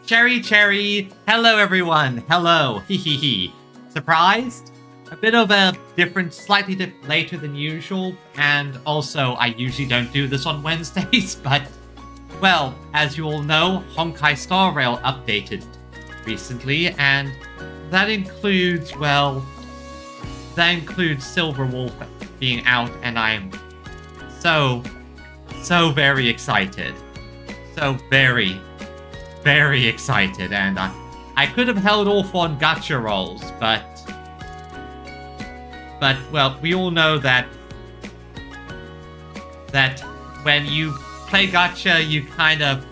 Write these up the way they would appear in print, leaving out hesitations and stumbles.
Cherry, cherry. Hello, everyone. Hello. Hee hee hee. Surprised? A bit of a different, slightly later than usual. And also, I usually don't do this on Wednesdays, but... Well, as you all know, Honkai Star Rail updated recently, and that includes, well... That includes Silverwolf being out, and I'm so very excited. So very excited, and I could have held off on gacha rolls, but well, we all know that when you play gacha, you kind of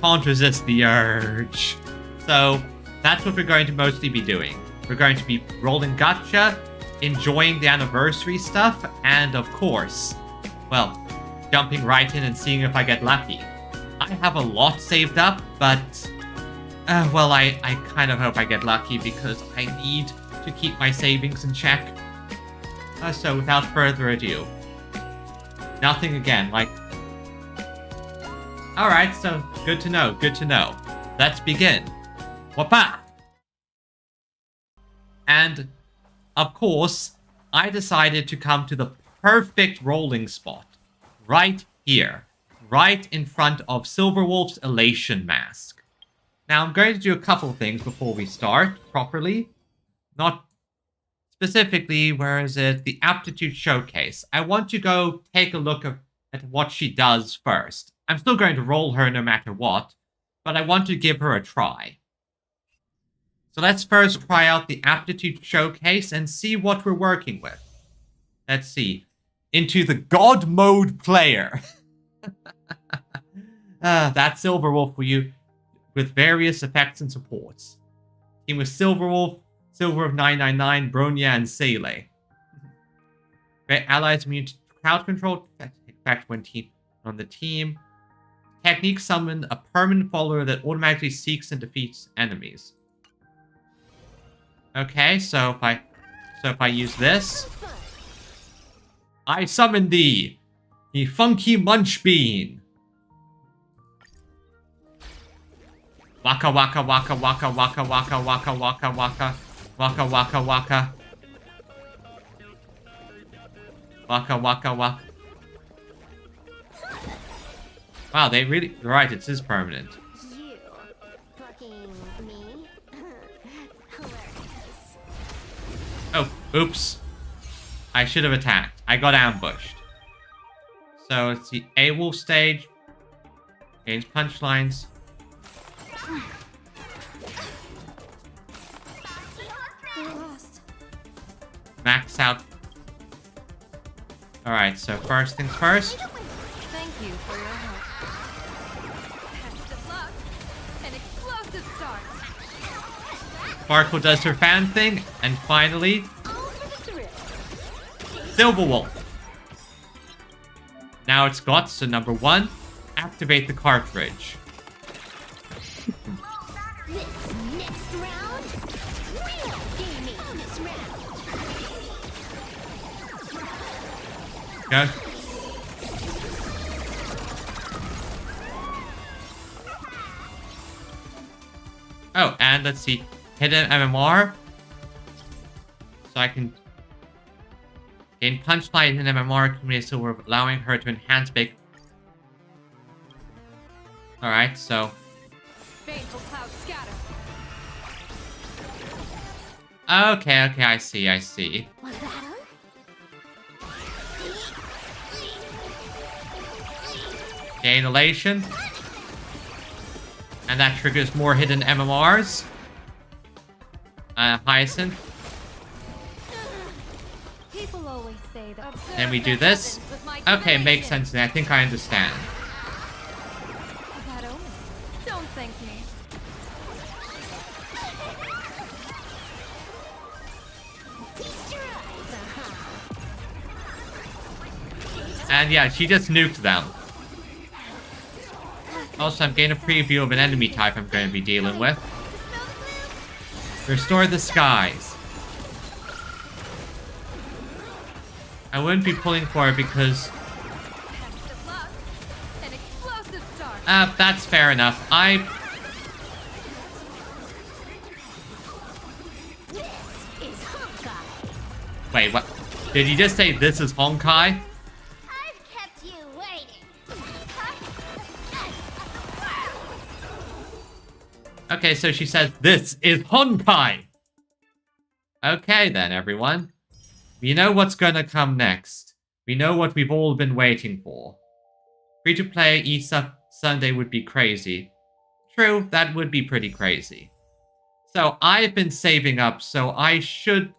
can't resist the urge. So that's what we're going to mostly be doing. We're going to be rolling gacha, enjoying the anniversary stuff, and of course, well, jumping right in and seeing if I get lucky. I have a lot saved up, but, well, I kind of hope I get lucky because I need to keep my savings in check. So without further ado, nothing again, like... Alright, so good to know, good to know. Let's begin. Wapa! And, of course, I decided to come to the perfect rolling spot. Right here. Right in front of Silverwolf's Elation Mask. Now, I'm going to do a couple of things before we start properly. Not specifically, where is it? The Aptitude Showcase. I want to go take a look at what she does first. I'm still going to roll her no matter what, but I want to give her a try. So let's first try out the Aptitude Showcase and see what we're working with. Let's see. Into the God Mode player. That's Silverwolf for you, with various effects and supports. Team with Silverwolf, Silver of 999, Bronya, and Sele. Allies immune to crowd control, effect when on the team. Technique summon a permanent follower that automatically seeks and defeats enemies. Okay, so if I use this, I summon thee, the Funky Munch Bean. Waka waka waka waka waka waka waka waka waka waka waka waka waka waka waka. Wow, they really right. It is permanent. You fucking me? Hilarious. Oh, oops! I should have attacked. I got ambushed. So it's the AWolf stage. Gains punchlines. Max out. Alright, so first things first. Thank you for your help. Best of luck. An explosive start. Sparkle does her fan thing, and finally, Silverwolf. Now it's got, so number 1, activate the cartridge. This next round, real gaming this round. Go. Oh, and let's see. Hidden MMR. So I can gain punchline in MMR accumulate silver, allowing her to enhance big. Alright, so. Baneful cloud scatter. Okay, I see. Want battle? Gain elation. And that triggers more hidden MMRs. Hyacinth. People always say that. Then we do this. Okay, makes sense. I think I understand. That only. Don't thank me. And yeah, she just nuked them. Also, I'm getting a preview of an enemy type I'm going to be dealing with. Restore the skies. I wouldn't be pulling for it because... An explosive start. that's fair enough. Wait, what? Did you just say this is Honkai? I've kept you waiting. Okay, so she says this is Honkai. Okay then, everyone. We know what's gonna come next. We know what we've all been waiting for. Free-to-play Easter Sunday would be crazy. True, that would be pretty crazy. So I've been saving up, so I should...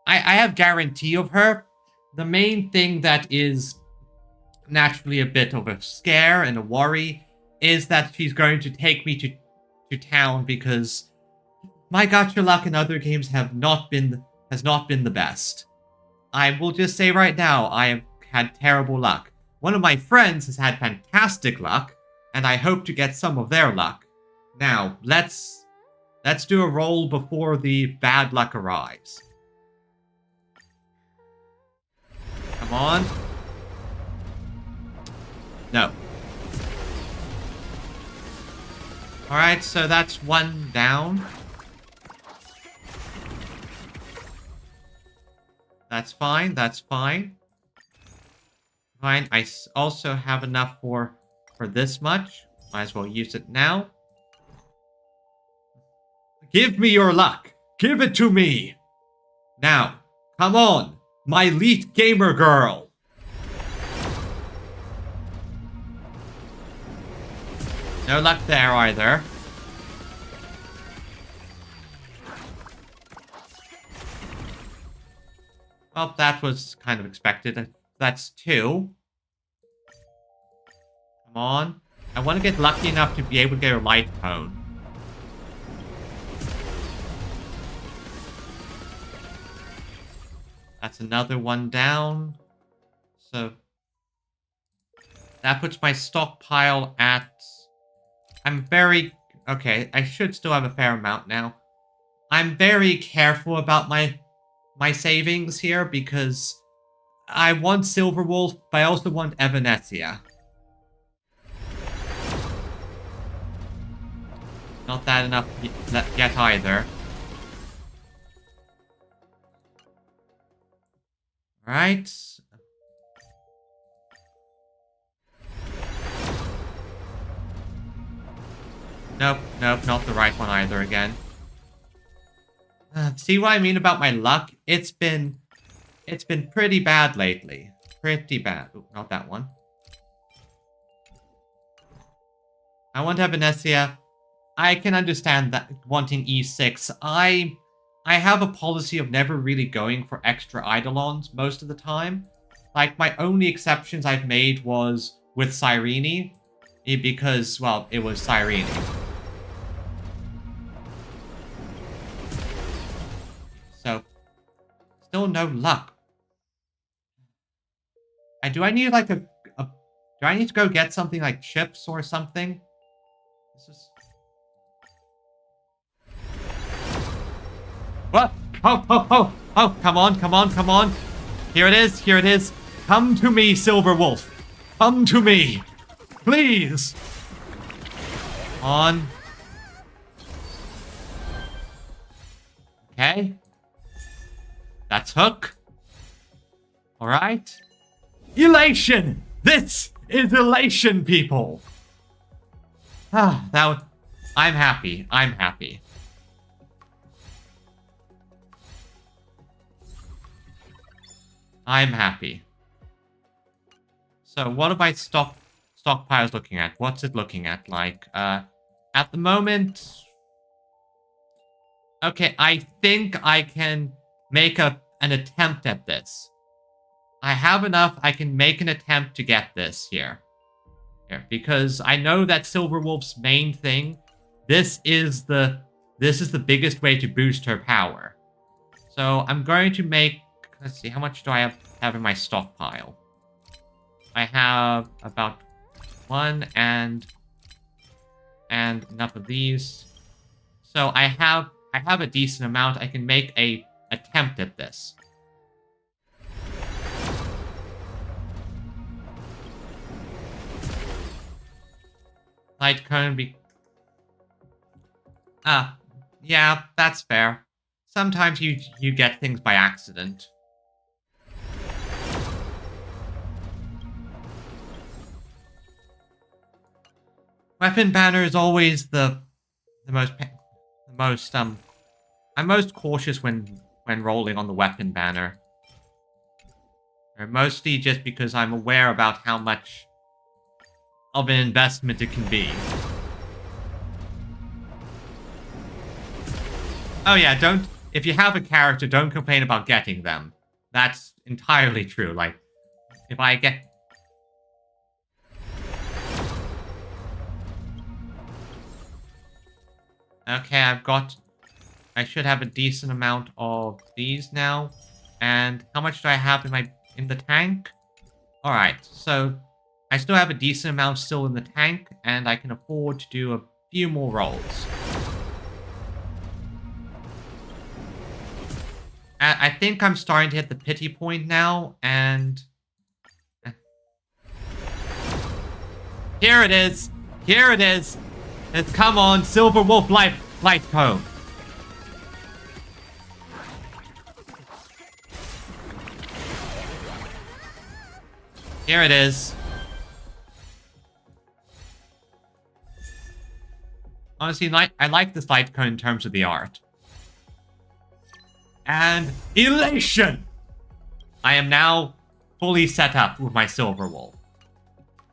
I have guarantee of her. The main thing that is naturally a bit of a scare and a worry is that she's going to take me to town because my gacha luck in other games has not been the best. I will just say right now, I have had terrible luck. One of my friends has had fantastic luck, and I hope to get some of their luck. Now, let's do a roll before the bad luck arrives. Come on. No. Alright, so that's one down. That's fine, that's fine. Fine, I also have enough for this much. Might as well use it now. Give me your luck! Give it to me! Now, come on, my elite gamer girl! No luck there either. Well, that was kind of expected. That's 2. Come on. I want to get lucky enough to be able to get a light cone. That's another one down. So that puts my stockpile at... I'm very... Okay, I should still have a fair amount now. I'm very careful about my savings here because I want Silverwolf, but I also want Evanesia. Not that enough yet either. Alright. Nope, not the right one either again. See what I mean about my luck? It's been pretty bad lately. Pretty bad. Ooh, not that one. I want Evanesia. I can understand that wanting E6. I have a policy of never really going for extra Eidolons most of the time. Like, my only exceptions I've made was with Cyrene, because, well, it was Cyrene. So, still no luck. Do I need, like, do I need to go get something like chips or something? This is... What? Oh, come on. Here it is. Come to me, Silverwolf. Come to me. Please. On. Okay. That's Hook. Alright. Elation! This is elation, people! I'm happy. I'm happy. So, what are my stockpiles looking at? What's it looking at? Like, at the moment... Okay, I think I can make an attempt at this. I have enough, I can make an attempt to get this here. Because I know that Silverwolf's main thing, this is the biggest way to boost her power. So, I'm going to make... Let's see, how much do I have in my stockpile? I have about 1 and enough of these. So I have a decent amount. I can make a attempt at this. Light cone be... yeah, that's fair. Sometimes you get things by accident. Weapon banner is always the most I'm most cautious when rolling on the weapon banner. Mostly just because I'm aware about how much of an investment it can be. Oh yeah, if you have a character, don't complain about getting them. That's entirely true. Like, if I get... Okay, I should have a decent amount of these now. And how much do I have in the tank? Alright, so I still have a decent amount still in the tank, and I can afford to do a few more rolls. I think I'm starting to hit the pity point now, and... Here it is! Here it is! Come on, Silverwolf Light Cone! Here it is. Honestly, I like this light cone in terms of the art. And elation! I am now fully set up with my Silverwolf.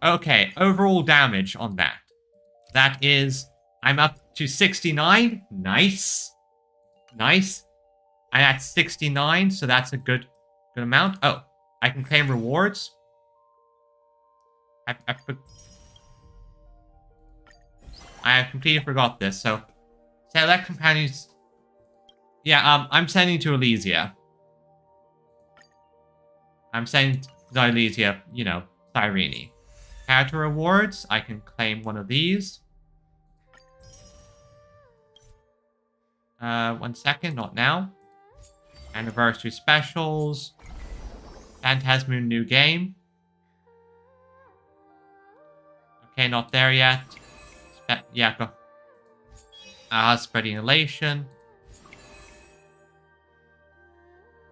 Okay, overall damage on that. That is, I'm up to 69. Nice. Nice. I'm at 69, so that's a good amount. Oh, I can claim rewards. I completely forgot this, so select companions. Yeah, I'm sending to Elysia. I'm sending to Elysia, you know, Cyrene. Character rewards, I can claim one of these. 1 second, not now. Anniversary specials. Phantasmoon new game. Okay, not there yet. Yeah, go. Spreading elation.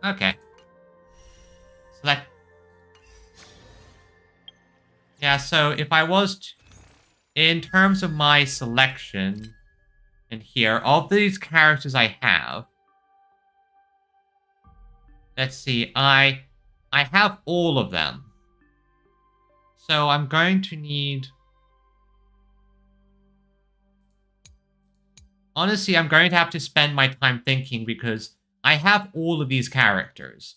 Okay. Select. Yeah, so if I was to, in terms of my selection in here, of these characters I have, let's see, I have all of them. So I'm going to need... Honestly, I'm going to have to spend my time thinking because I have all of these characters.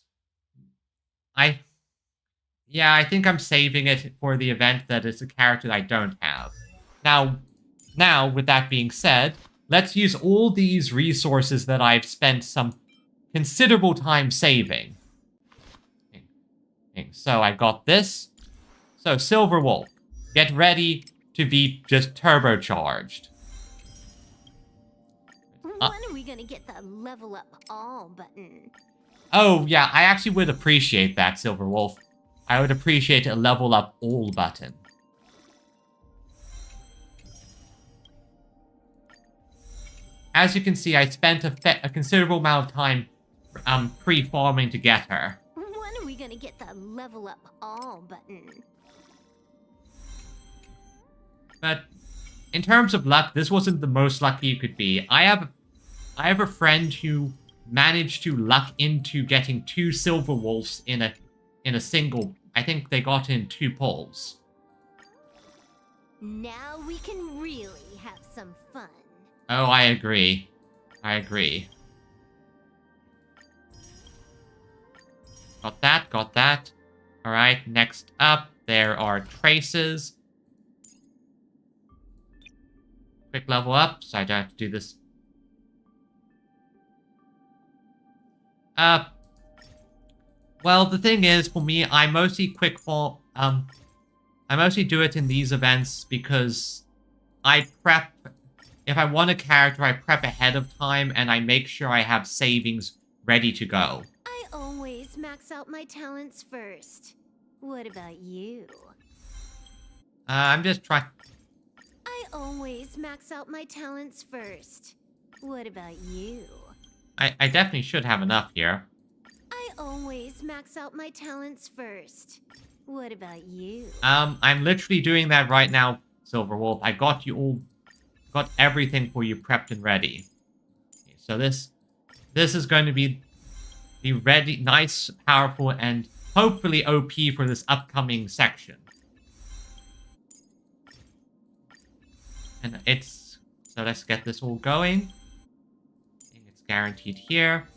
Yeah, I think I'm saving it for the event that it's a character that I don't have. Now, with that being said, let's use all these resources that I've spent some considerable time saving. So I got this. So, Silverwolf, get ready to be just turbocharged. When are we gonna get the level up all button? Oh, yeah, I actually would appreciate that, Silverwolf. I would appreciate a level up all button. As you can see, I spent a considerable amount of time pre-farming to get her. When are we gonna get the level up all button? But in terms of luck, this wasn't the most lucky you could be. I have a friend who managed to luck into getting 2 Silverwolves in a single. I think they got in 2 pulls. Now we can really have some fun. Oh, I agree. I agree. Got that, got that. Alright, next up, there are traces. Quick level up, so I don't have to do this. Well, the thing is, for me, I mostly I mostly do it in these events because I prep. If I want a character, I prep ahead of time, and I make sure I have savings ready to go. I always max out my talents first. What about you? I'm just trying... I always max out my talents first. What about you? I definitely should have enough here. I always max out my talents first. What about you? I'm literally doing that right now. Silverwolf. I got you all, got everything for you prepped and ready. Okay, so this is going to be ready, nice, powerful, and hopefully OP for this upcoming section. And it's, so let's get this all going. I think it's guaranteed here.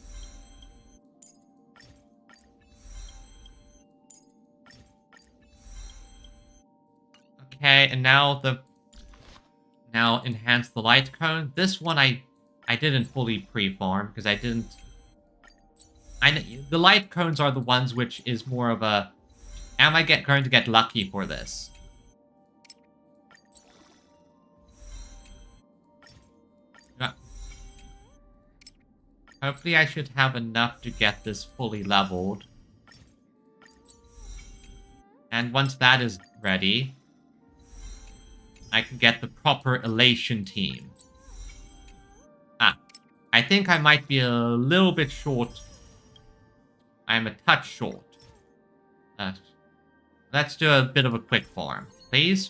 Okay, and now enhance the light cone. This one I didn't fully pre-farm because the light cones are the ones which is more of a, am I going to get lucky for this? Hopefully I should have enough to get this fully leveled. And once that is ready, I can get the proper elation team. I think I might be a little bit short. I'm a touch short. Let's do a bit of a quick farm, please.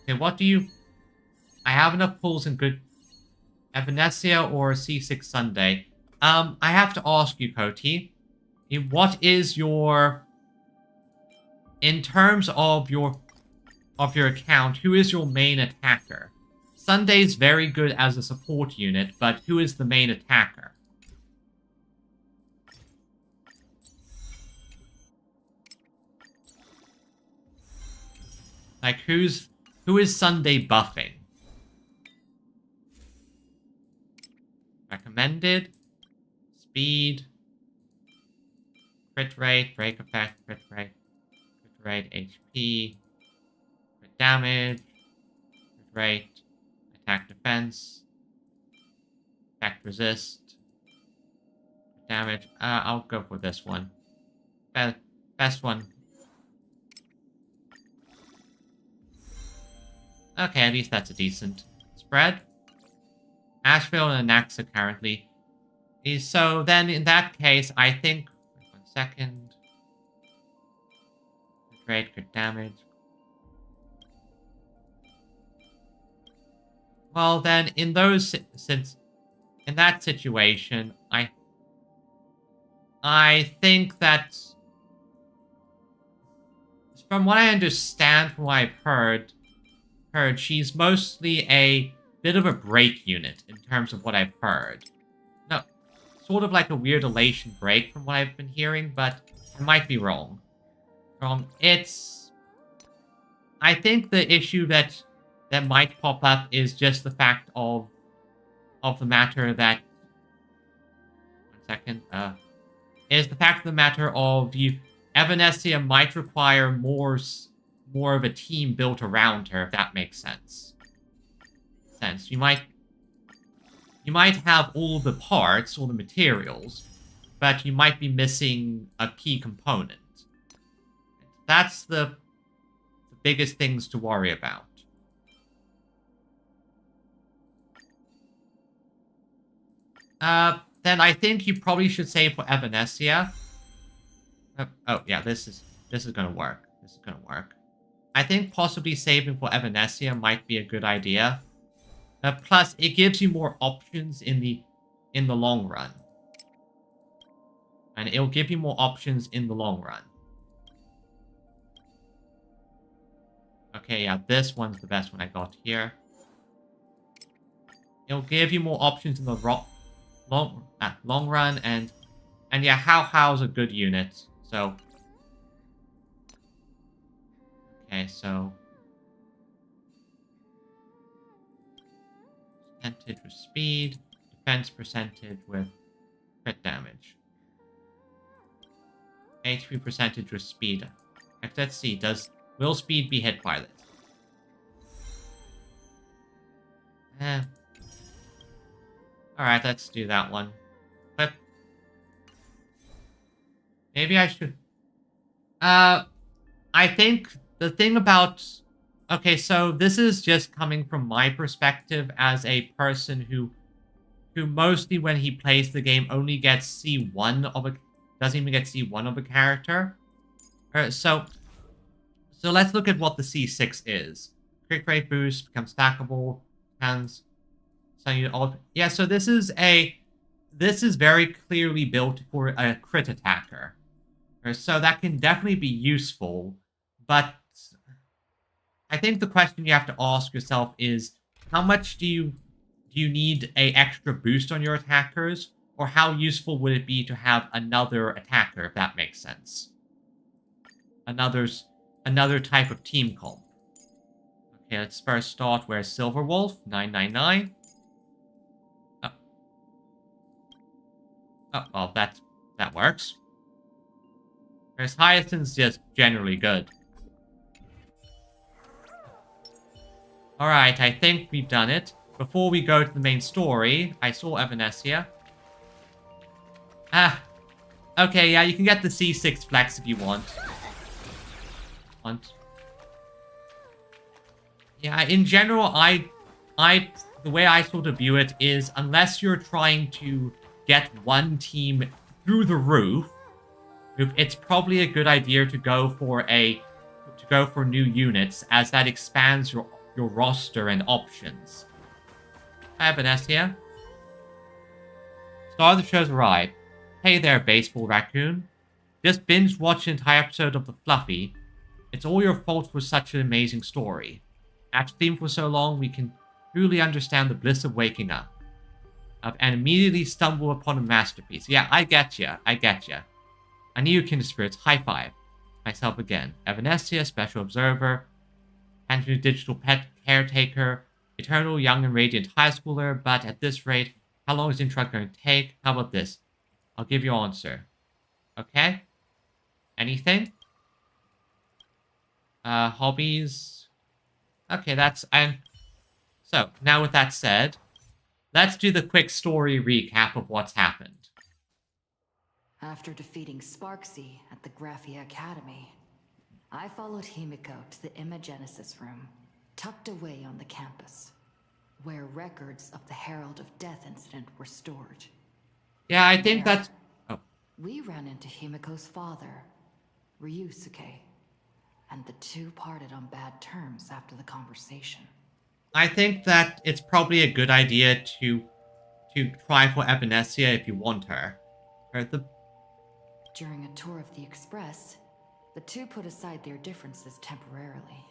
Okay, what do you... I have enough pulls in good... Evanesia or C6 Sunday. I have to ask you, Koti. What is your... In terms of your account, who is your main attacker? Sunday's very good as a support unit, but who is the main attacker? Like, who is Sunday buffing? Recommended, speed, crit rate, break effect, crit rate, HP, crit damage, crit rate, attack defense, attack resist, crit damage. I'll go for this one. Best one. Okay, at least that's a decent spread. Asheville and Anaxa currently. So then in that case, I think... 1 second. Crit damage. Well then, in that situation, I think that... From what I understand, from what I've heard, she's mostly a bit of a break unit in terms of what I've heard. No, sort of like a weird elation break from what I've been hearing, but I might be wrong. I think the issue that might pop up is just the fact of the matter that... 1 second. Is the fact of the matter of Evanesia might require more of a team built around her, if that makes sense. You might have all the parts, all the materials, but you might be missing a key component. That's the biggest things to worry about. Then I think you probably should save for Evanesia. Oh yeah, this is gonna work. This is gonna work. I think possibly saving for Evanesia might be a good idea. Plus, it gives you more options in the long run. And it'll give you more options in the long run. Okay, yeah, this one's the best one I got here. It'll give you more options in the long run, and yeah, How's a good unit, so... Okay, so... Percentage with speed, defense percentage with crit damage. HP percentage with speed. Let's see, will speed be hit by this? Alright, let's do that one. But maybe I should... I think the thing about... Okay, so this is just coming from my perspective as a person who mostly when he plays the game only gets C1 of a... Doesn't even get C1 of a character. So So let's look at what the C6 is. Quick rate boost, becomes stackable, hands. Yeah, so this is very clearly built for a crit attacker. So that can definitely be useful, but I think the question you have to ask yourself is, how much do you need a extra boost on your attackers, or how useful would it be to have another attacker, if that makes sense? Another type of team comp. Okay, let's first start where Silverwolf 999. Oh, well, that works. Whereas Hyacinth's just generally good. Alright, I think we've done it. Before we go to the main story, I saw Evanescia. Okay, yeah, you can get the C6 flex if you want. Yeah, in general, the way I sort of view it is, unless you're trying to get one team through the roof, it's probably a good idea to go for new units, as that expands your roster and options. I have Evanescia. Star of the show's arrived. Hey there, baseball raccoon. Just binge watched an entire episode of The Fluffy. It's all your fault for such an amazing story. After theme for so long, we can truly understand the bliss of waking up. And immediately stumble upon a masterpiece. Yeah, I get ya. I knew you, kindred spirits. High five. Myself again. Evanescia, special observer. Andrew, digital pet caretaker. Eternal, young and radiant high schooler. But at this rate, how long is the intro going to take? How about this? I'll give you an answer. Okay? Anything? Hobbies? Okay, so, now with that said, let's do the quick story recap of what's happened. After defeating Sparksy at the Graphia Academy, I followed Himiko to the Imagenesis room, tucked away on the campus, where records of the Herald of Death incident were stored. Yeah, I think that's... Oh. We ran into Himiko's father, Ryusuke, and the two parted on bad terms after the conversation. I think that it's probably a good idea to try for Evanescia if you want her. During a tour of the Express, the two put aside their differences temporarily.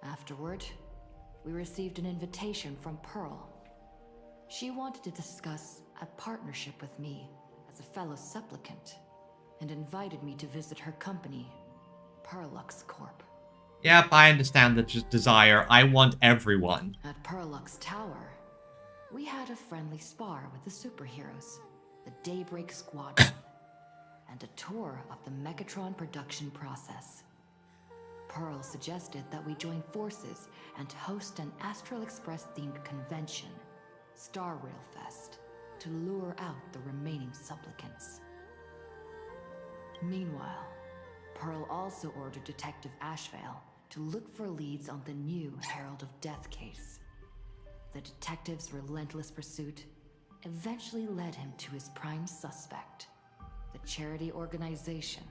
Afterward, we received an invitation from Pearl. She wanted to discuss a partnership with me as a fellow supplicant, and invited me to visit her company, Perlux Corp. Yep, I understand the desire. I want everyone. At Perlux Tower, we had a friendly spar with the superheroes, the Daybreak Squadron, and a tour of the Megatron production process. Pearl suggested that we join forces and host an Astral Express-themed convention, Star Rail Fest, to lure out the remaining supplicants. Meanwhile, Pearl also ordered Detective Ashvale to look for leads on the new Herald of Death case. The detective's relentless pursuit eventually led him to his prime suspect, the charity organization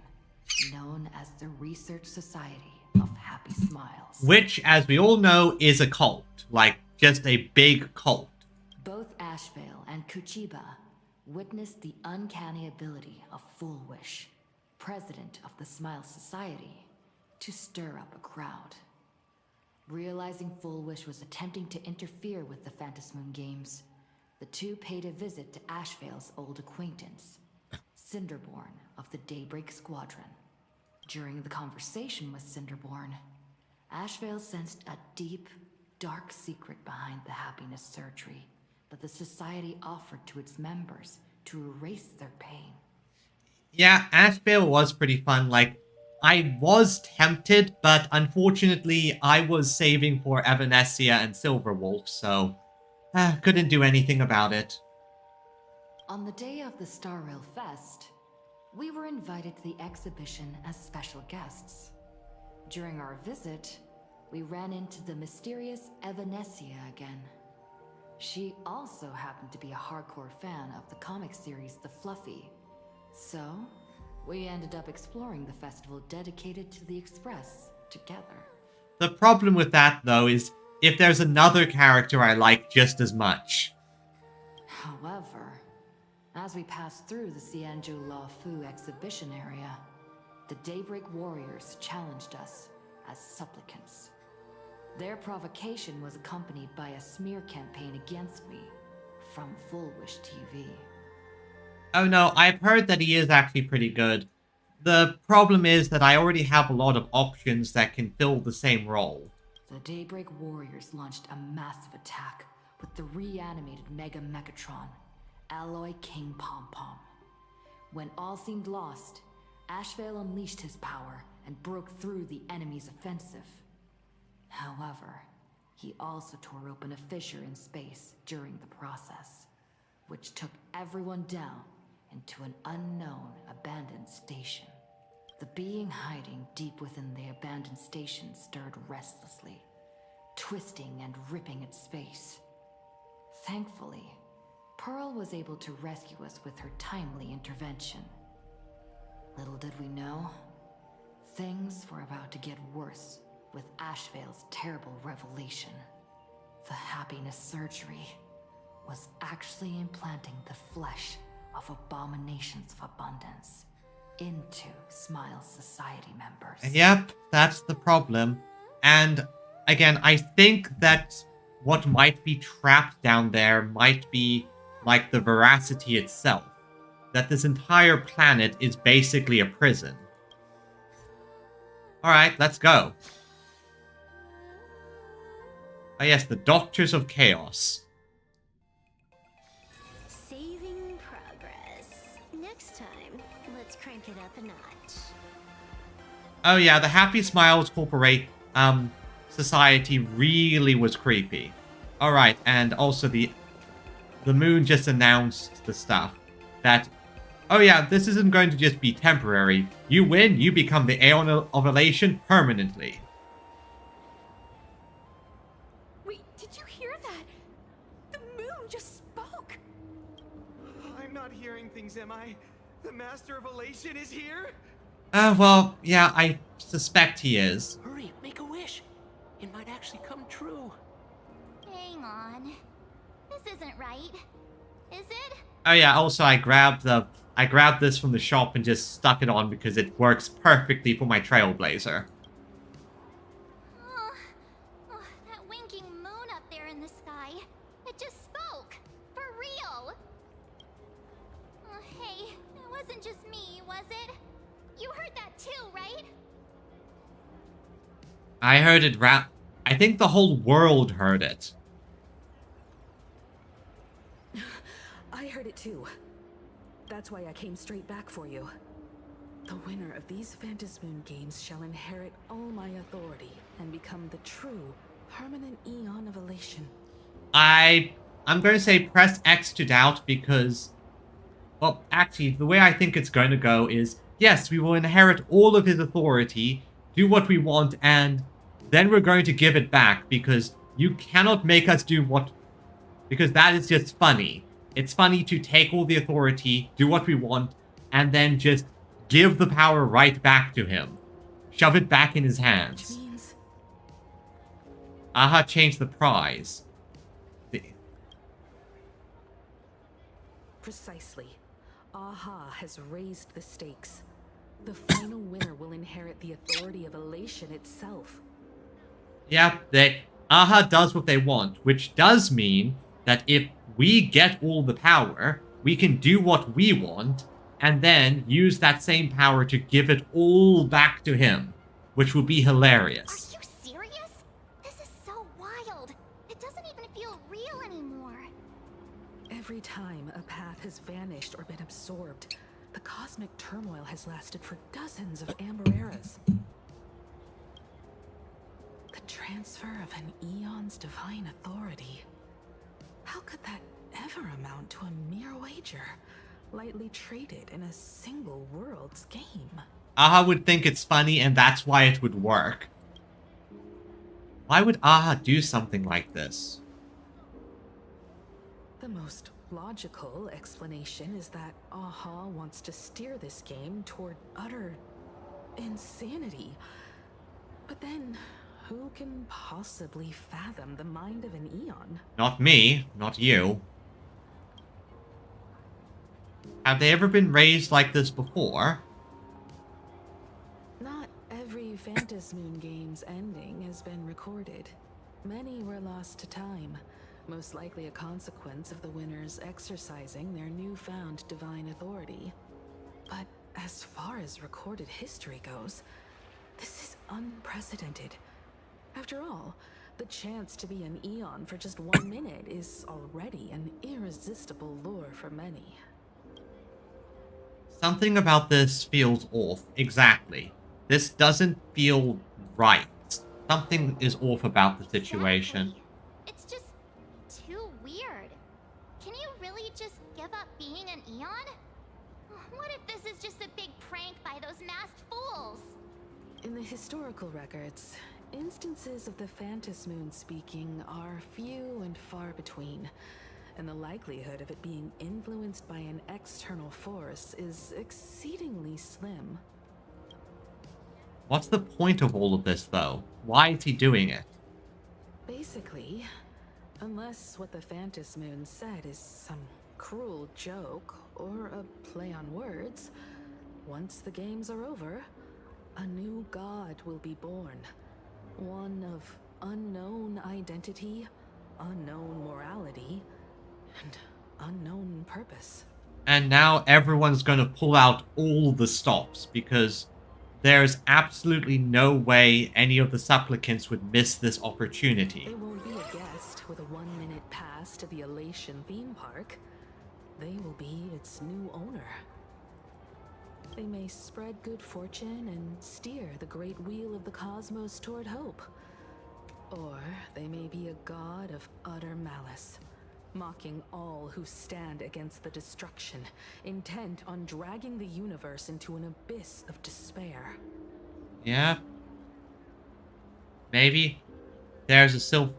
known as the Research Society of Happy Smiles. Which, as we all know, is a cult. Like, just a big cult. Both Ashvale and Kuchiba witnessed the uncanny ability of Full Wish, president of the Smile Society, to stir up a crowd. Realizing Full Wish was attempting to interfere with the Phantasmoon games, the two paid a visit to Ashvale's old acquaintance, Cinderborn of the Daybreak Squadron. During the conversation with Cinderborn, Ashvale sensed a deep, dark secret behind the happiness surgery that the society offered to its members to erase their pain. Yeah, Ashvale was pretty fun. Like, I was tempted, but unfortunately, I was saving for Evanescia and Silverwolf, so couldn't do anything about it. On the day of the Star Rail Fest, we were invited to the exhibition as special guests. During our visit, we ran into the mysterious Evanescia again. She also happened to be a hardcore fan of the comic series The Fluffy, so We ended up exploring the festival dedicated to the Express together. The problem with that, though, is if there's another character I like just as much. However, as we passed through the Xianzhou La Fu exhibition area, the Daybreak Warriors challenged us as supplicants. Their provocation was accompanied by a smear campaign against me from Fullwish TV. Oh no, I've heard that he is actually pretty good. The problem is that I already have a lot of options that can fill the same role. The Daybreak Warriors launched a massive attack with the reanimated Mega Mechatron, Alloy King Pom Pom. When all seemed lost, Ashvale unleashed his power and broke through the enemy's offensive. However, he also tore open a fissure in space during the process, which took everyone down into an unknown abandoned station. The being hiding deep within the abandoned station stirred restlessly, twisting and ripping at space. Thankfully, Pearl was able to rescue us with her timely intervention. Little did we know, things were about to get worse with Ashvale's terrible revelation. The happiness surgery was actually implanting the flesh of abominations of abundance into Smile Society members. Yep, that's the problem. And again, I think that what might be trapped down there might be like the veracity itself. That this entire planet is basically a prison. Alright, let's go. Oh yes, the Doctors of Chaos. Saving progress. Next time, let's crank it up a notch. Oh yeah, the Happy Smiles Society really was creepy. Alright, and also the moon just announced the stuff. That, oh yeah, this isn't going to just be temporary. You win, you become the Aeon of Elation permanently. Wait, did you hear that? The moon just spoke. I'm not hearing things, am I? The Master of Elation is here? Well, yeah, I suspect he is. Hurry, make a wish. It might actually come true. Hang on. This isn't right. Is it? Oh yeah, also I grabbed this from the shop and just stuck it on because it works perfectly for my Trailblazer. Oh, that winking moon up there in the sky. It just spoke. For real. Oh, hey, it wasn't just me, was it? You heard that too, right? I heard it I think the whole world heard it. I heard it too. That's why I came straight back for you. The winner of these Phantasmoon games shall inherit all my authority and become the true, permanent Aeon of Elation. I'm going to say press X to doubt because, well, actually, the way I think it's going to go is, yes, we will inherit all of his authority, do what we want, and then we're going to give it back because you cannot make us do what... Because that is just funny. It's funny to take all the authority, do what we want, and then just give the power right back to him. Shove it back in his hands. Which means... Aha changed the prize. Precisely. Aha has raised the stakes. The final winner will inherit the authority of Elation itself. Yep, Aha does what they want, which does mean that if we get all the power, we can do what we want, and then use that same power to give it all back to him, which would be hilarious. Are you serious? This is so wild. It doesn't even feel real anymore. Every time a path has vanished or been absorbed, the cosmic turmoil has lasted for dozens of Amber eras. The transfer of an Aeon's divine authority. How could that ever amount to a mere wager, lightly traded in a single world's game? Aha would think it's funny, and that's why it would work. Why would Aha do something like this? The most logical explanation is that Aha wants to steer this game toward utter insanity. But then, who can possibly fathom the mind of an Eon? Not me, not you. Have they ever been raised like this before? Not every Phantasmoon game's ending has been recorded. Many were lost to time, most likely a consequence of the winners exercising their newfound divine authority. But as far as recorded history goes, this is unprecedented. After all, the chance to be an Eon for just 1 minute is already an irresistible lure for many. Something about this feels off. Exactly. This doesn't feel right. Something is off about the situation. Exactly. It's just too weird. Can you really just give up being an Eon? What if this is just a big prank by those masked fools? In the historical records, instances of the Phantasmoon speaking are few and far between, and the likelihood of it being influenced by an external force is exceedingly slim. What's the point of all of this, though? Why is he doing it? Basically, unless what the Phantasmoon said is some cruel joke or a play on words, once the games are over, a new god will be born. One of unknown identity, unknown morality, and unknown purpose. And now everyone's gonna pull out all the stops because there's absolutely no way any of the supplicants would miss this opportunity. They won't be a guest with a 1-minute pass to the Elation theme park. They will be its new owner. They may spread good fortune and steer the great wheel of the cosmos toward hope. Or they may be a god of utter malice, mocking all who stand against the destruction, intent on dragging the universe into an abyss of despair. Yeah. Maybe. There's a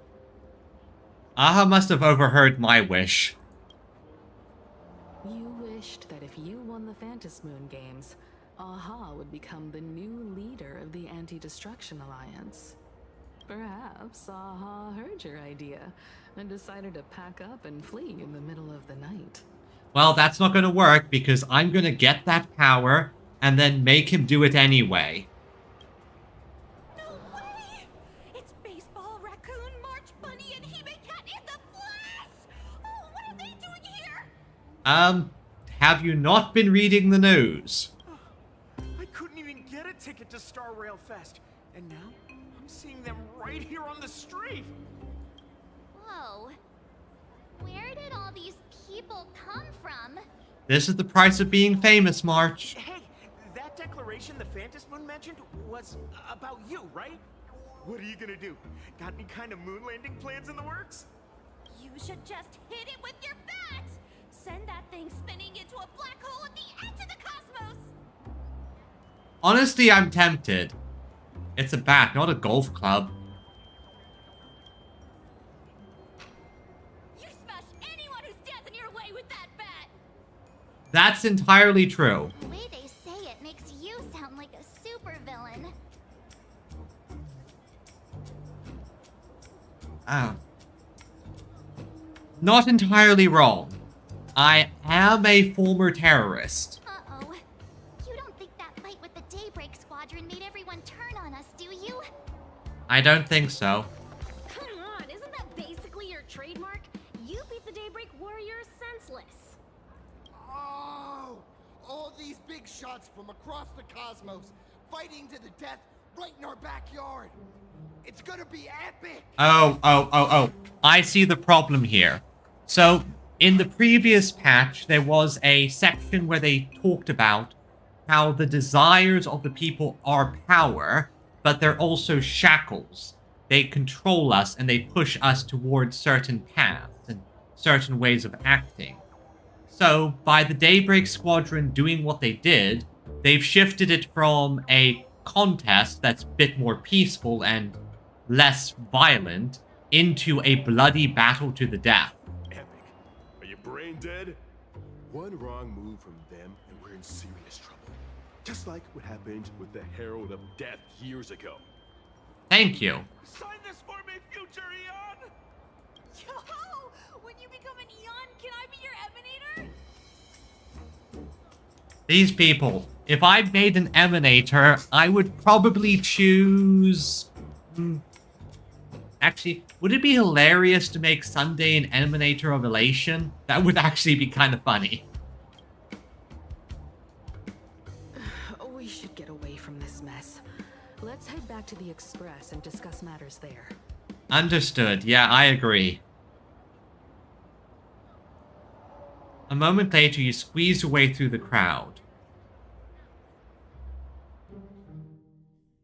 Aha must have overheard my wish. You wished that if you won the Phantasmoon games, Aha would become the new leader of the Anti-Destruction Alliance. Perhaps Aha heard your idea and decided to pack up and flee in the middle of the night. Well, that's not gonna work because I'm gonna get that power and then make him do it anyway. No way! It's Baseball, Raccoon, March Bunny, and Hime Cat in the flesh! Oh, what are they doing here? Have you not been reading the news? I couldn't even get a ticket to Star Rail Fest, and now I'm seeing them right here on the street. Whoa. Where did all these people come from? This is the price of being famous, March. Hey, that declaration the Phantasmoon mentioned was about you, right? What are you gonna do? Got any kind of moon landing plans in the works? You should just hit it with your bat! Send that thing spinning into a black hole at the edge of the cosmos! Honestly, I'm tempted. It's a bat, not a golf club. You smash anyone who stands in your way with that bat! That's entirely true. The way they say it makes you sound like a supervillain. Oh. Not entirely wrong. I am a former terrorist. Uh-oh. You don't think that fight with the Daybreak Squadron made everyone turn on us, do you? I don't think so. Come on, isn't that basically your trademark? You beat the Daybreak Warriors senseless. Oh! All these big shots from across the cosmos, fighting to the death right in our backyard. It's gonna be epic! Oh. I see the problem here. So, in the previous patch, there was a section where they talked about how the desires of the people are power, but they're also shackles. They control us and they push us towards certain paths and certain ways of acting. So, by the Daybreak Squadron doing what they did, they've shifted it from a contest that's a bit more peaceful and less violent into a bloody battle to the death. Epic. Are your brains brain dead? One wrong move from them and we're in serious trouble. Just like what happened with the Herald of Death years ago. Thank you. Sign this for me, future Eon! Yo! When you become an Eon, can I be your Emanator? These people. If I made an Emanator, I would probably choose... Actually, would it be hilarious to make Sunday an Emanator of Elation? That would actually be kind of funny. We should get away from this mess. Let's head back to the Express and discuss matters there. Understood. Yeah, I agree. A moment later, you squeeze your way through the crowd.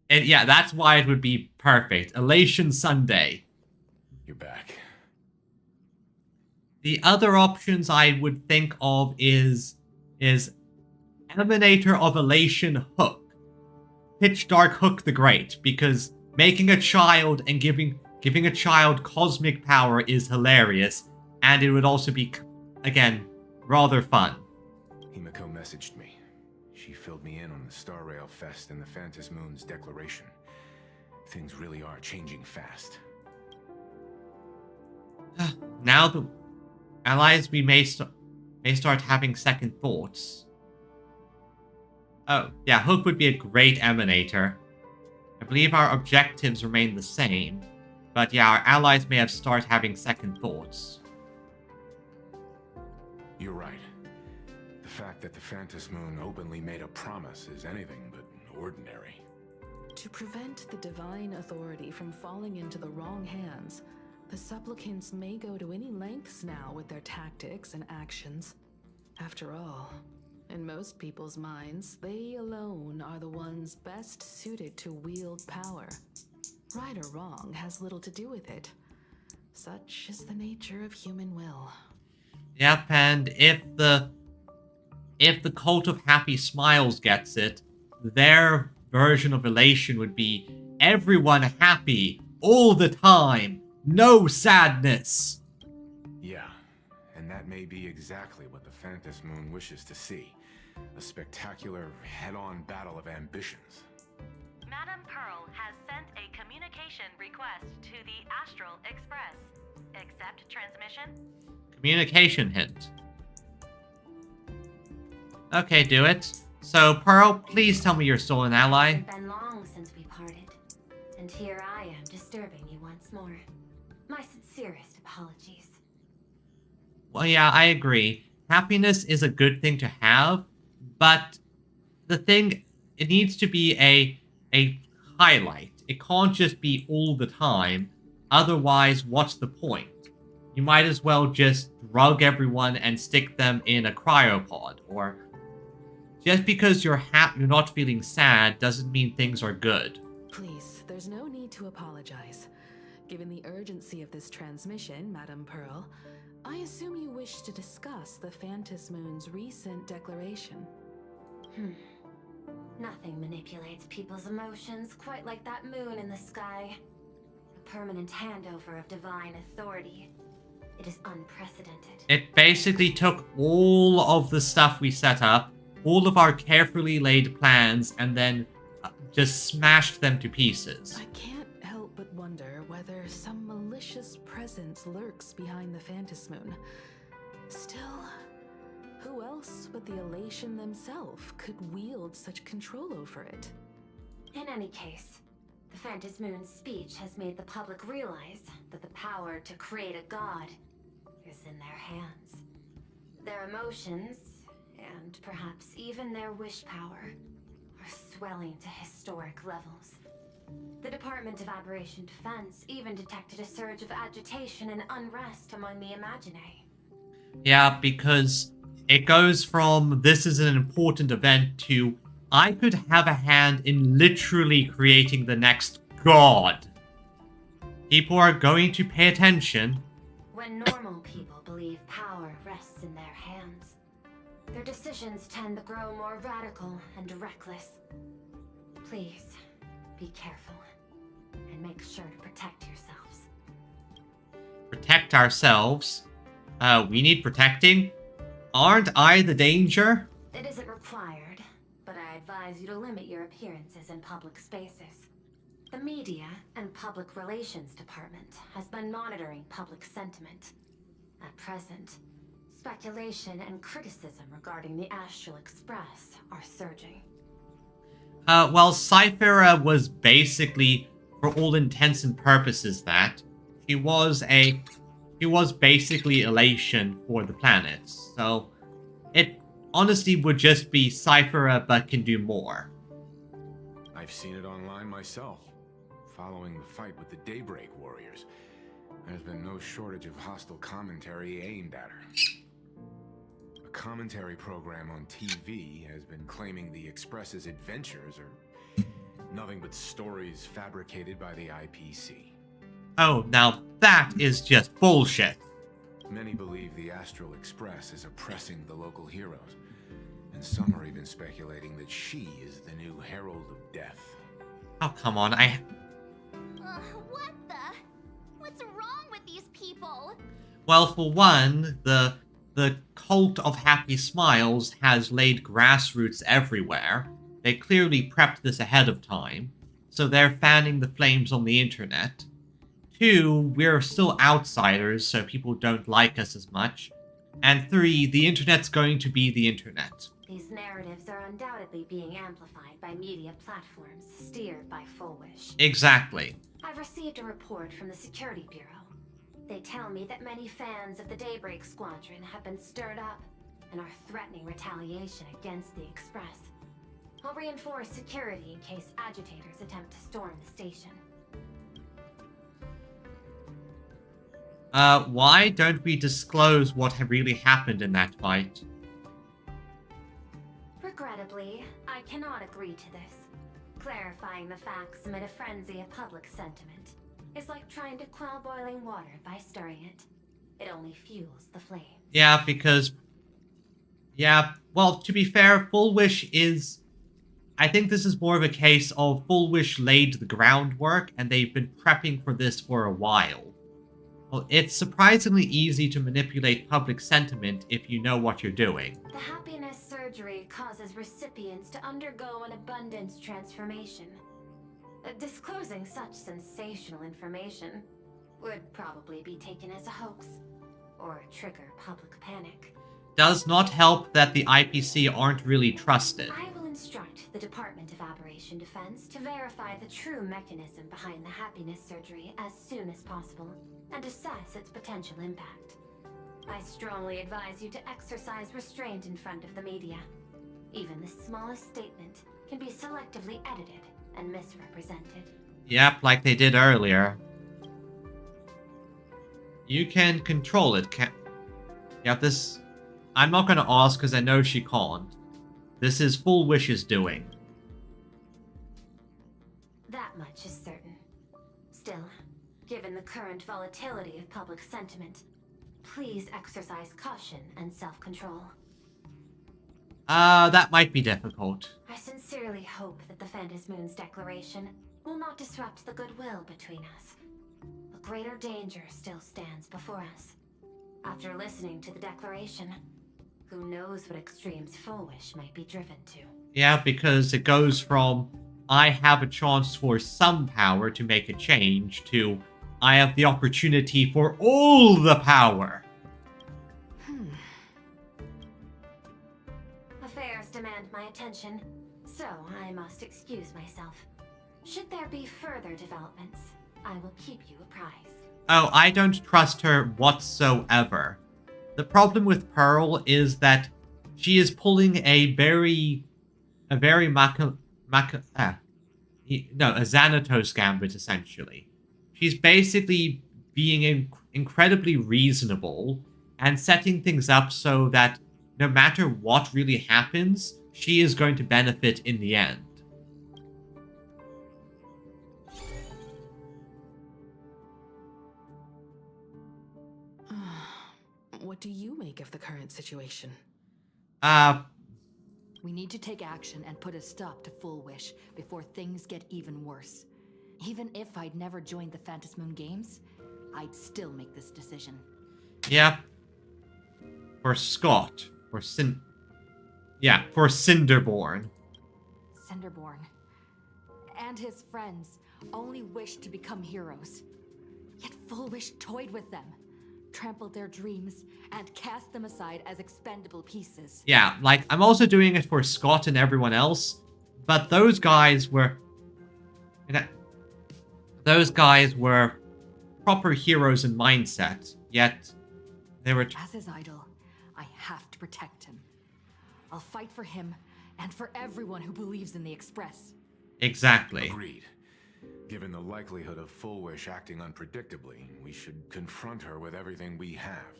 And yeah, that's why it would be perfect. Elation Sunday. You're back. The other options I would think of is Emanator of Elation Hook. Pitch Dark Hook the Great, because making a child and giving a child cosmic power is hilarious, and it would also be, again, rather fun. Himiko messaged me. She filled me in on the Star Rail Fest and the Phantom Moon's declaration. Things really are changing fast. Now the allies we may start having second thoughts. Oh, yeah, Hook would be a great Emanator. I believe our objectives remain the same. But yeah, our allies may have started having second thoughts. You're right. The fact that the Phantom Moon openly made a promise is anything but ordinary. To prevent the divine authority from falling into the wrong hands, the supplicants may go to any lengths now with their tactics and actions. After all, in most people's minds, they alone are the ones best suited to wield power. Right or wrong has little to do with it. Such is the nature of human will. Yep, and if the Cult of Happy Smiles gets it, their version of elation would be everyone happy all the time, no sadness. Yeah, and that may be exactly what the Phantom Moon wishes to see. A spectacular head-on battle of ambitions. Madam Pearl has sent a communication request to the Astral Express. Accept transmission? Communication hint. Okay, do it. So, Pearl, please tell me you're still an ally. It's been long since we parted, and here I am disturbing you once more. My sincerest apologies. Well, yeah, I agree. Happiness is a good thing to have, but the thing, it needs to be a highlight. It can't just be all the time. Otherwise, what's the point? You might as well just drug everyone and stick them in a cryopod, or just because you're not feeling sad doesn't mean things are good. Please, there's no need to apologize. Given the urgency of this transmission, Madam Pearl, I assume you wish to discuss the Phantom Moon's recent declaration. Nothing manipulates people's emotions quite like that moon in the sky. A permanent handover of divine authority. It is unprecedented. It basically took all of the stuff we set up, all of our carefully laid plans, and then just smashed them to pieces. I can't help but wonder whether some malicious presence lurks behind the Phantom Moon. Still, who else but the Elation themselves could wield such control over it? In any case, the Phantom Moon's speech has made the public realize that the power to create a god is in their hands. Their emotions, and perhaps even their wish power, are swelling to historic levels. The Department of Aberration Defense even detected a surge of agitation and unrest among the Imaginae. Yeah, because it goes from this is an important event to I could have a hand in literally creating the next god. People are going to pay attention. When normal people believe power rests in their hands, their decisions tend to grow more radical and reckless. Please, be careful, and make sure to protect yourselves. Protect ourselves? We need protecting? Aren't I the danger? It isn't required, but I advise you to limit your appearances in public spaces. The Media and Public Relations Department has been monitoring public sentiment. At present, speculation and criticism regarding the Astral Express are surging. Well, Cyphera was basically, for all intents and purposes, that. She was basically elation for the planet. So, it honestly would just be Cyphera, but can do more. I've seen it online myself. Following the fight with the Daybreak Warriors, there's been no shortage of hostile commentary aimed at her. A commentary program on TV has been claiming the Express's adventures are nothing but stories fabricated by the IPC. Oh, now that is just bullshit. Many believe the Astral Express is oppressing the local heroes, and some are even speculating that she is the new Herald of Death. Oh, come on, What the? What's wrong with these people? Well, for one, the cult of Happy Smiles has laid grassroots everywhere. They clearly prepped this ahead of time, so they're fanning the flames on the internet. 2, we're still outsiders, so people don't like us as much. And 3, the internet's going to be the internet. These narratives are undoubtedly being amplified by media platforms steered by Full Wish. Exactly. I've received a report from the Security Bureau. They tell me that many fans of the Daybreak Squadron have been stirred up and are threatening retaliation against the Express. I'll reinforce security in case agitators attempt to storm the station. Why don't we disclose what really happened in that fight? Regrettably, I cannot agree to this. Clarifying the facts amid a frenzy of public sentiment is like trying to quell boiling water by stirring it. It only fuels the flame. Yeah, because... Yeah, well, to be fair, Full Wish is... I think this is more of a case of Full Wish laid the groundwork, and they've been prepping for this for a while. Well, it's surprisingly easy to manipulate public sentiment if you know what you're doing. The happiness surgery causes recipients to undergo an abundance transformation. Disclosing such sensational information would probably be taken as a hoax, or trigger public panic. Does not help that the IPC aren't really trusted. I will instruct the Department of Aberration Defense to verify the true mechanism behind the happiness surgery as soon as possible, and assess its potential impact. I strongly advise you to exercise restraint in front of the media. Even the smallest statement can be selectively edited and misrepresented. Yep, like they did earlier. You can control it, can't... Yeah, this... I'm not gonna ask because I know she can't. This is Full Wish's doing. That much is certain. Still, given the current volatility of public sentiment, please exercise caution and self-control. That might be difficult. I sincerely hope that the Phantom Moon's declaration will not disrupt the goodwill between us. A greater danger still stands before us. After listening to the declaration, who knows what extremes Full Wish might be driven to. Yeah, because it goes from, I have a chance for some power to make a change, to, I have the opportunity for all the power. Affairs demand my attention, so I must excuse myself. Should there be further developments, I will keep you apprised. Oh, I don't trust her whatsoever. The problem with Pearl is that she is pulling a Xanatos gambit, essentially. She's basically being incredibly reasonable and setting things up so that no matter what really happens, she is going to benefit in the end. What do you make of the current situation? We need to take action and put a stop to Full Wish before things get even worse. Even if I'd never joined the Phantom Moon Games, I'd still make this decision. Yep. For Scott. for Cinderborn. Cinderborn and his friends only wished to become heroes. Yet Full Wish toyed with them, trampled their dreams, and cast them aside as expendable pieces. Yeah, like, I'm also doing it for Scott and everyone else, but those guys were... Those guys were proper heroes in mindset, yet they were... As his idol, I have to protect him. I'll fight for him and for everyone who believes in the Express. Exactly. Agreed. Given the likelihood of Full Wish acting unpredictably, we should confront her with everything we have.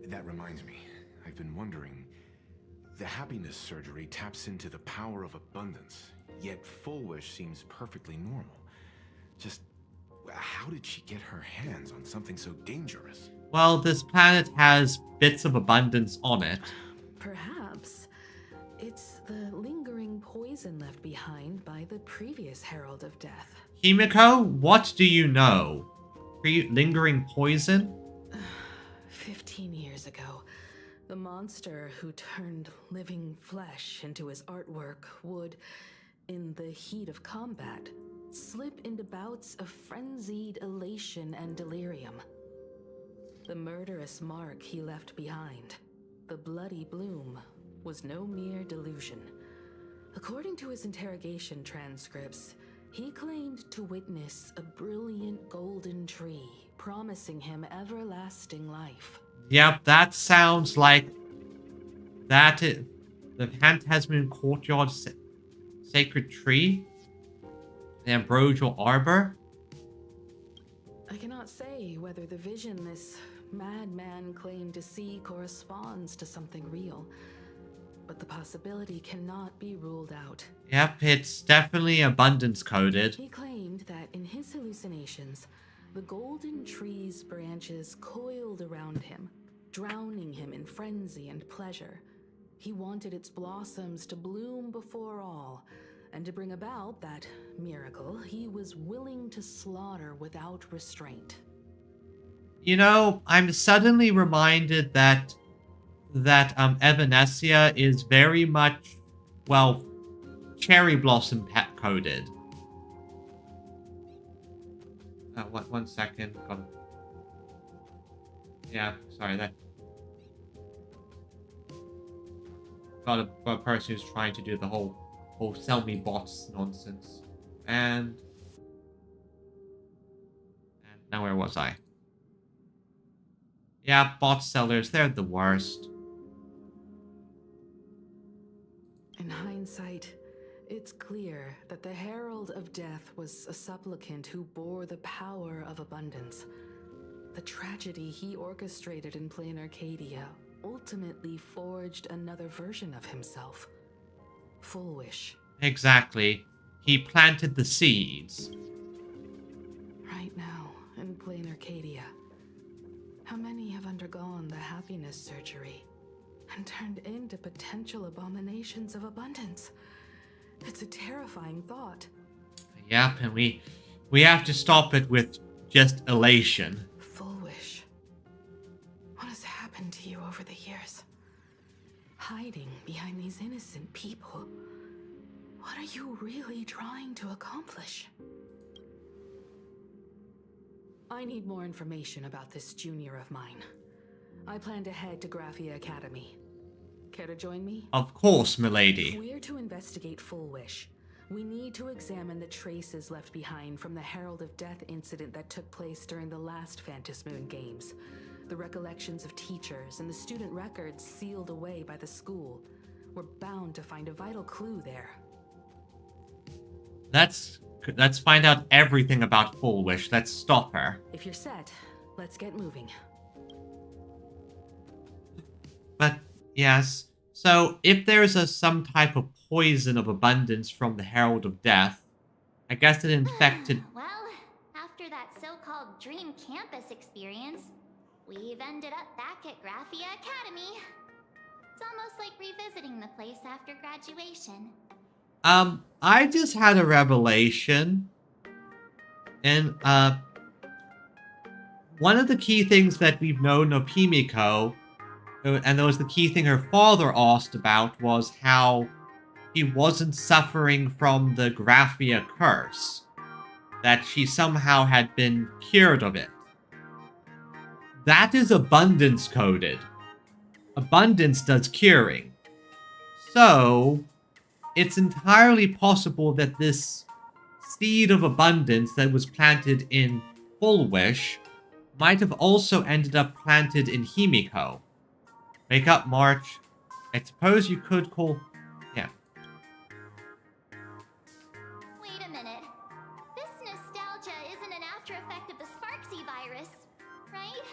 That reminds me, I've been wondering, the happiness surgery taps into the power of abundance, yet Full Wish seems perfectly normal. Just, how did she get her hands on something so dangerous? Well, this planet has bits of abundance on it. Perhaps it's the lingering poison left behind by the previous Herald of Death. Himiko, what do you know? Lingering poison? 15 years ago, the monster who turned living flesh into his artwork would, in the heat of combat, slip into bouts of frenzied elation and delirium. The murderous mark he left behind, the bloody bloom, was no mere delusion. According to his interrogation transcripts, he claimed to witness a brilliant golden tree, promising him everlasting life. Yep, that sounds like that is the Phantasmal Courtyard Sacred Tree, the Ambrosial Arbor. I cannot say whether the vision this madman claimed to see corresponds to something real, but the possibility cannot be ruled out. Yep, it's definitely abundance coded. He claimed that in his hallucinations, the golden tree's branches coiled around him, drowning him in frenzy and pleasure. He wanted its blossoms to bloom before all, and to bring about that miracle, he was willing to slaughter without restraint. You know, I'm suddenly reminded that Evanescia is very much, well, cherry blossom pet coded. One second. Yeah, sorry, that got a person who's trying to do the whole sell me bots nonsense. And now where was I? Yeah, bot sellers, they're the worst. In hindsight, it's clear that the Herald of Death was a supplicant who bore the power of abundance. The tragedy he orchestrated in plain Arcadia ultimately forged another version of himself. Full Wish. Exactly. He planted the seeds. Right now, in plain Arcadia, how many have undergone the happiness surgery and turned into potential abominations of abundance? It's a terrifying thought. Yep, and we have to stop it with just elation. Full Wish. What has happened to you over the years? Hiding behind these innocent people. What are you really trying to accomplish? I need more information about this junior of mine. I plan to head to Graphia Academy. Care to join me? Of course, milady. If we're to investigate Full Wish, we need to examine the traces left behind from the Herald of Death incident that took place during the last Phantasmoon Games. The recollections of teachers and the student records sealed away by the school. We're bound to find a vital clue there. Let's find out everything about Full Wish. Let's stop her. If you're set, let's get moving. But yes, so if there's some type of poison of abundance from the Herald of Death, I guess it infected... Well, after that so-called Dream Campus experience, we've ended up back at Graphia Academy. It's almost like revisiting the place after graduation. I just had a revelation. And, one of the key things that we've known of Himiko And that was the key thing her father asked about, was how she wasn't suffering from the Graphia curse. That she somehow had been cured of it. That is abundance coded. Abundance does curing. So, it's entirely possible that this seed of abundance that was planted in Full Wish might have also ended up planted in Himiko. Wake up, March. I suppose you could call... Yeah. Wait a minute. This nostalgia isn't an after effect of the Sparksy virus, right?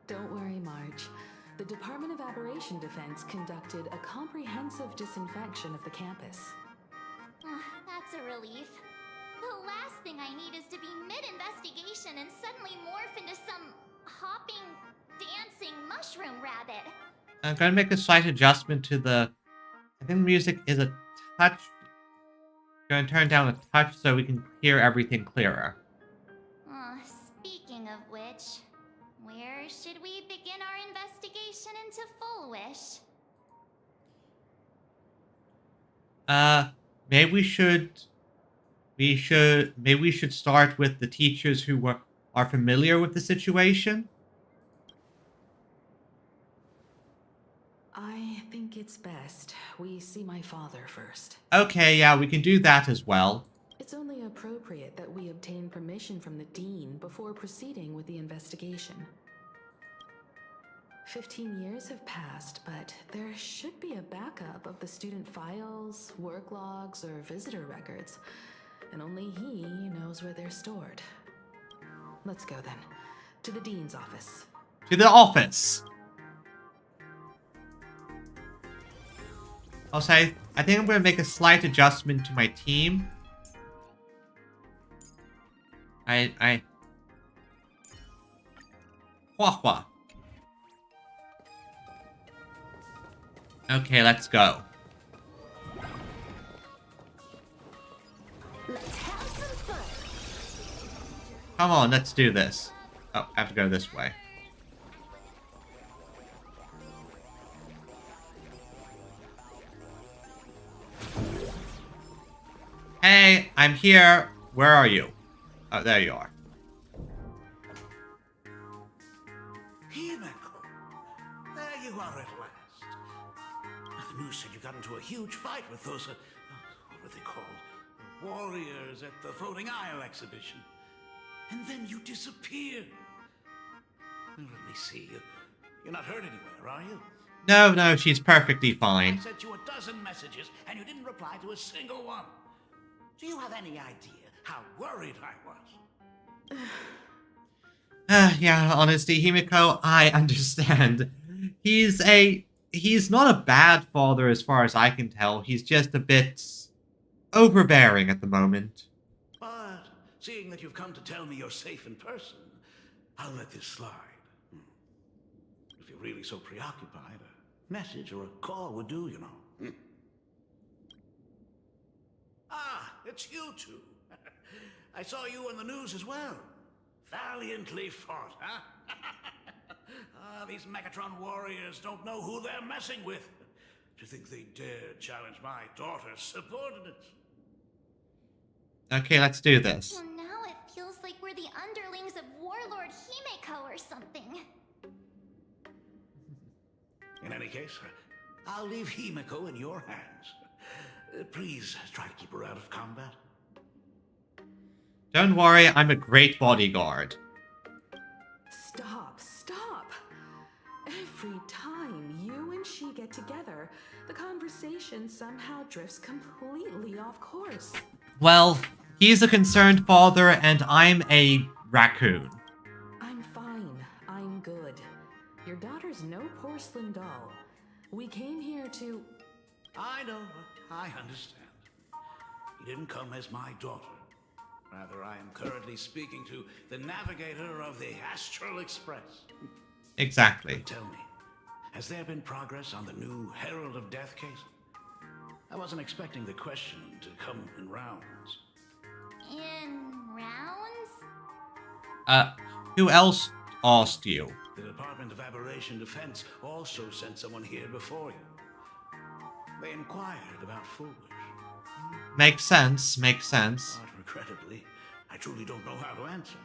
Don't worry, Marge. The Department of Aberration Defense conducted a comprehensive disinfection of the campus. That's a relief. The last thing I need is to be mid-investigation and suddenly morph into some hopping, dancing mushroom rabbit. I'm going to make a slight adjustment to the... I think the music is a touch... Going to turn down a touch so we can hear everything clearer. Speaking of which, where should we begin our investigation into Full Wish? Maybe we should start with the teachers who are familiar with the situation. I think it's best we see my father first. Okay, yeah, we can do that as well. It's only appropriate that we obtain permission from the Dean before proceeding with the investigation. 15 years have passed, but there should be a backup of the student files, work logs, or visitor records, and only he knows where they're stored. Let's go then, to the Dean's office. To the office! Also, I think I'm going to make a slight adjustment to my team. Hua. Okay, let's go. Let's have some fun. Come on, let's do this. Oh, I have to go this way. Hey, I'm here. Where are you? Oh, there you are. Himiko, there you are at last. The news said you got into a huge fight with those, what were they called? Warriors at the Floating Isle exhibition. And then you disappeared. Well, let me see. You're not hurt anywhere, are you? No, she's perfectly fine. I sent you a dozen messages, and you didn't reply to a single one. Do you have any idea how worried I was? Yeah, honestly, Himiko, I understand. He's not a bad father as far as I can tell. He's just a bit overbearing at the moment. But seeing that you've come to tell me you're safe in person, I'll let this slide. If you're really so preoccupied, a message or a call would do, you know. Ah, it's you two. I saw you on the news as well. Valiantly fought, huh? These Megatron warriors don't know who they're messing with. To think they dare challenge my daughter's subordinates. Okay, let's do this. So now it feels like we're the underlings of Warlord Himiko or something. In any case, I'll leave Himiko in your hands. Please try to keep her out of combat. Don't worry, I'm a great bodyguard. Stop. Every time you and she get together, the conversation somehow drifts completely off course. Well, he's a concerned father and I'm a raccoon. I'm fine. I'm good. Your daughter's no porcelain doll. We came here to... I know. I understand. You didn't come as my daughter. Rather, I am currently speaking to the navigator of the Astral Express. Exactly. Tell me, has there been progress on the new Herald of Death case? I wasn't expecting the question to come in rounds. In rounds? Who else asked you? The Department of Aberration Defense also sent someone here before you. They inquired about Foolish. Makes sense, makes sense. But regrettably, I truly don't know how to answer.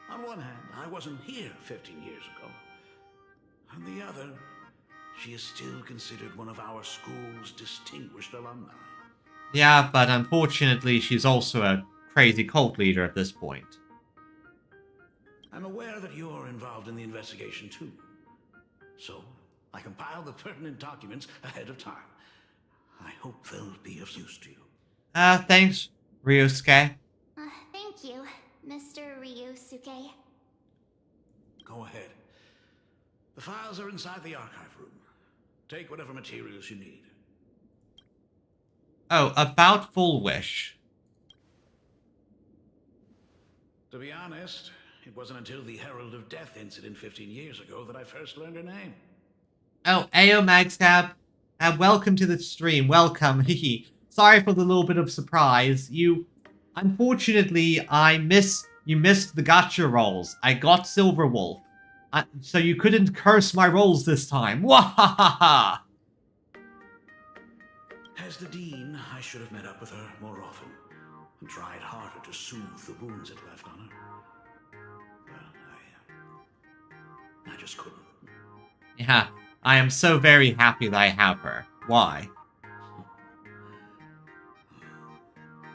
On one hand, I wasn't here 15 years ago. On the other, she is still considered one of our school's distinguished alumni. Yeah, but unfortunately, she's also a crazy cult leader at this point. I'm aware that you're involved in the investigation too. So, I compiled the pertinent documents ahead of time. I hope they'll be of use to you. Thanks, Ryusuke. Thank you, Mr. Ryusuke. Go ahead. The files are inside the archive room. Take whatever materials you need. Oh, about Full Wish. To be honest, it wasn't until the Herald of Death incident 15 years ago that I first learned her name. Oh, Ayo Magscab, welcome to the stream. Welcome. Sorry for the little bit of surprise. Unfortunately, you missed the gacha rolls. I got Silverwolf. So you couldn't curse my rolls this time. Wahahaha! As the Dean, I should have met up with her more often and tried harder to soothe the wounds it left on her. Well, I just couldn't. Yeah, I am so very happy that I have her. Why? Do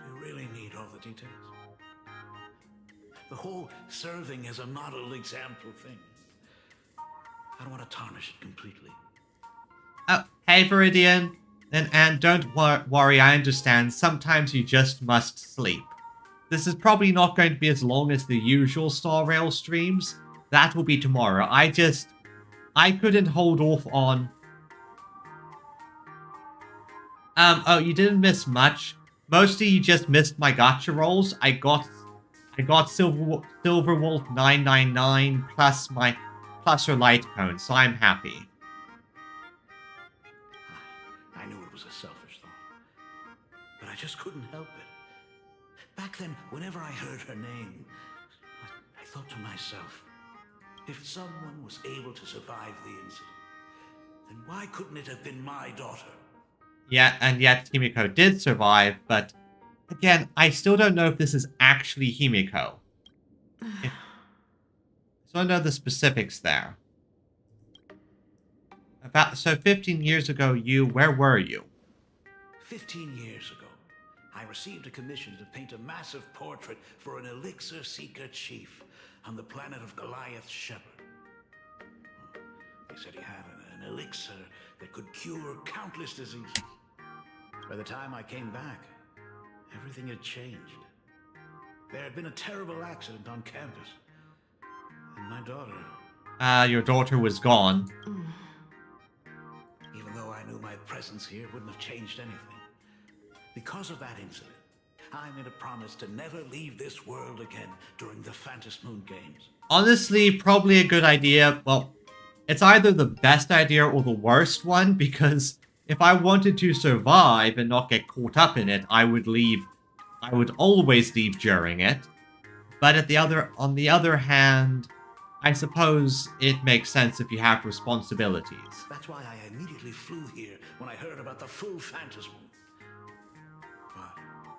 you really need all the details? The whole serving as a model example thing. I don't want to tarnish it completely. Oh, hey Viridian. And don't worry, I understand. Sometimes you just must sleep. This is probably not going to be as long as the usual Star Rail streams. That will be tomorrow. I couldn't hold off on... oh, you didn't miss much. Mostly you just missed my gacha rolls. I got Silverwolf 999 plus her light cone, so I'm happy. I knew it was a selfish thought, but I just couldn't help it. Back then, whenever I heard her name, I thought to myself, if someone was able to survive the incident, then why couldn't it have been my daughter? Yeah, and yet Himiko did survive, but again, I still don't know if this is actually Himiko. So I know the specifics there. So 15 years ago, where were you? 15 years ago, I received a commission to paint a massive portrait for an elixir seeker chief on the planet of Goliath Shepherd. They said he had an elixir that could cure countless diseases. By the time I came back, everything had changed. There had been a terrible accident on campus. And my daughter... your daughter was gone. Even though I knew my presence here wouldn't have changed anything. Because of that incident, I made a promise to never leave this world again during the Phantom Moon Games. Honestly, probably a good idea. Well, it's either the best idea or the worst one, because if I wanted to survive and not get caught up in it, I would leave. I would always leave during it. But on the other hand, I suppose it makes sense if you have responsibilities. That's why I immediately flew here when I heard about the full Phantom Moon. But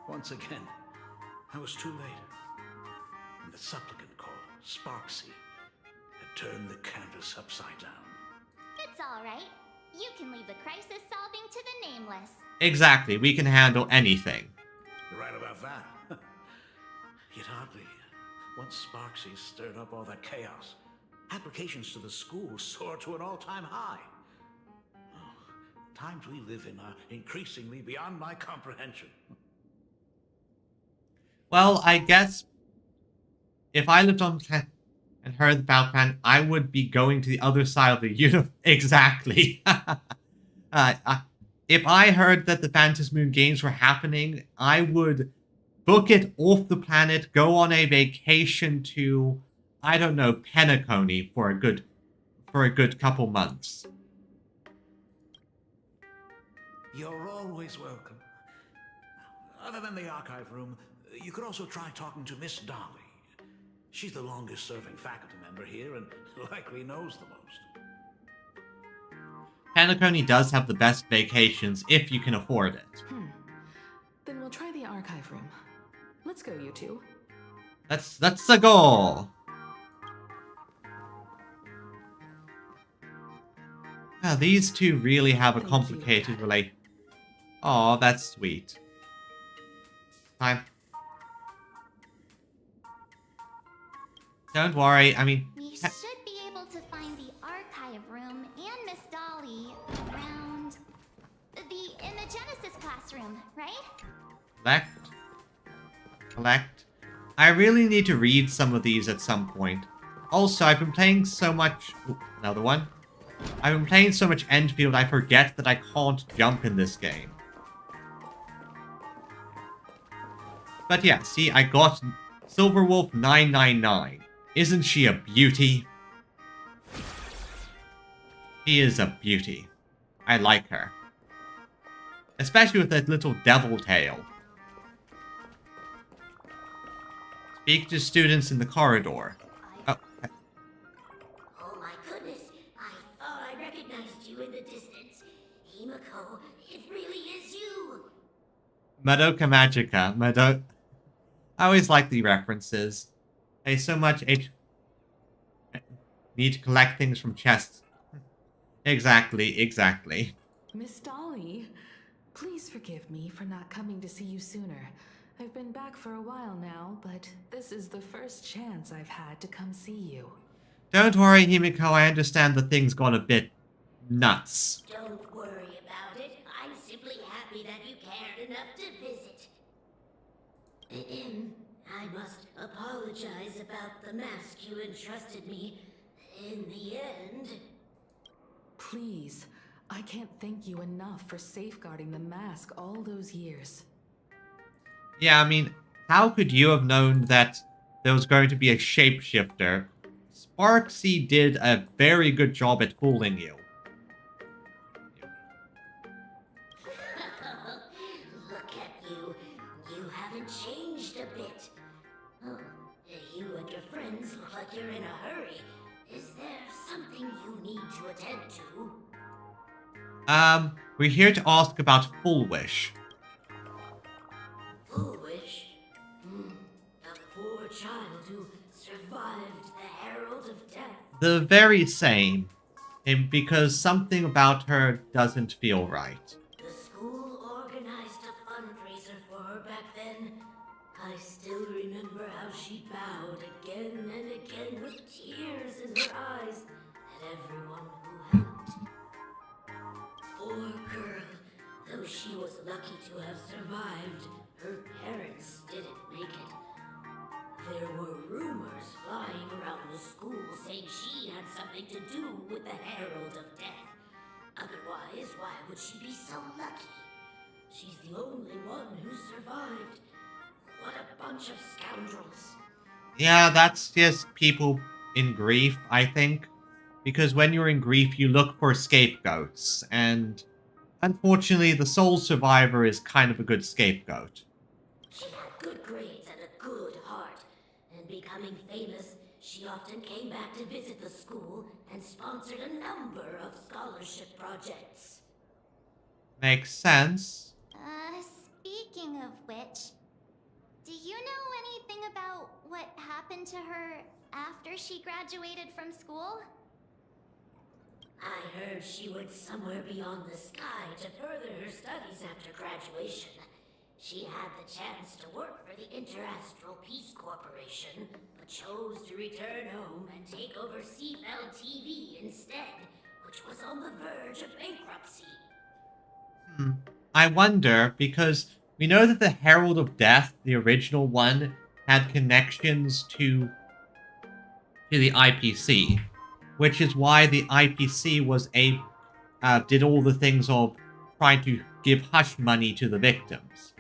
once again, I was too late. And the supplicant called Sparksy had turned the campus upside down. It's alright. You can leave the crisis solving to the Nameless. Exactly, we can handle anything. You're right about that. Yet oddly, once Sparksy stirred up all that chaos, applications to the school soared to an all-time high. Oh, times we live in are increasingly beyond my comprehension. Well, I guess if I lived on and heard about Pan, I would be going to the other side of the universe. Exactly. If I heard that the Phantom Moon Games were happening, I would book it off the planet, go on a vacation to, I don't know, Penacony for a good couple months. You're always welcome. Other than the archive room, you could also try talking to Miss Dolly. She's the longest serving faculty member here and likely knows the most. Penacony does have the best vacations if you can afford it. Then we'll try the archive room. Let's go, you two. Let's go! Now, these two really have a complicated relation. Oh, that's sweet. Time. Don't worry, I mean... We should be able to find the archive room and Miss Dolly around... in the Genesis classroom, right? Collect. I really need to read some of these at some point. Also, I've been playing so much... Ooh, another one. I've been playing so much Enfield, I forget that I can't jump in this game. But yeah, see, I got Silverwolf 999. Isn't she a beauty? She is a beauty. I like her. Especially with that little devil tail. Speak to students in the corridor. Oh. Oh my goodness, I thought I recognized you in the distance. Himiko, it really is you. Madoka Magica. I always like the references. Hey, so much need to collect things from chests. Exactly. Miss Dolly, please forgive me for not coming to see you sooner. I've been back for a while now, but this is the first chance I've had to come see you. Don't worry, Himiko, I understand that things got a bit nuts. Don't worry about it. I'm simply happy that you cared enough to visit. I must apologize about the mask you entrusted me. In the end... Please, I can't thank you enough for safeguarding the mask all those years. Yeah, I mean, how could you have known that there was going to be a shapeshifter? Sparksy did a very good job at fooling you. Look at you. You haven't changed a bit. Oh, you and your friends look like you're in a hurry. Is there something you need to attend to? We're here to ask about Full Wish. Foolish? The poor child who survived the Herald of Death. The very same. And because something about her doesn't feel right. The school organized a fundraiser for her back then. I still remember how she bowed again and again with tears in her eyes at everyone who helped. Poor girl. Though she was lucky to have survived, her parents didn't make it. There were rumors flying around the school saying she had something to do with the Herald of Death. Otherwise, why would she be so lucky? She's the only one who survived. What a bunch of scoundrels. Yeah, that's just people in grief, I think. Because when you're in grief, you look for scapegoats. And unfortunately, the sole survivor is kind of a good scapegoat. She had good grades and a good heart. And becoming famous, she often came back to visit the school and sponsored a number of scholarship projects. Makes sense. Speaking of which, do you know anything about what happened to her after she graduated from school? I heard she went somewhere beyond the sky to further her studies after graduation. She had the chance to work for the Interastral Peace Corporation, but chose to return home and take over CFL TV instead, which was on the verge of bankruptcy. I wonder, because we know that the Herald of Death, the original one, had connections to the IPC, which is why the IPC was did all the things of trying to give hush money to the victims.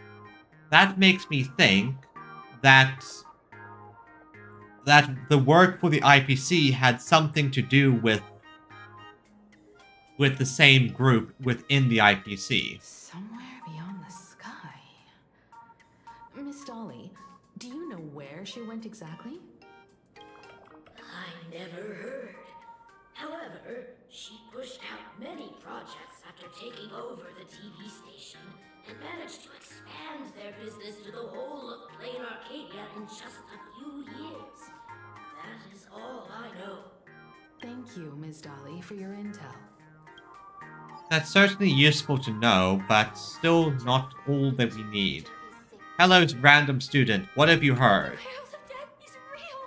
That makes me think that the work for the IPC had something to do with the same group within the IPC. Somewhere beyond the sky. Miss Dolly, do you know where she went exactly? never heard. However, she pushed out many projects after taking over the TV station and managed to expand their business to the whole of Plain Arcadia in just a few years. That is all I know. Thank you, Ms. Dolly, for your intel. That's certainly useful to know, but still not all that we need. Hello, random student. What have you heard? The Herald of Death is real.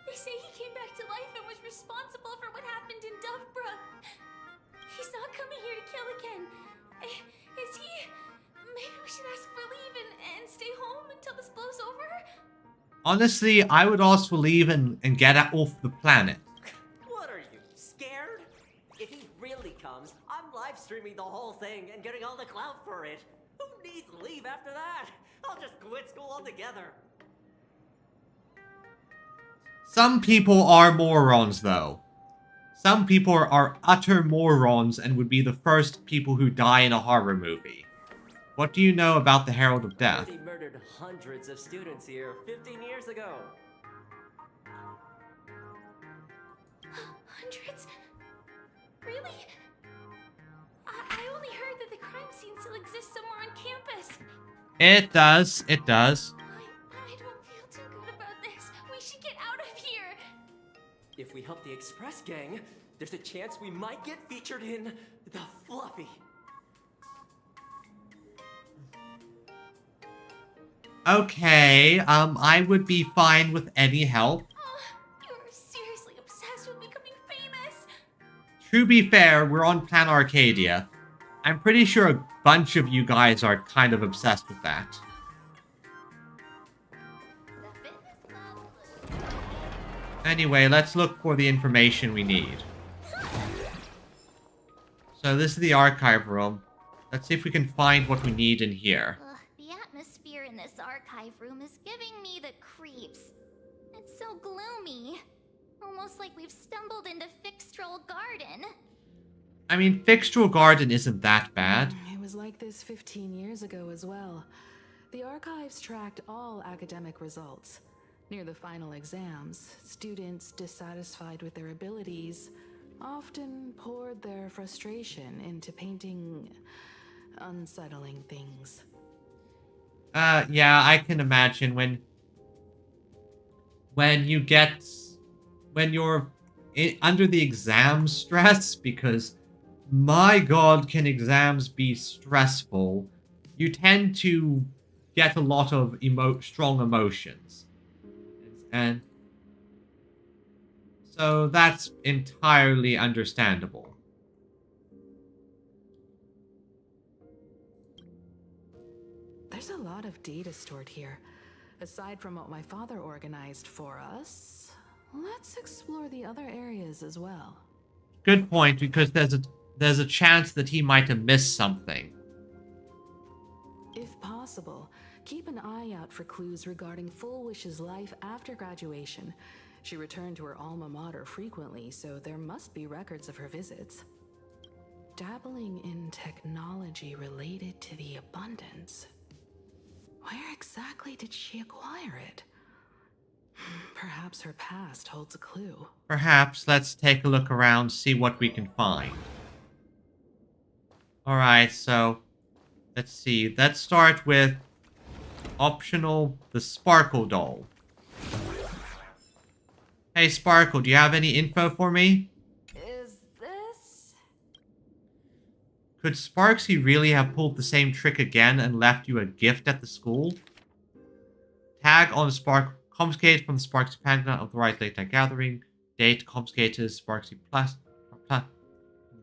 They say he came back to life and was responsible for what happened in Dovebrook. He's not coming here to kill again. Is he? Maybe we should ask for leave and stay home until this blows over? Honestly, I would ask for leave and get off the planet. What are you, scared? If he really comes, I'm live streaming the whole thing and getting all the clout for it. Who needs leave after that? I'll just quit school altogether. Some people are morons, though. Some people are utter morons and would be the first people who die in a horror movie. What do you know about the Herald of Death? He murdered hundreds of students here 15 years ago. Hundreds? Really? I only heard that the crime scene still exists somewhere on campus. It does. It does. I don't feel too good about this. We should get out of here. If we help the Express Gang, there's a chance we might get featured in The Fluffy. Okay, I would be fine with any help. You're seriously obsessed with becoming famous. To be fair, we're on Plan Arcadia. I'm pretty sure a bunch of you guys are kind of obsessed with that. Anyway, let's look for the information we need. So this is the archive room. Let's see if we can find what we need in here. The atmosphere in this archive room is giving me the creeps. It's so gloomy. Almost like we've stumbled into Fixtrol Garden. I mean, Fixtrol Garden isn't that bad. It was like this 15 years ago as well. The archives tracked all academic results. Near the final exams, students dissatisfied with their abilities often poured their frustration into painting unsettling things. Yeah, I can imagine when you're under the exam stress, because my god, can exams be stressful, you tend to get a lot of strong emotions. And so that's entirely understandable. There's a lot of data stored here. Aside from what my father organized for us, let's explore the other areas as well. Good point, because there's a chance that he might have missed something. If possible, keep an eye out for clues regarding Full Wish's life after graduation. She returned to her alma mater frequently, so there must be records of her visits. Dabbling in technology related to the abundance. Where exactly did she acquire it? Perhaps her past holds a clue. Perhaps. Let's take a look around, see what we can find. Alright, so let's see. Let's start with optional, the Sparkle doll. Hey Sparkle, do you have any info for me? Is this? Could Sparksy really have pulled the same trick again and left you a gift at the school? Tag on Spark, confiscated from the Sparksy Pangolin of the right late night gathering. Date, confiscated Sparksy plus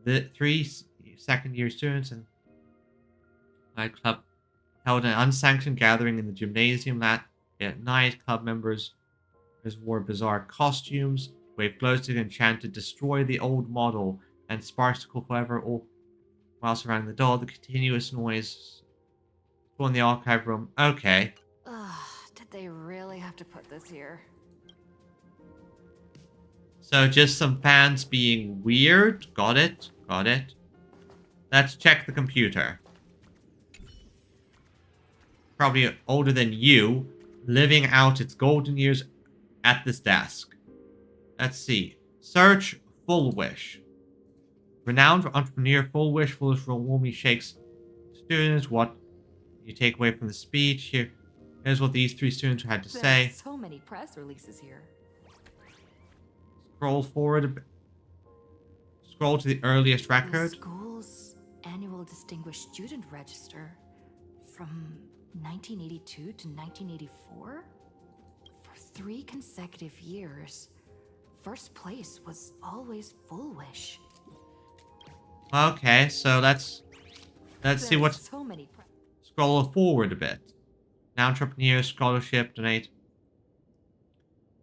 the 3 second-year students and nightclub held an unsanctioned gathering in the gymnasium at night. Club members wore bizarre costumes, waved glow sticks, and chanted "Destroy the old model" and "Sparkle forever," all while surrounding the doll. The continuous noise in the archive room. Okay. Ugh, did they really have to put this here? So just some fans being weird. Got it. Got it. Let's check the computer. Probably older than you, living out its golden years at this desk. Let's see. Search Full Wish. Renowned entrepreneur Full Wish warmly shakes students. What you take away from the speech? Here's what these 3 students had to say. There's so many press releases here. Scroll forward a bit. Scroll to the earliest record. The school's annual Distinguished Student Register from 1982 to 1984? For 3 consecutive years, first place was always Full Wish. Okay, so let's see what. So many Scroll forward a bit. Now entrepreneur scholarship donate.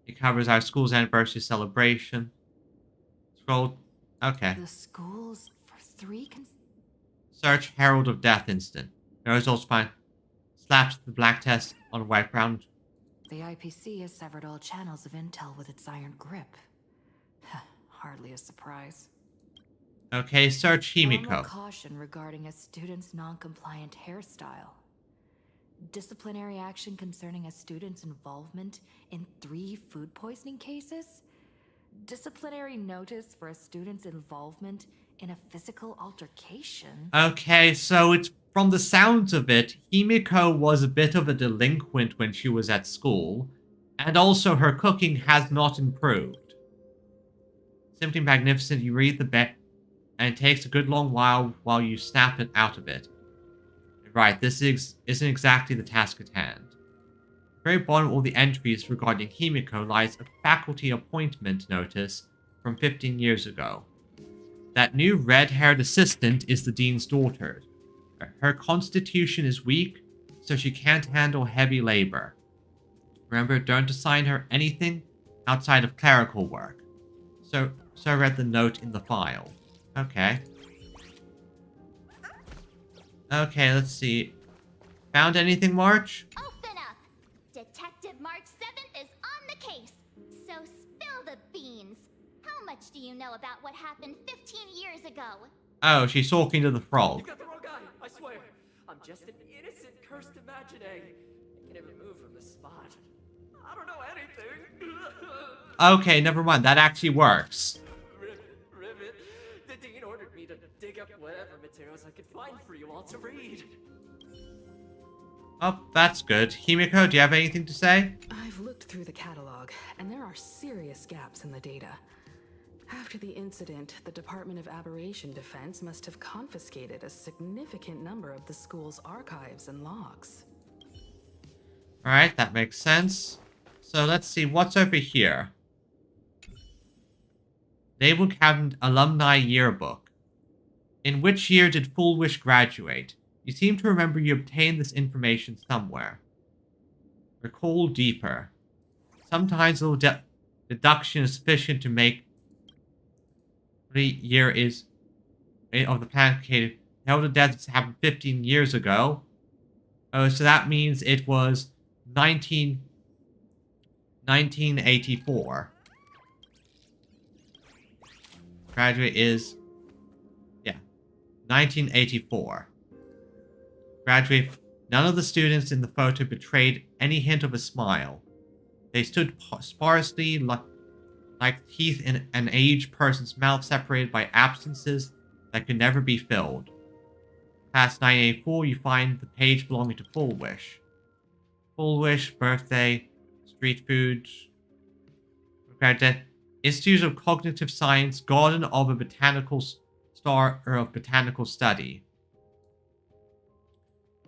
It covers our school's anniversary celebration. Scroll. Okay. The schools for 3 Search Herald of Death instant. The results find. Slaps the black test on a white ground. The IPC has severed all channels of intel with its iron grip. Hardly a surprise. Okay, search Formal Himiko. Caution regarding a student's non-compliant hairstyle. Disciplinary action concerning a student's involvement in 3 food poisoning cases. Disciplinary notice for a student's involvement in a physical altercation. Okay, so it's from the sounds of it, Himiko was a bit of a delinquent when she was at school, and also her cooking has not improved. Simply magnificent, you read the bit, and it takes a good long while you snap it out of it. Right, this isn't exactly the task at hand. At the very bottom of all the entries regarding Himiko lies a faculty appointment notice from 15 years ago. That new red-haired assistant is the dean's daughter. Her constitution is weak, so she can't handle heavy labor. Remember, don't assign her anything outside of clerical work. So I read the note in the file. Okay. Okay, let's see. Found anything, March? Open up! Detective March 7th is on the case. So spill the beans. How much do you know about what happened 15 years ago? Oh, she's talking to the frog. You got the wrong guy, I swear. I'm just an innocent cursed imaginary. I can never move from the spot. I don't know anything. Okay, never mind. That actually works. Rivet. The dean ordered me to dig up whatever materials I could find for you all to read. Oh, that's good. Himiko, do you have anything to say? I've looked through the catalog, and there are serious gaps in the data. After the incident, the Department of Aberration Defense must have confiscated a significant number of the school's archives and logs. Alright, that makes sense. So let's see, what's over here? Naval Cabinet Alumni Yearbook. In which year did Full Wish graduate? You seem to remember you obtained this information somewhere. Recall deeper. Sometimes a little deduction is sufficient to make the year is of the planet. Elder deaths happened 15 years ago. Oh, so that means it was 1984. Graduate is, yeah, 1984. Graduate. None of the students in the photo betrayed any hint of a smile. They stood sparsely like teeth in an aged person's mouth, separated by absences that could never be filled. Past 984, you find the page belonging to Full Wish. Full Wish, birthday, street food, Institute of Cognitive Science, Garden of a Botanical Star of Botanical Study.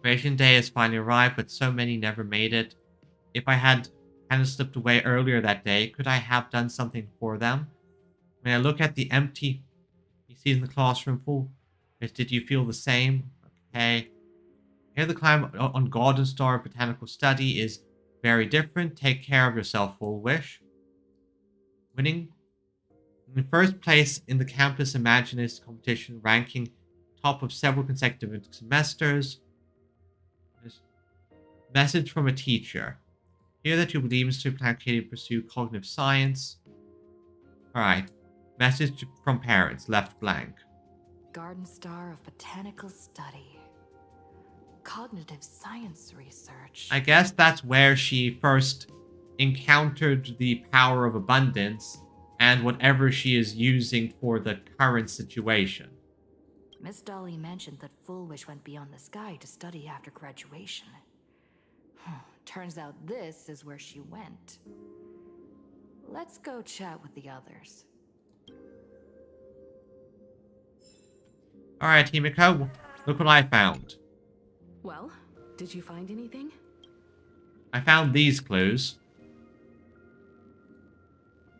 Graduation Day has finally arrived, but so many never made it. If I had slipped away earlier that day, could I have done something for them? When I look at the empty seat in the classroom, Full Wish, did you feel the same? Okay. Here the climb on Garden Star of Botanical Study is very different. Take care of yourself, Full Wish. Winning in first place in the campus Imaginist competition, ranking top of several consecutive semesters. Message from a teacher. Hear that you believe in supernaturally pursue cognitive science. Alright. Message from parents, left blank. Garden Star of Botanical Study. Cognitive science research. I guess that's where she first encountered the power of abundance and whatever she is using for the current situation. Miss Dolly mentioned that Full Wish went beyond the sky to study after graduation. Turns out this is where she went. Let's go chat with the others. Alright, Himiko, look what I found. Well, did you find anything? I found these clues.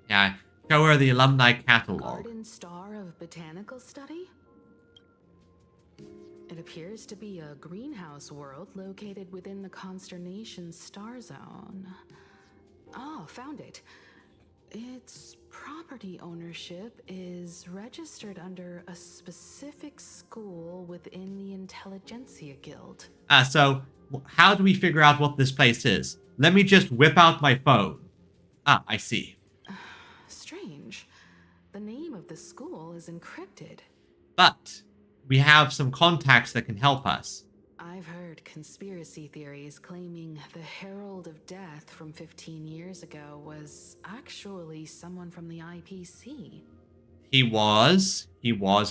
Yeah, show her the alumni catalog. Garden Star of Botanical Study? It appears to be a greenhouse world located within the Consternation Star Zone. Oh, found it. Its property ownership is registered under a specific school within the Intelligentsia Guild. So how do we figure out what this place is? Let me just whip out my phone. Ah, I see. Strange. The name of the school is encrypted. But we have some contacts that can help us. I've heard conspiracy theories claiming the Herald of Death from 15 years ago was actually someone from the IPC. He was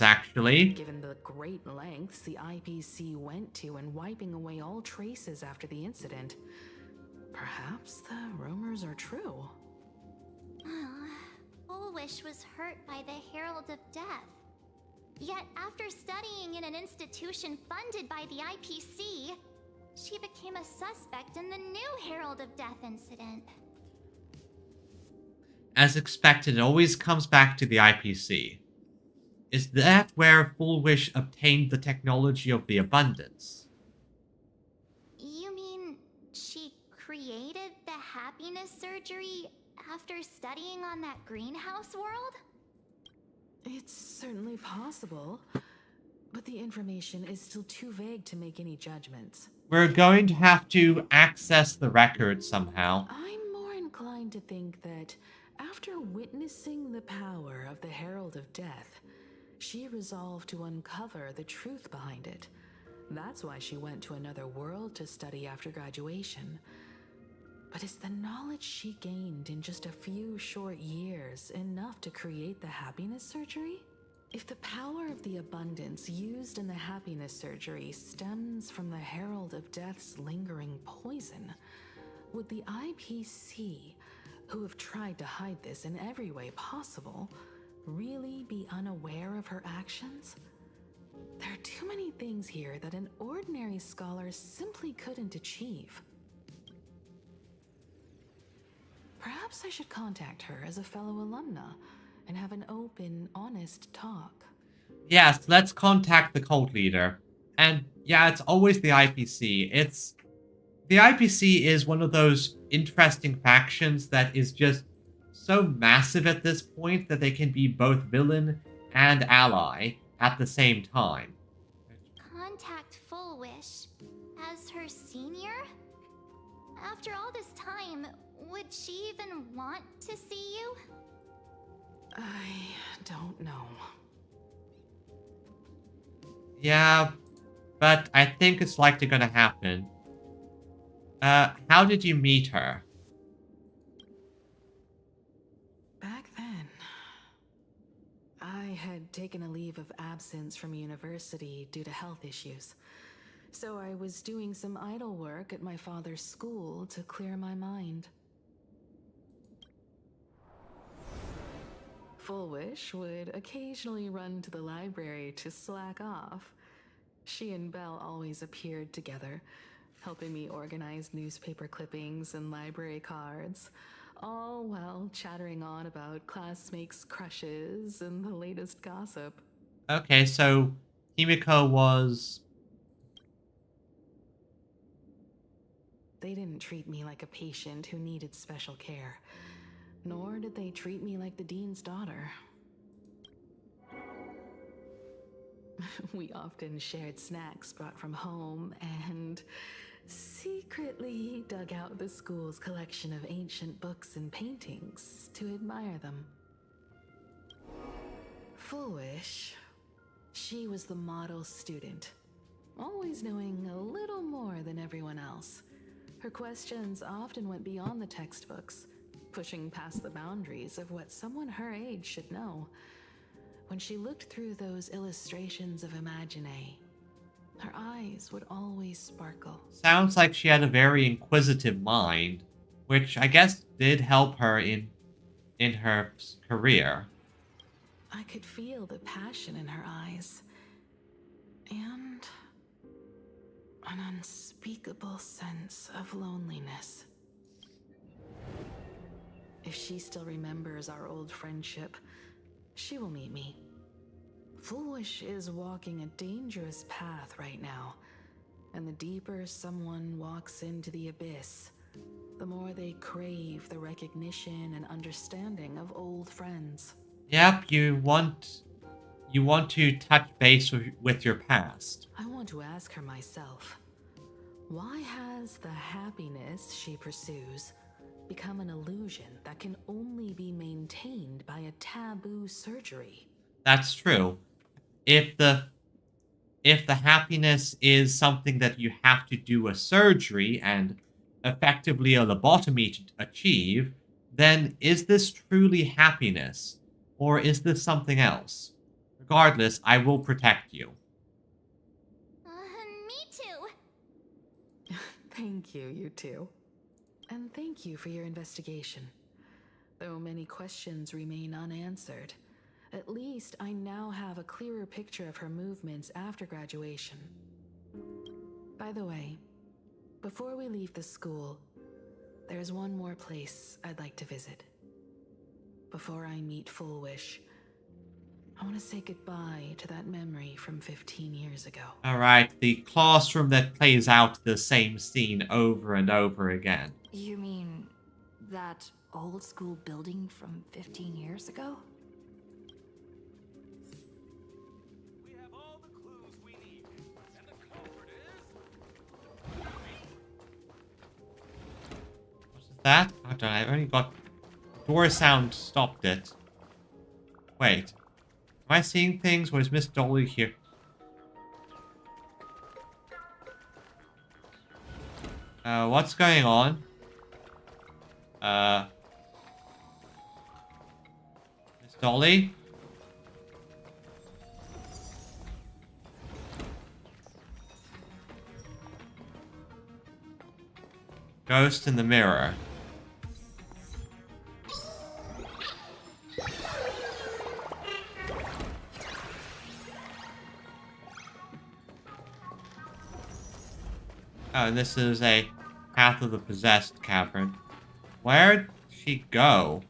actually. Given the great lengths the IPC went to in wiping away all traces after the incident, perhaps the rumors are true. Full Wish was hurt by the Herald of Death. Yet after studying in an institution funded by the IPC, she became a suspect in the new Herald of Death incident. As expected, it always comes back to the IPC. Is that where Full Wish obtained the technology of the abundance? You mean she created the happiness surgery after studying on that greenhouse world? It's certainly possible, but the information is still too vague to make any judgments. We're going to have to access the records somehow. I'm more inclined to think that after witnessing the power of the Herald of Death, she resolved to uncover the truth behind it. That's why she went to another world to study after graduation. But is the knowledge she gained in just a few short years enough to create the happiness surgery? If the power of the abundance used in the happiness surgery stems from the Herald of Death's lingering poison, would the IPC, who have tried to hide this in every way possible, really be unaware of her actions? There are too many things here that an ordinary scholar simply couldn't achieve. Perhaps I should contact her as a fellow alumna and have an open, honest talk. Yes, let's contact the cult leader. And yeah, it's always the IPC. The IPC is one of those interesting factions that is just so massive at this point that they can be both villain and ally at the same time. Contact Full Wish as her senior? After all this time, would she even want to see you? I don't know. Yeah, but I think it's likely gonna happen. How did you meet her? Back then, I had taken a leave of absence from university due to health issues. So I was doing some idle work at my father's school to clear my mind. Full Wish would occasionally run to the library to slack off. She and Belle always appeared together, helping me organize newspaper clippings and library cards, all while chattering on about classmates' crushes and the latest gossip. Okay, so Himiko was... They didn't treat me like a patient who needed special care, nor did they treat me like the dean's daughter. We often shared snacks brought from home and secretly dug out the school's collection of ancient books and paintings to admire them. Full Wish, she was the model student, always knowing a little more than everyone else. Her questions often went beyond the textbooks, pushing past the boundaries of what someone her age should know. When she looked through those illustrations of Imagine, her eyes would always sparkle. Sounds like she had a very inquisitive mind, which I guess did help her in her career. I could feel the passion in her eyes, and an unspeakable sense of loneliness. If she still remembers our old friendship, she will meet me. Foolish is walking a dangerous path right now, and the deeper someone walks into the abyss, the more they crave the recognition and understanding of old friends. Yep, you want to touch base with your past. I want to ask her myself, why has the happiness she pursues become an illusion that can only be maintained by a taboo surgery? That's true. If the happiness is something that you have to do a surgery and effectively a lobotomy to achieve, then is this truly happiness? Or is this something else? Regardless, I will protect you. Me too. Thank you, you two. And thank you for your investigation. Though many questions remain unanswered, at least I now have a clearer picture of her movements after graduation. By the way, before we leave the school, there's one more place I'd like to visit. Before I meet Full Wish, I want to say goodbye to that memory from 15 years ago. Alright, the classroom that plays out the same scene over and over again. You mean that old school building from 15 years ago? We have all the clues we need, and the culprit is... What's that? I don't know, I only got... Door sound stopped it. Wait. Am I seeing things, or is Miss Dolly here? What's going on? Miss Dolly? Ghost in the mirror. Oh, and this is a Path of the Possessed cavern. Where'd she go?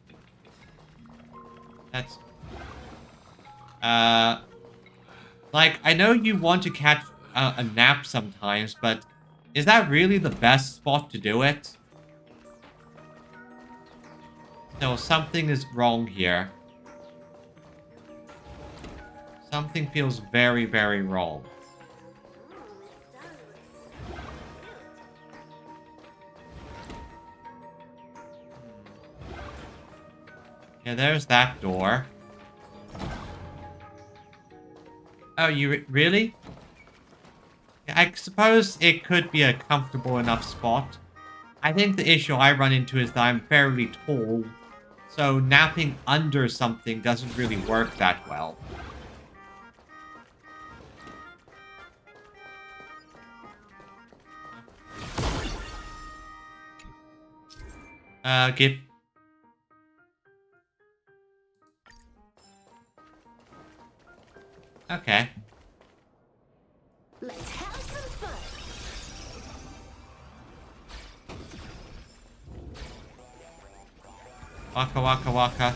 That's... Like, I know you want to catch a nap sometimes, but is that really the best spot to do it? No, something is wrong here. Something feels very, very wrong. Yeah, there's that door. Oh, you really? Yeah, I suppose it could be a comfortable enough spot. I think the issue I run into is that I'm fairly tall, so napping under something doesn't really work that well. Give... Okay. Let's have some fun. Waka waka waka.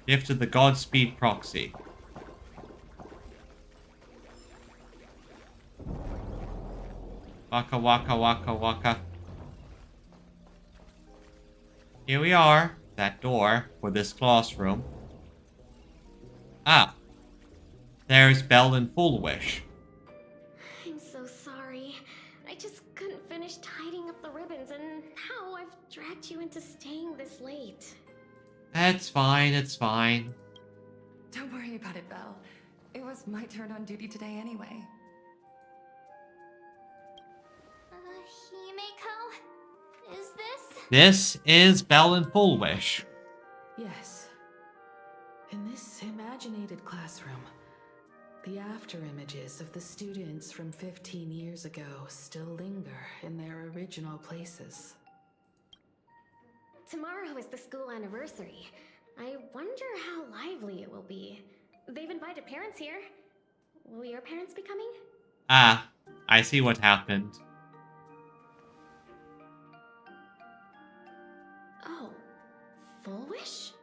Gift of the Godspeed proxy. Waka waka waka waka. Here we are. That door for this classroom. Ah. There's Belle and Full Wish. I'm so sorry. I just couldn't finish tidying up the ribbons, and now I've dragged you into staying this late. It's fine, it's fine. Don't worry about it, Belle. It was my turn on duty today anyway. Himeko? This is Belle and Full Wish. Yes. In this imaginated classroom, the after images of the students from 15 years ago still linger in their original places. Tomorrow is the school anniversary. I wonder how lively it will be. They've invited parents here. Will your parents be coming? Ah, I see what happened. Oh, Full Wish?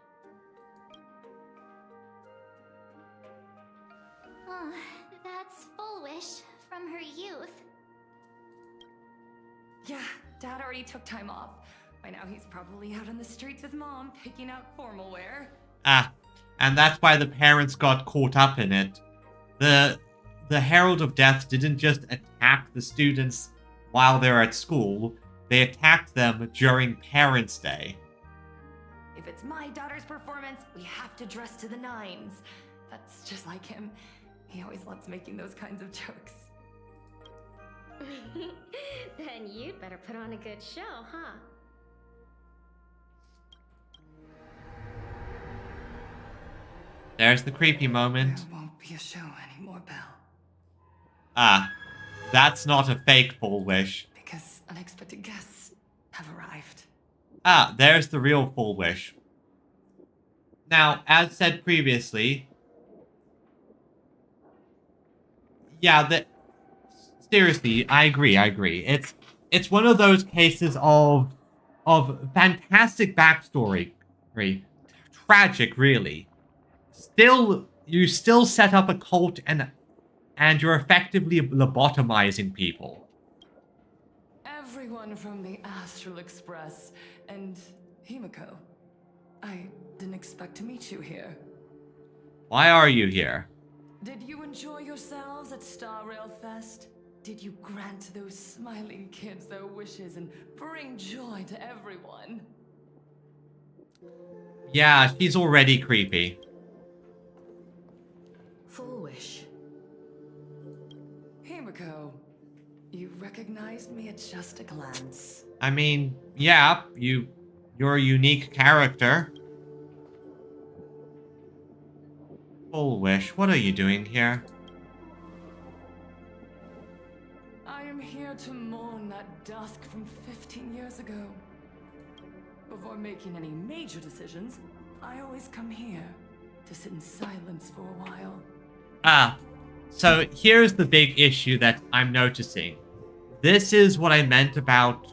Oh, that's Full Wish from her youth. Yeah, Dad already took time off. By now he's probably out on the streets with Mom, picking out formal wear. Ah, and that's why the parents got caught up in it. The Herald of Death didn't just attack the students while they're at school, they attacked them during Parents' Day. If it's my daughter's performance, we have to dress to the nines. That's just like him. He always loves making those kinds of jokes. Then you'd better put on a good show, huh? There's the creepy moment. There won't be a show anymore, Belle. Ah, that's not a fake Full Wish. Because unexpected guests have arrived. Ah, there's the real Full Wish. Now, as said previously, yeah, seriously, I agree. It's one of those cases of fantastic backstory, tragic, really. You still set up a cult and you're effectively lobotomizing people. Everyone from the Astral Express and Himiko. I didn't expect to meet you here. Why are you here? Did you enjoy yourselves at Star Rail Fest? Did you grant those smiling kids their wishes and bring joy to everyone? Yeah, she's already creepy. Full Wish. Himiko, you recognized me at just a glance. I mean, yeah, you're a unique character. Full Wish, what are you doing here? I am here to mourn that dusk from 15 years ago. Before making any major decisions, I always come here to sit in silence for a while. Ah, so here's the big issue that I'm noticing. This is what I meant about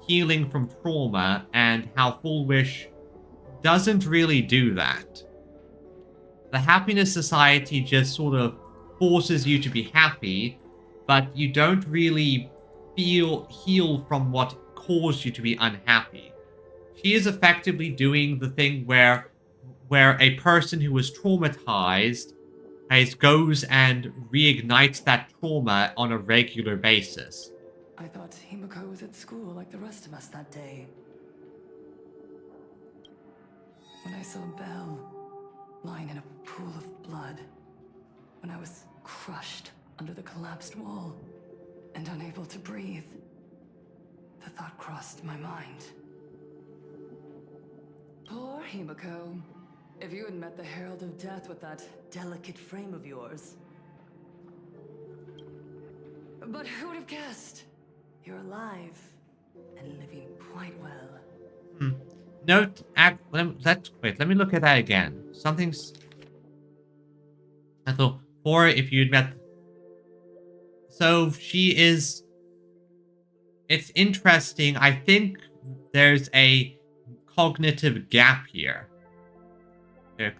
healing from trauma and how Full Wish doesn't really do that. The Happiness Society just sort of forces you to be happy, but you don't really heal from what caused you to be unhappy. She is effectively doing the thing where a person who was traumatized goes and reignites that trauma on a regular basis. I thought Himiko was at school like the rest of us that day. When I saw Belle lying in a pool of blood, when I was crushed under the collapsed wall and unable to breathe, the thought crossed my mind. Poor Himiko. If you had met the Herald of Death with that delicate frame of yours. But who would have guessed? You're alive and living quite well. Note, let me look at that again. I thought, or if you'd met... So she is... It's interesting. I think there's a cognitive gap here.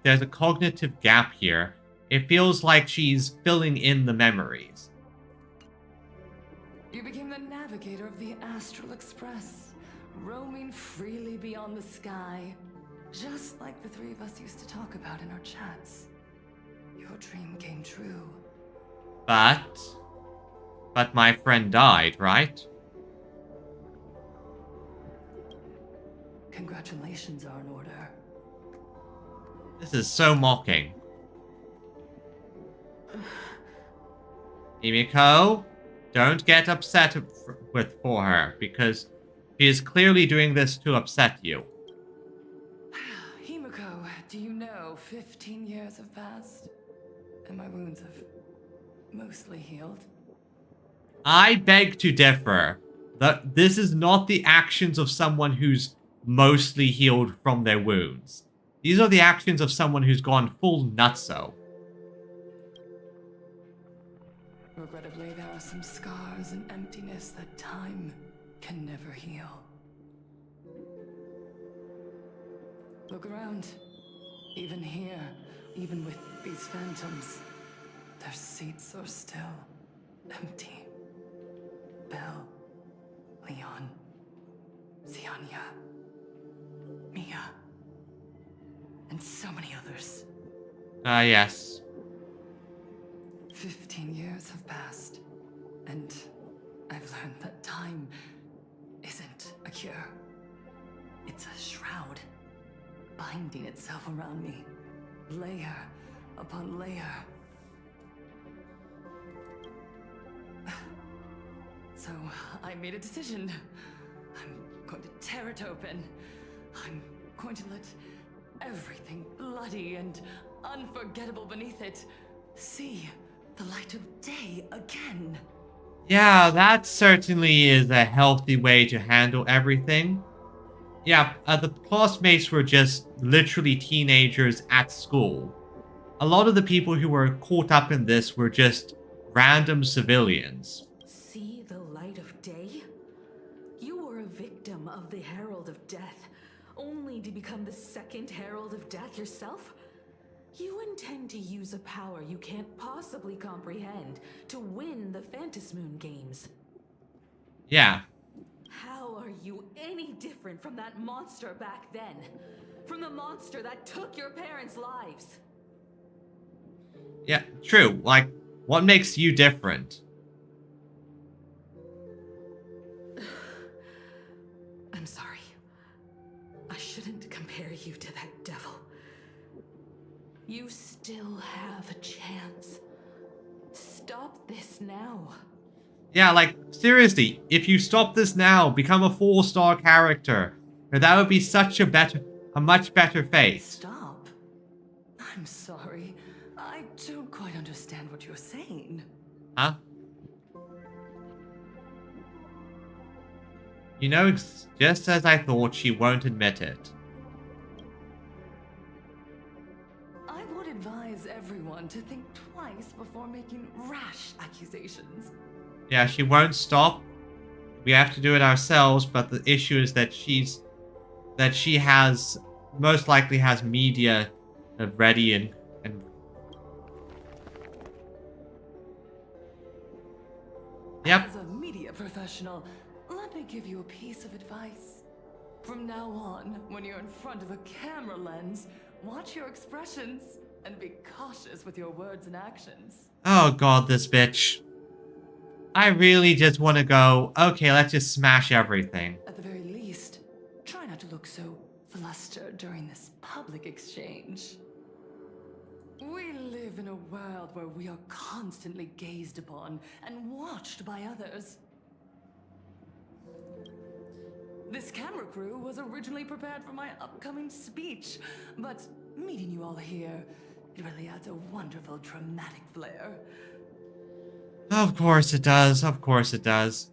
There's a cognitive gap here. It feels like she's filling in the memories. You became the navigator of the Astral Express, roaming freely beyond the sky, just like the three of us used to talk about in our chats. Your dream came true. But my friend died, right? Congratulations are in order. This is so mocking. Himiko, don't get upset for her, because She is clearly doing this to upset you. Himiko, do you know 15 years have passed? And my wounds have mostly healed? I beg to differ. This is not the actions of someone who's mostly healed from their wounds. These are the actions of someone who's gone full nutso. Regrettably, there are some scars and emptiness that time can never heal. Look around. Even here, even with these phantoms, their seats are still empty. Belle, Leon, Ziania, Mia, and so many others. Yes. 15 years have passed, and I've learned that time isn't a cure. It's a shroud, binding itself around me, layer upon layer. So I made a decision. I'm going to tear it open. I'm going to let everything bloody and unforgettable beneath it see the light of day again. Yeah, that certainly is a healthy way to handle everything. Yeah, the classmates were just literally teenagers at school. A lot of the people who were caught up in this were just random civilians. See the light of day? You were a victim of the Herald of Death, only to become the second Herald of Death yourself? You intend to use a power you can't possibly comprehend to win the Phantasmoon games. Yeah. How are you any different from that monster back then? From the monster that took your parents' lives? Yeah, true. Like, what makes you different? I'm sorry. I shouldn't compare you to that devil. You still have a chance. Stop this now. Yeah, like, seriously, if you stop this now, become a 4-star character, that would be such a much better fate. Stop? I'm sorry. I don't quite understand what you're saying. Huh? You know, just as I thought, she won't admit it. I would advise everyone to think twice before making rash accusations. Yeah, she won't stop. We have to do it ourselves, but the issue is that she has, most likely has media ready and Yep. As a media professional, let me give you a piece of advice. From now on, when you're in front of a camera lens, watch your expressions and be cautious with your words and actions. Oh god, this bitch. I really just want to go, okay, let's just smash everything. At the very least, try not to look so flustered during this public exchange. We live in a world where we are constantly gazed upon and watched by others. This camera crew was originally prepared for my upcoming speech, but meeting you all here, it really adds a wonderful dramatic flair. Of course it does, of course it does.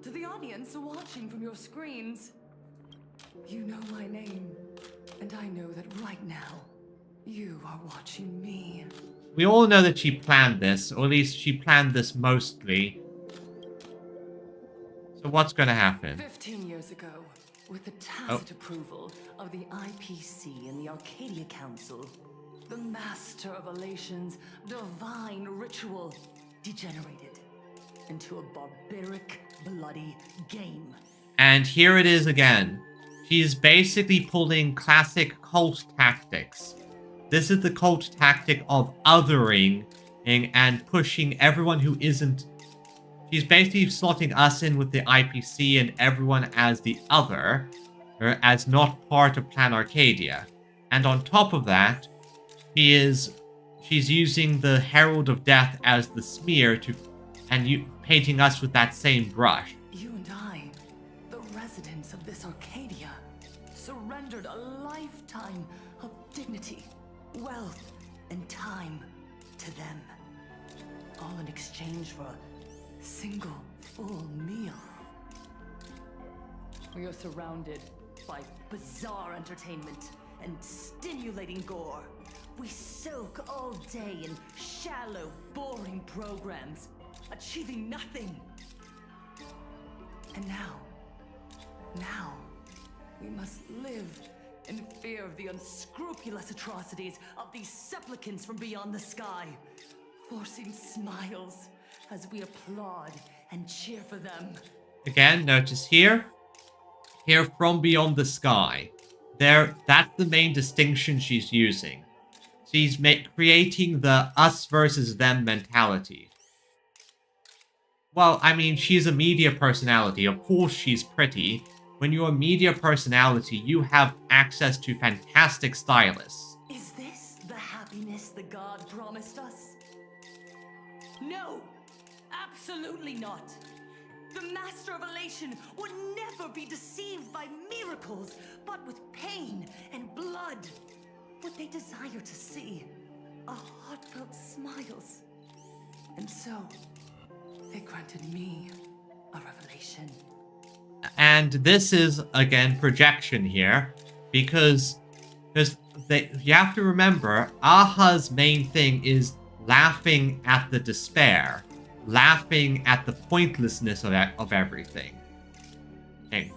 To the audience watching from your screens, you know my name, and I know that right now, you are watching me. We all know that she planned this, or at least she planned this mostly. So what's gonna happen? 15 years ago, with the tacit approval of the IPC and the Arcadia Council, the Master of Elation's divine ritual degenerated into a barbaric, bloody game. And here it is again. She's basically pulling classic cult tactics. This is the cult tactic of othering and pushing everyone who isn't. She's basically slotting us in with the IPC and everyone as the other, or as not part of Plan Arcadia. And on top of that, she's using the Herald of Death as the smear to, and painting us with that same brush. You and this Arcadia surrendered a lifetime of dignity, wealth, and time to them. All in exchange for a single full meal. We are surrounded by bizarre entertainment and stimulating gore. We soak all day in shallow, boring programs, achieving nothing. And now, we must live in fear of the unscrupulous atrocities of these supplicants from beyond the sky, forcing smiles as we applaud and cheer for them. Again, notice here from beyond the sky. That's the main distinction she's using. She's creating the us versus them mentality. Well, I mean, she's a media personality. Of course she's pretty. When you're a media personality, you have access to fantastic stylists. Is this the happiness the god promised us? No! Absolutely not! The Master of Elation would never be deceived by miracles, but with pain and blood. What they desire to see are heartfelt smiles. And so, they granted me a revelation. And this is, again, projection here, because you have to remember, Aha's main thing is laughing at the despair, laughing at the pointlessness of everything. Okay.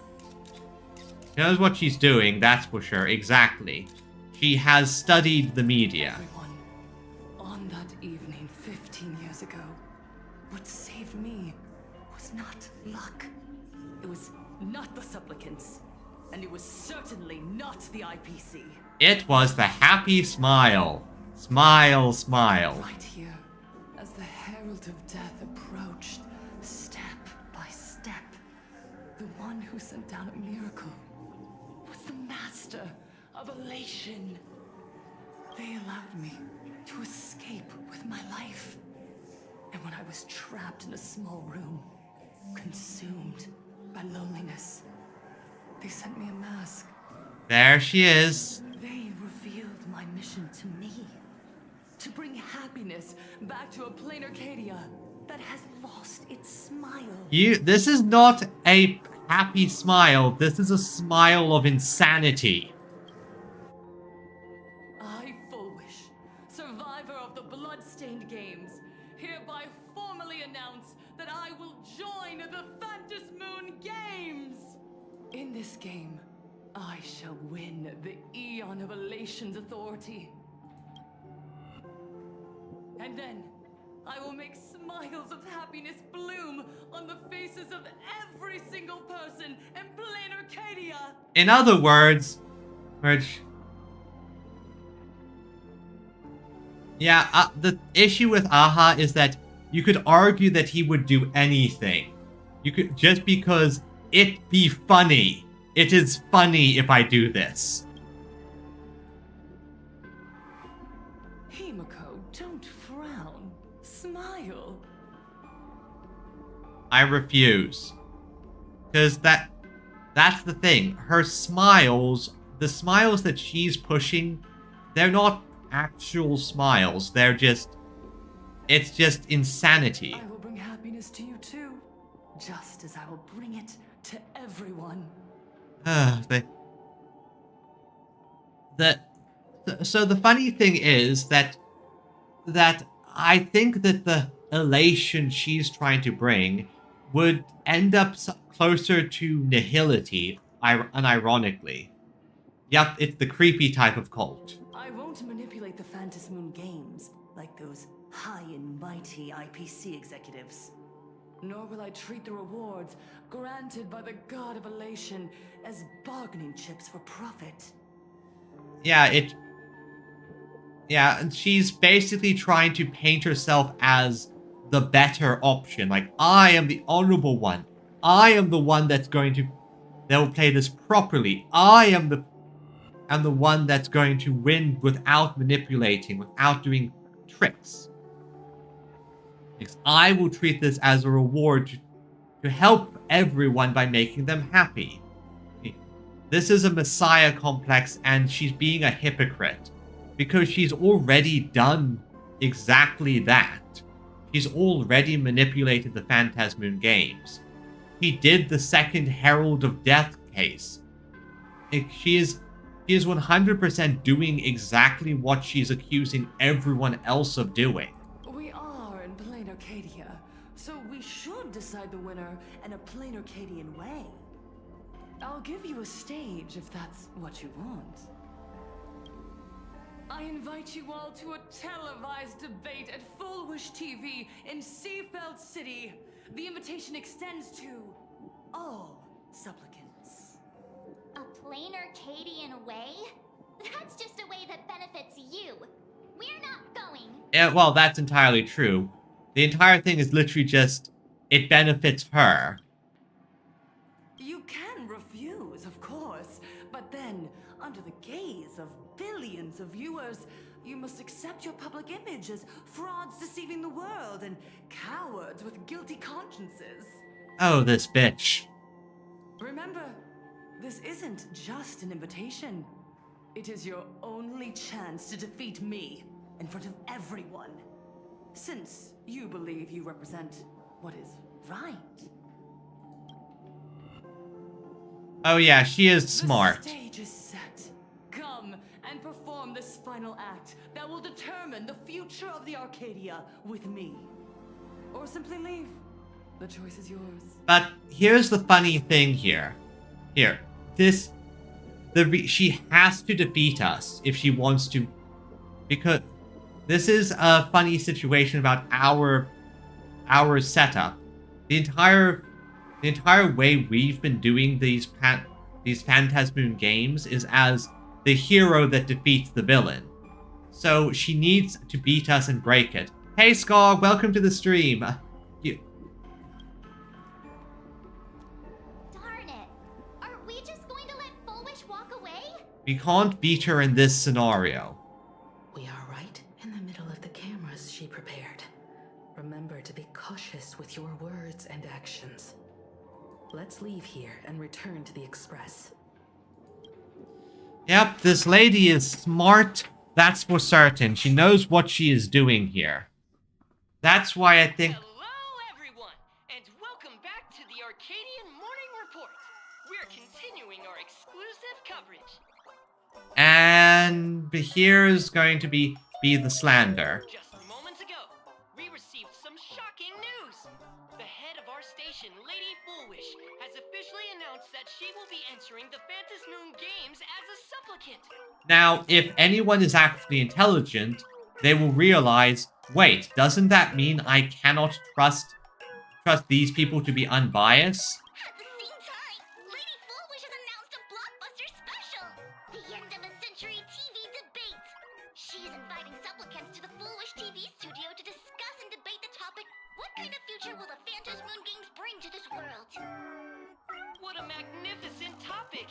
She knows what she's doing, that's for sure, exactly. She has studied the media. Everyone, on that evening 15 years ago, what saved me was not luck. It was not the supplicants, and it was certainly not the IPC. It was the happy smile. Smile, smile. Right here, as the Herald of Death approached, step by step, the one who sent down a miracle was the Master of Elation. They allowed me to escape with my life. And when I was trapped in a small room, consumed by loneliness, they sent me a mask. There she is. They revealed my mission to me. To bring happiness back to a plain Arcadia that has lost its smile. This is not a happy smile. This is a smile of insanity. I, Fullwish, survivor of the Bloodstained Games, hereby formally announce that I will join the Phantom Moon Games! In this game, I shall win the Eon of Elation's authority. And then, I will make smiles of happiness bloom on the faces of every single person in plain Arcadia! In other words, the issue with Aha is that you could argue that he would do anything. You could, just because it be funny. It is funny if I do this. Himiko, don't frown. Smile. I refuse. Because that's the thing. Her smiles, the smiles that she's pushing, they're not actual smiles. They're just... It's just insanity. I will bring happiness to you too. Just as I will bring it to everyone. So the funny thing is that I think that the elation she's trying to bring would end up closer to nihility, unironically. Yep, it's the creepy type of cult. I won't manipulate the Phantom Moon Games like those high and mighty IPC executives. Nor will I treat the rewards granted by the God of Elation as bargaining chips for profit. Yeah, and she's basically trying to paint herself as the better option. Like, I am the honorable one. I am the one that will play this properly. I am the one that's going to win without manipulating, without doing tricks. Because I will treat this as a reward to help everyone by making them happy. this is a messiah complex and she's being a hypocrite. Because she's already done exactly that. She's already manipulated the Phantasmoon games. She did the second Herald of Death case. She is 100% doing exactly what she's accusing everyone else of doing. We are in plain Arcadia, so we should decide the winner in a plain Arcadian way. I'll give you a stage if that's what you want. I invite you all to a televised debate at Full Wish TV in Seafeld City. The invitation extends to all supplicants. A plain Arcadian way? That's just a way that benefits you. We're not going. Yeah, well, that's entirely true. The entire thing is literally just, it benefits her. You can refuse, of course, but then, under the gaze of billions of viewers, you must accept your public image as frauds deceiving the world and cowards with guilty consciences. Oh, this bitch. Remember, this isn't just an invitation. It is your only chance to defeat me in front of everyone. Since you believe you represent what is right. Oh yeah, she is smart. The stage is set. Come and perform this final act that will determine the future of the Arcadia with me. Or simply leave. The choice is yours. But here's the funny thing here. She has to defeat us if she wants to, because this is a funny situation about our setup. The entire way we've been doing these Phantasmoon games is as the hero that defeats the villain. So she needs to beat us and break it. Hey Scar, welcome to the stream. Darn it. Are we just going to let Full Wish walk away? We can't beat her in this scenario. We are right in the middle of the cameras she prepared. Remember to be cautious with your words and actions. Let's leave here and return to the Express. Yep, this lady is smart, that's for certain. She knows what she is doing here. That's why I think... Hello, everyone, and welcome back to the Arcadian Morning Report. We're continuing our exclusive coverage. And here is going to be the slander. Just moments ago, we received some shocking news. The head of our station, Lady Foolwish, has officially announced that she will be entering the Phantasmoon Games as a supplicant. Now, if anyone is actually intelligent, they will realize, wait, doesn't that mean I cannot trust these people to be unbiased? At the same time, Lady Foolwish has announced a blockbuster special! The end of a century TV debate! She is inviting supplicants to the Foolwish TV studio to discuss and debate the topic, what kind of future will the Phantasmoon Games bring to this world? What a magnificent topic!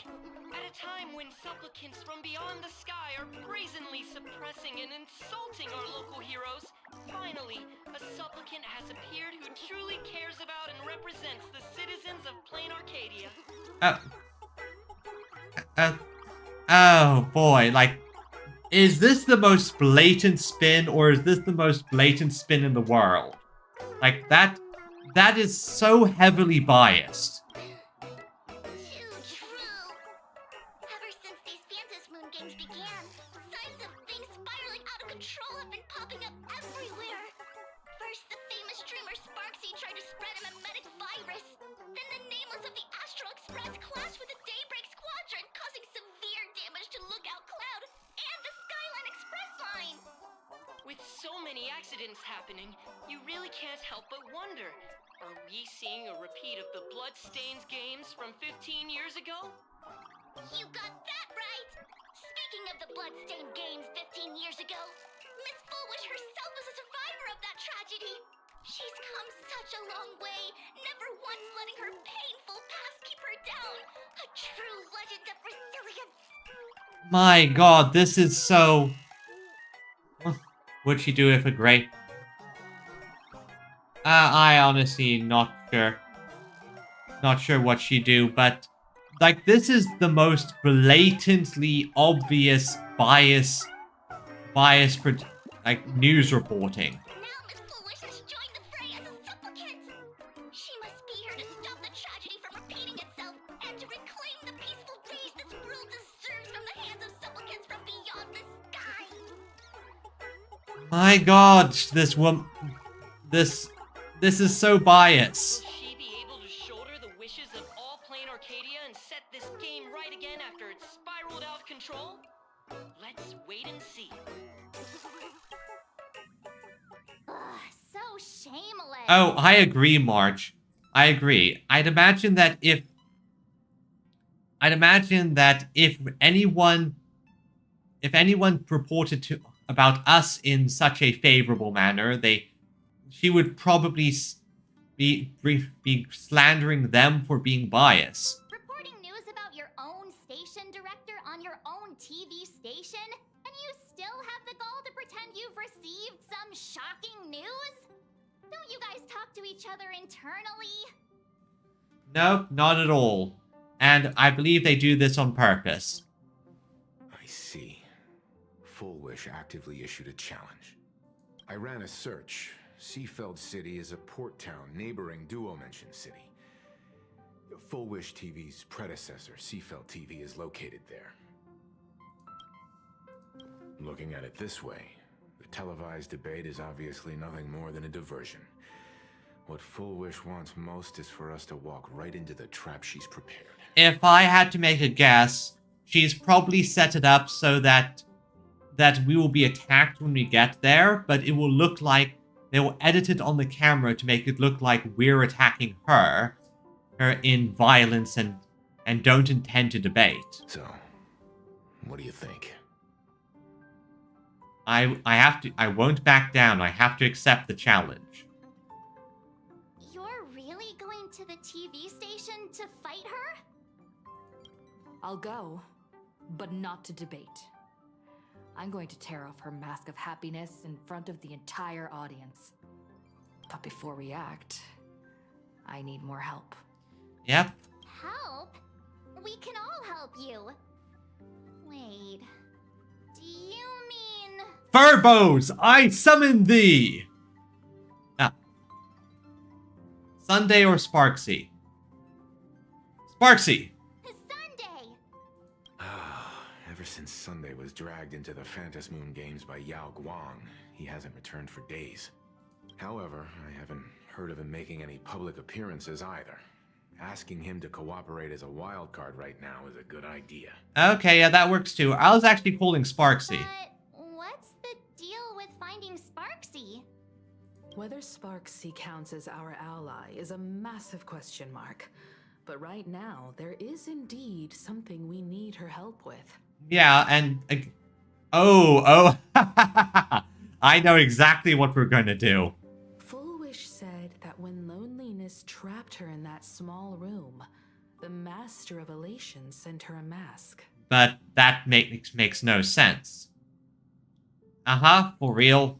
At a time when supplicants from beyond the sky are brazenly suppressing and insulting our local heroes, finally, a supplicant has appeared who truly cares about and represents the citizens of plain Arcadia. Oh boy, like, is this the most blatant spin, or is this the most blatant spin in the world? Like, that is so heavily biased. Too true. Ever since these Phantasmoon Games began, signs of things spiraling out of control have been popping up everywhere. First, the famous streamer Sparksy tried to spread a memetic virus. Then the nameless of the Astral Express clashed with the Daybreak Squadron, causing severe damage to Lookout Cloud and the Skyline Express line. With so many accidents happening, you really can't help but wonder, are we seeing a repeat of the Bloodstains games from 15 years ago? You got that right! Speaking of the Bloodstained Games 15 years ago, Miss Foolwish herself was a survivor of that tragedy. She's come such a long way, never once letting her painful past keep her down. A true legend of resilience. My god, this is so... Would she do it for great? I honestly not sure. Not sure what she'd do, but like, this is the most blatantly obvious bias, like, news reporting. Now Miss Foolish has joined the fray as a supplicant. She must be here to stop the tragedy from repeating itself and to reclaim the peaceful peace this world deserves from the hands of supplicants from beyond the sky. My God, this woman, this is so biased. Will she be able to shoulder the wishes of all Plain Arcadia and set this game right again after it's spiraled out of control? Let's wait and see. Ugh, so shameless. Oh, I agree, March. I agree. I'd imagine that if anyone reported about us in such a favorable manner, she would probably be slandering them for being biased. Reporting news about your own station director on your own TV station? And you still have the gall to pretend you've received some shocking news? Don't you guys talk to each other internally? No, not at all. And I believe they do this on purpose. I see. Full Wish actively issued a challenge. I ran a search. Seafeld City is a port town neighboring Duo-Mention City. Full Wish TV's predecessor, Seafeld TV, is located there. Looking at it this way, the televised debate is obviously nothing more than a diversion. What Full Wish wants most is for us to walk right into the trap she's prepared. If I had to make a guess, she's probably set it up so that we will be attacked when we get there, but it will look like they will edit it on the camera to make it look like we're attacking her in violence and don't intend to debate. So, what do you think? I won't back down. I have to accept the challenge. You're really going to the TV station to fight her? I'll go, but not to debate. I'm going to tear off her mask of happiness in front of the entire audience. But before we act, I need more help. Yep. Help? We can all help you. Wait, do you mean... Furbos, I summon thee! Ah. Sunday or Sparksy? Sparksy! Sunday! Ever since Sunday was dragged into the Phantas Moon Games by Yao Guang, he hasn't returned for days. However, I haven't heard of him making any public appearances either. Asking him to cooperate as a wild card right now is a good idea. Okay, yeah, that works too. I was actually calling Sparksy. But what's the deal with finding Sparksy? Whether Sparksy counts as our ally is a massive question mark. But right now, there is indeed something we need her help with. Yeah, and... oh, I know exactly what we're gonna do. Full Wish said that when loneliness trapped her in that small room, the Master of Elation sent her a mask. But that makes no sense. For real.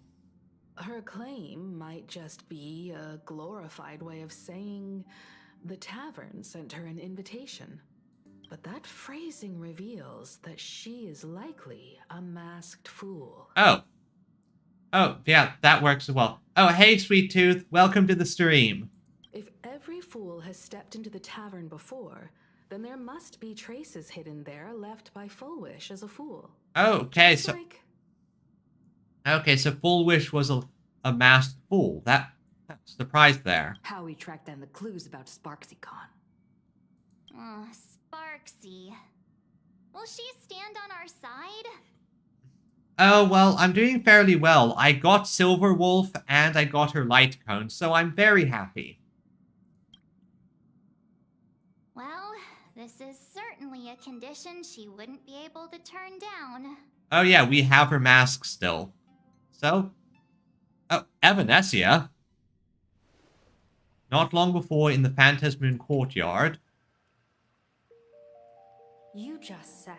Her claim might just be a glorified way of saying the tavern sent her an invitation. But that phrasing reveals that she is likely a masked fool. Oh, yeah, that works as well. Oh, hey, Sweet Tooth. Welcome to the stream. If every fool has stepped into the tavern before, then there must be traces hidden there left by Full Wish as a fool. Okay, so Full Wish was a masked fool. That's surprised there. How we track down the clues about SparksyCon. Sparksy. Will she stand on our side? Oh, well, I'm doing fairly well. I got Silverwolf and I got her light cone, so I'm very happy. Well, this is certainly a condition she wouldn't be able to turn down. Oh yeah, we have her mask still. So... oh, Evanesia. Not long before in the Phantasmoon Courtyard. You just said,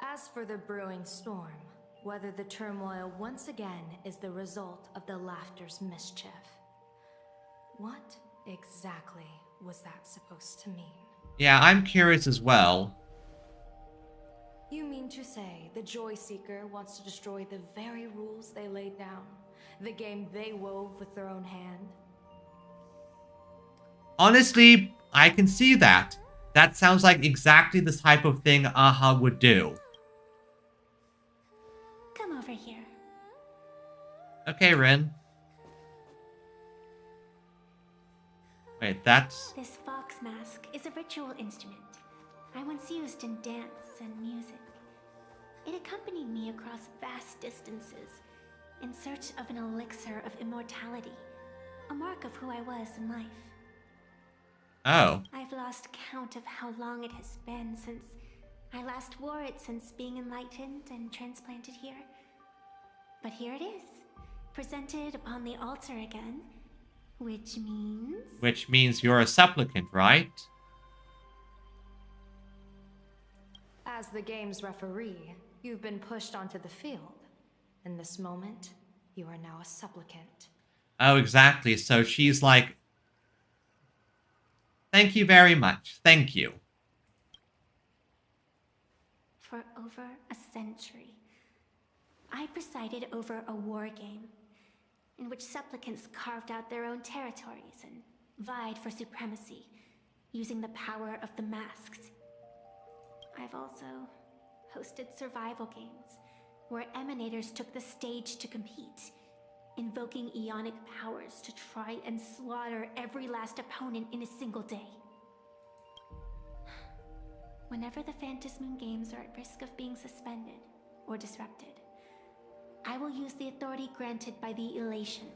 as for the brewing storm, whether the turmoil once again is the result of the laughter's mischief. What exactly was that supposed to mean? Yeah, I'm curious as well. You mean to say the Joy Seeker wants to destroy the very rules they laid down? The game they wove with their own hand? Honestly, I can see that. That sounds like exactly the type of thing Aha would do. Come over here. Okay, Rin. Wait, that's... This fox mask is a ritual instrument I once used in dance and music. It accompanied me across vast distances in search of an elixir of immortality, a mark of who I was in life. Oh. I've lost count of how long it has been since I last wore it since being enlightened and transplanted here. But here it is, presented upon the altar again, which means... Which means you're a supplicant, right? As the game's referee, you've been pushed onto the field. In this moment, you are now a supplicant. Oh, exactly. So she's like... Thank you very much. Thank you. For over a century, I presided over a war game in which supplicants carved out their own territories and vied for supremacy, using the power of the masks. I've also hosted survival games where emanators took the stage to compete, invoking eonic powers to try and slaughter every last opponent in a single day. Whenever the Phantasmoon games are at risk of being suspended or disrupted, I will use the authority granted by the elation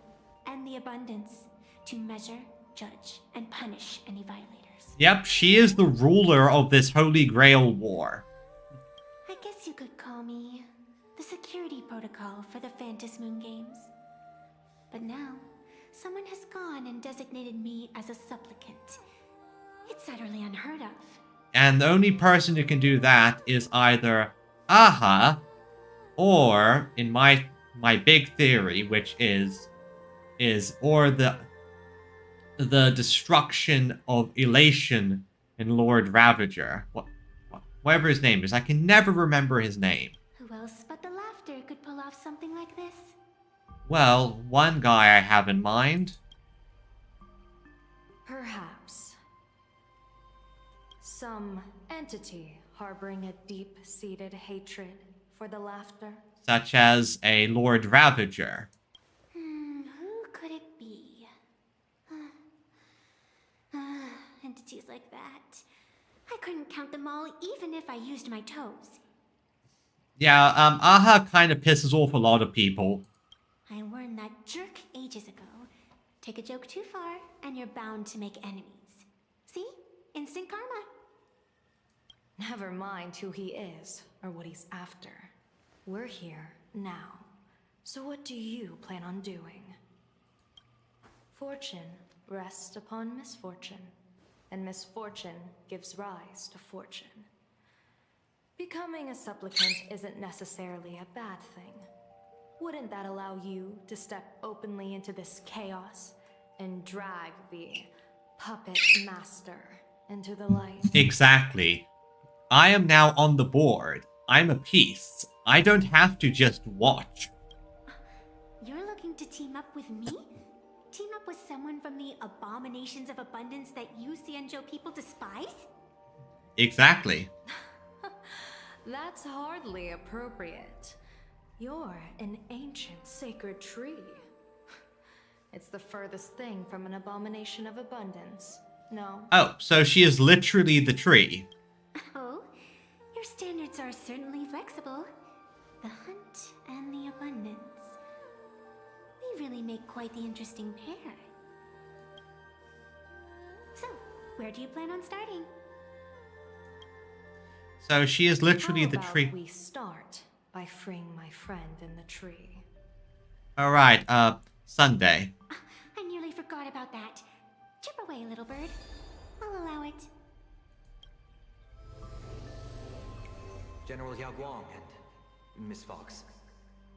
and the abundance to measure, judge, and punish any violators. Yep, she is the ruler of this Holy Grail war. I guess you could call me the security protocol for the Phantasmoon games. But now, someone has gone and designated me as a supplicant. It's utterly unheard of. And the only person who can do that is either Aha, or, in my big theory, which is or the destruction of Elation and Lord Ravager. Whatever his name is. I can never remember his name. Who else but the Laughter could pull off something like this? Well, one guy I have in mind. Perhaps. Some entity harboring a deep-seated hatred for the Laughter. Such as a Lord Ravager. Who could it be? Entities like that. I couldn't count them all even if I used my toes. Yeah, Aha kind of pisses off a lot of people. I warned that jerk ages ago. Take a joke too far, and you're bound to make enemies. See? Instant karma. Never mind who he is, or what he's after. We're here, now. So what do you plan on doing? Fortune rests upon misfortune, and misfortune gives rise to fortune. Becoming a supplicant isn't necessarily a bad thing. Wouldn't that allow you to step openly into this chaos and drag the puppet master into the light? Exactly. I am now on the board. I'm a piece. I don't have to just watch. You're looking to team up with me? Team up with someone from the abominations of abundance that you Xianzhou people despise? Exactly. That's hardly appropriate. You're an ancient sacred tree. It's the furthest thing from an abomination of abundance, no? Oh, so she is literally the tree. Oh, your standards are certainly flexible. The hunt and the abundance. We really make quite the interesting pair. So, where do you plan on starting? So she is literally How the about tree. we start by freeing my friend in the tree. Alright, Sunday. I nearly forgot about that. Chip away, little bird. I'll allow it. General Yao Guang and Miss Fox.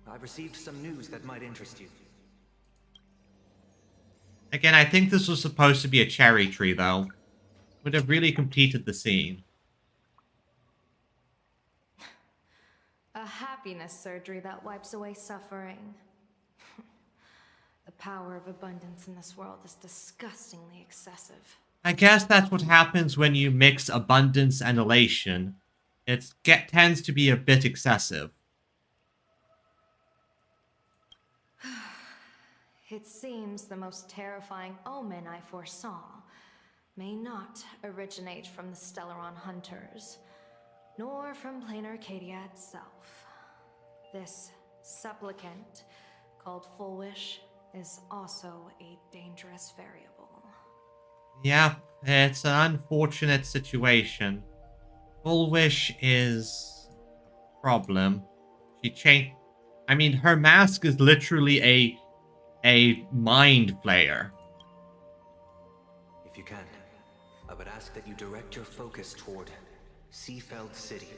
I've received some news that might interest you. Again, I think this was supposed to be a cherry tree, though. would have really completed the scene. A happiness surgery that wipes away suffering. The power of abundance in this world is disgustingly excessive. I guess that's what happens when you mix abundance and elation. It tends to be a bit excessive. It seems the most terrifying omen I foresaw may not originate from the Stellaron hunters, nor from plain Arcadia itself. This supplicant, called Full Wish, is also a dangerous variable. Yeah, it's an unfortunate situation. Full Wish is a problem. She changed. I mean, her mask is literally a mind flayer. If you can, I would ask that you direct your focus toward Seafeld City.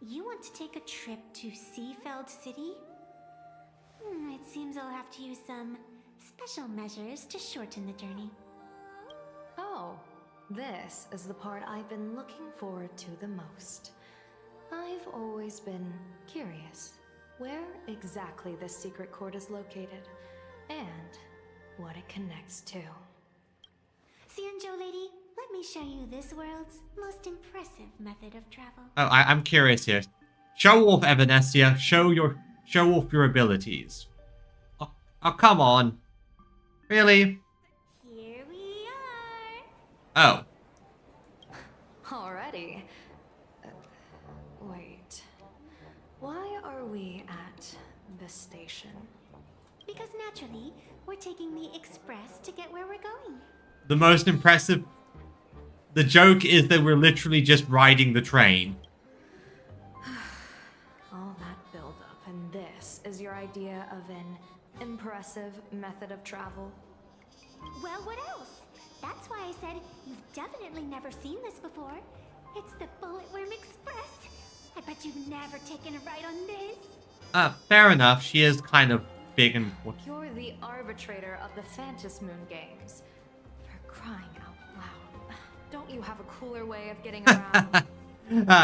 You want to take a trip to Seafeld City? It seems I'll have to use some special measures to shorten the journey. Oh, this is the part I've been looking forward to the most. I've always been curious where exactly this secret court is located, and what it connects to. Xianzhou lady, let me show you this world's most impressive method of travel. Oh, I'm curious here. Show off, Evanescia. Show off your abilities. Oh, come on. Really? Here we are. Oh. Already? Wait. Why are we at this station? Because naturally, we're taking the express to get where we're going. The most impressive... The joke is that we're literally just riding the train. All that build-up, and this is your idea of an impressive method of travel? Well, what else? That's why I said you've definitely never seen this before. It's the Bulletworm Express. I bet you've never taken a ride on this. Fair enough. She is kind of big and... You're the arbitrator of the Phantom Moon games. For crying out loud. Don't you have a cooler way of getting around?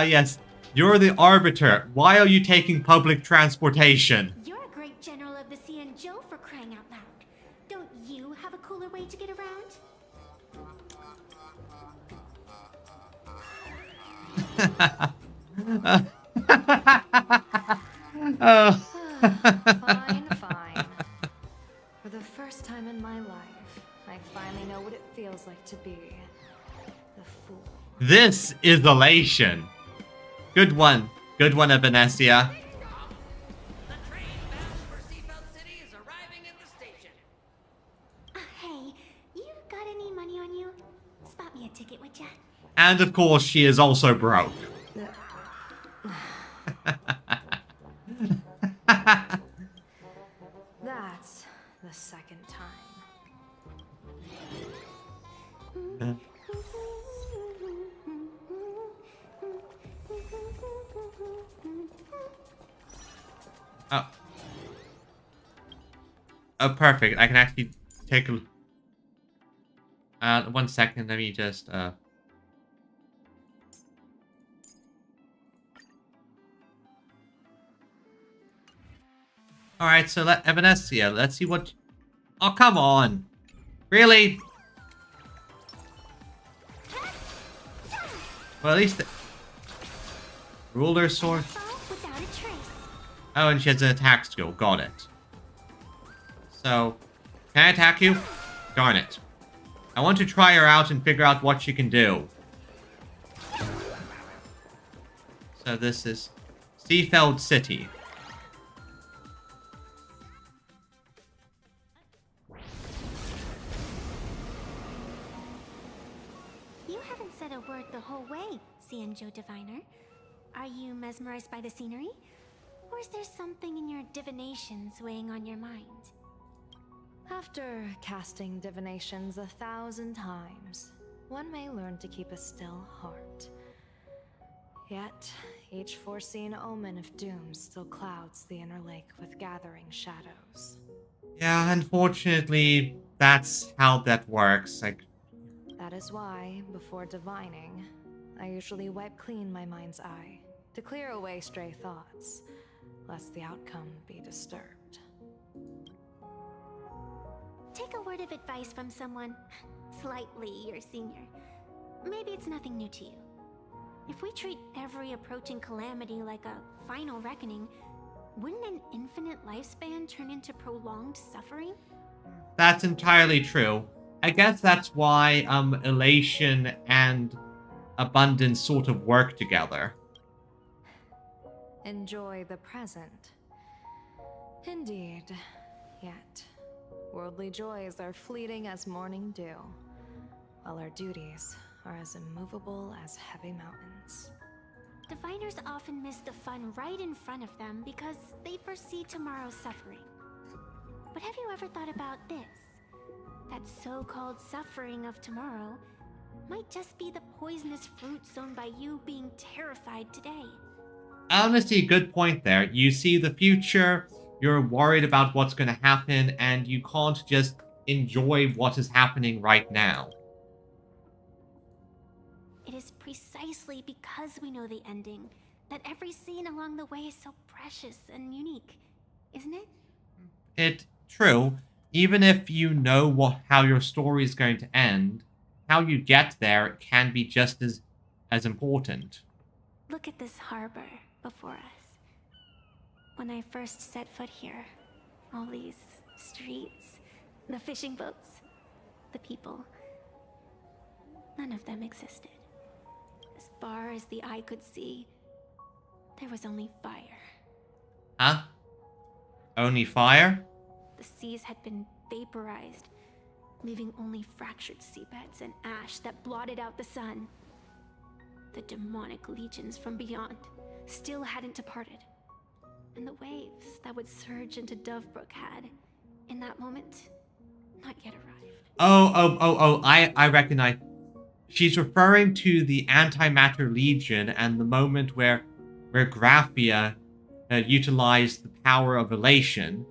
Yes. You're the arbiter. Why are you taking public transportation? You're a great general of the Xianzhou, for crying out loud. Don't you have a cooler way to get around? Fine. For the first time in my life, I finally know what it feels like to be the fool. This is elation. Good one. Good one, Evanescia. The train bound for Seafeld City is arriving at the station. Hey, you got any money on you? Spot me a ticket, would ya? And of course, she is also broke. That's the second time. Oh. Oh, perfect. I can actually take a... 1 second. Let me just... Alright, so Evanescia, let's see what... Oh, come on. Really? Well, at least... Ruler sword. Without a trace. Oh, and she has an attack skill. Got it. So, can I attack you? Darn it. I want to try her out and figure out what she can do. So this is Seafeld City. You haven't said a word the whole way, Xianzhou Diviner. Are you mesmerized by the scenery? Or is there something in your divinations weighing on your mind? After casting divinations 1,000 times, one may learn to keep a still heart. Yet, each foreseen omen of doom still clouds the inner lake with gathering shadows. Yeah, unfortunately, that's how that works. Like, That is why, before divining, I usually wipe clean my mind's eye to clear away stray thoughts, lest the outcome be disturbed. Take a word of advice from someone slightly your senior. Maybe it's nothing new to you. If we treat every approaching calamity like a final reckoning, wouldn't an infinite lifespan turn into prolonged suffering? That's entirely true. I guess that's why elation and abundance sort of work together. Enjoy the present. Indeed. Yet, worldly joys are fleeting as morning dew, while our duties are as immovable as heavy mountains. Diviners often miss the fun right in front of them because they foresee tomorrow's suffering. But have you ever thought about this? That so-called suffering of tomorrow might just be the poisonous fruit sown by you being terrified today. Honestly, good point there. You see the future, you're worried about what's going to happen, and you can't just enjoy what is happening right now. It is precisely because we know the ending that every scene along the way is so precious and unique, isn't it? True. Even if you know how your story is going to end, how you get there can be just as important. Look at this harbor before us. When I first set foot here, all these streets, the fishing boats, the people, none of them existed. As far as the eye could see, there was only fire. Huh? Only fire? The seas had been vaporized, leaving only fractured seabeds and ash that blotted out the sun. The demonic legions from beyond still hadn't departed, and the waves that would surge into Dovebrook had, in that moment, not yet arrived. I recognize. She's referring to the Antimatter Legion and the moment where Graphia utilized the power of elation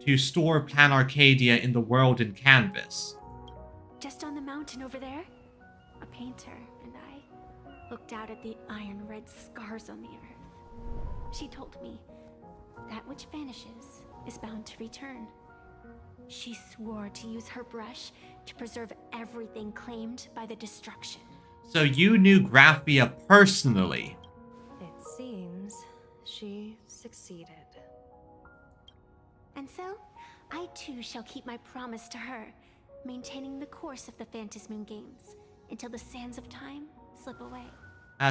to store Pan Arcadia in the world in canvas. Just on the mountain over there, a painter and I looked out at the iron red scars on the earth. She told me, that which vanishes is bound to return. She swore to use her brush to preserve everything claimed by the destruction. So you knew Graphia personally? It seems she succeeded. And so, I too shall keep my promise to her, maintaining the course of the Phantasmoon Games until the sands of time slip away.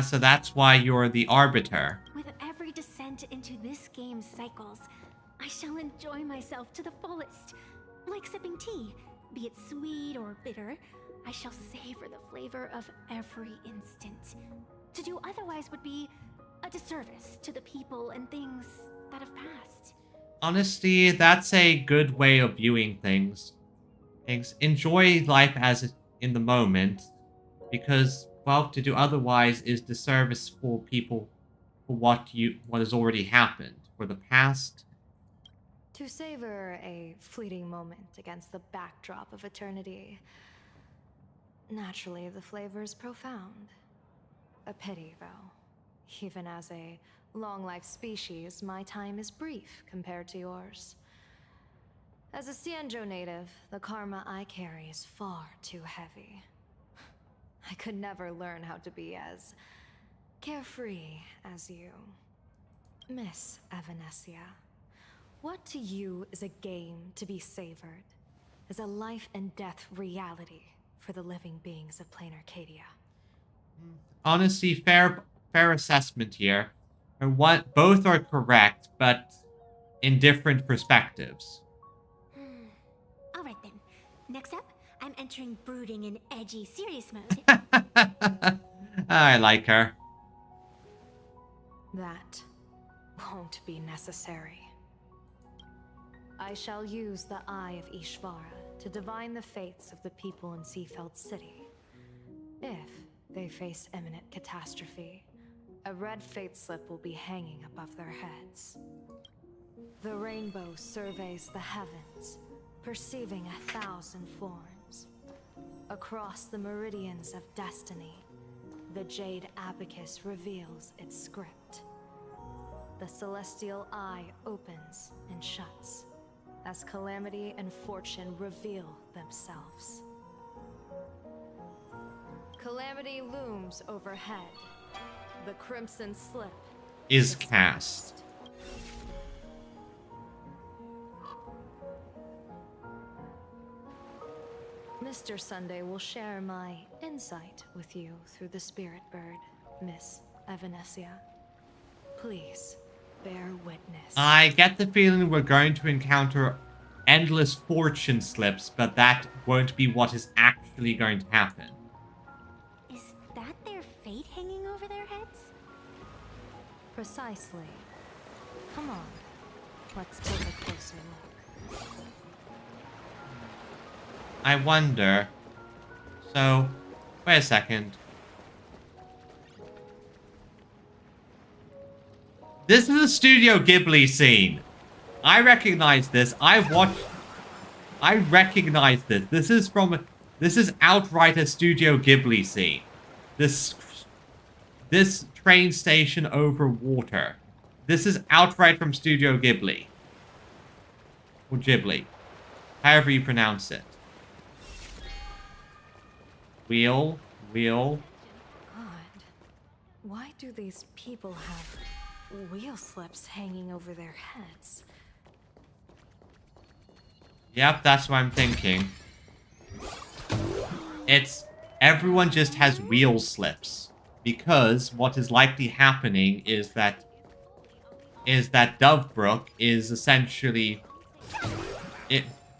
So that's why you're the arbiter. With every descent into this game's cycles, I shall enjoy myself to the fullest. Like sipping tea, be it sweet or bitter, I shall savor the flavor of every instant. To do otherwise would be a disservice to the people and things that have passed. Honestly, that's a good way of viewing things. Enjoy life as in the moment, because, well, to do otherwise is disservice for people for what has already happened. For the past, To savor a fleeting moment against the backdrop of eternity. Naturally, the flavor is profound. A pity, though. Even as a long-life species, my time is brief compared to yours. As a Cienjo native, the karma I carry is far too heavy. I could never learn how to be as carefree as you. Miss Evanesia. What to you is a game to be savored, is a life and death reality for the living beings of Plain Arcadia? honestly, fair assessment here. Both are correct, but in different perspectives. Alright then. Next up, I'm entering brooding and edgy serious mode. I like her. That won't be necessary. I shall use the Eye of Ishvara to divine the fates of the people in Seafeld City. If they face imminent catastrophe, a red fate slip will be hanging above their heads. The rainbow surveys the heavens, perceiving 1,000 forms. across the meridians of destiny, the Jade Abacus reveals its script. The celestial eye opens and shuts as calamity and fortune reveal themselves. Calamity looms overhead. The crimson slip is cast. Mr. Sunday will share my insight with you through the spirit bird, Miss Evanesia. Please, bear witness. I get the feeling we're going to encounter endless fortune slips, but that won't be what is actually going to happen. Is that their fate hanging over their heads? Precisely. Come on, let's take a closer look. I wonder... So, wait a second. This is a Studio Ghibli scene. I recognize this. I recognize this. This is outright a Studio Ghibli scene. This train station over water. This is outright from Studio Ghibli. Or Ghibli. However you pronounce it. Wheel. Odd. Why do these people have wheel slips hanging over their heads? Yep, that's what I'm thinking. Everyone just has wheel slips. Because what is likely happening is that Dovebrook is essentially...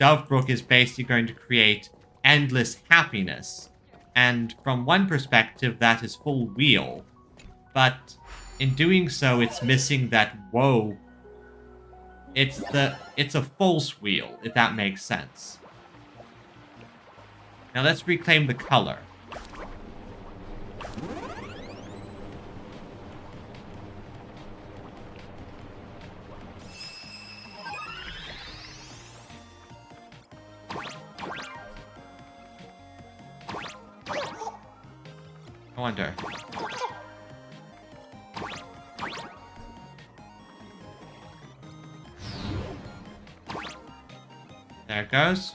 Dovebrook is basically going to create endless happiness. And from one perspective, that is full wheel. But in doing so, it's missing that woe. It's a false wheel, if that makes sense. Now let's reclaim the color. I wonder. There it goes.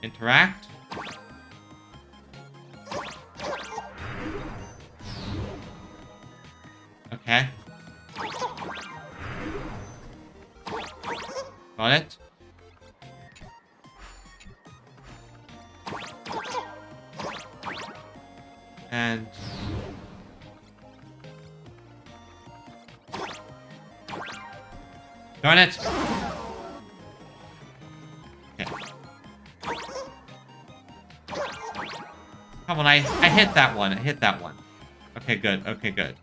Interact. Okay. Got it. And darn it. Okay. Come on, I hit that one. I hit that one. Okay, good. Okay, good.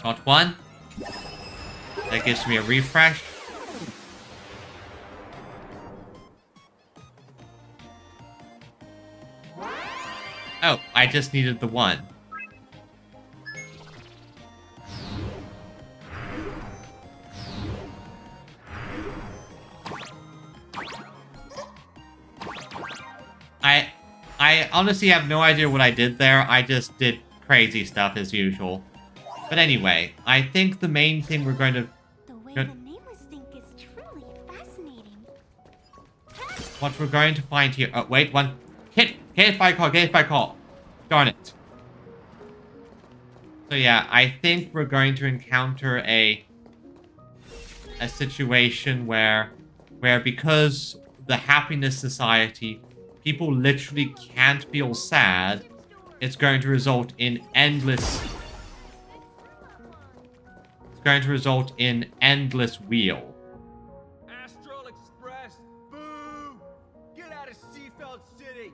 Got one. That gives me a refresh. Oh, I just needed the one. I honestly have no idea what I did there. I just did crazy stuff as usual. But anyway, I think the main thing we're going to... The way the nameless think is truly fascinating. What we're going to find here... Oh, wait, one... Get it by call. Darn it. So yeah, I think we're going to encounter a situation where because the Happiness Society, people literally can't feel sad, it's going to result in endless... It's going to result in endless wheel. Astral Express, boo! Get out of Seafeld City!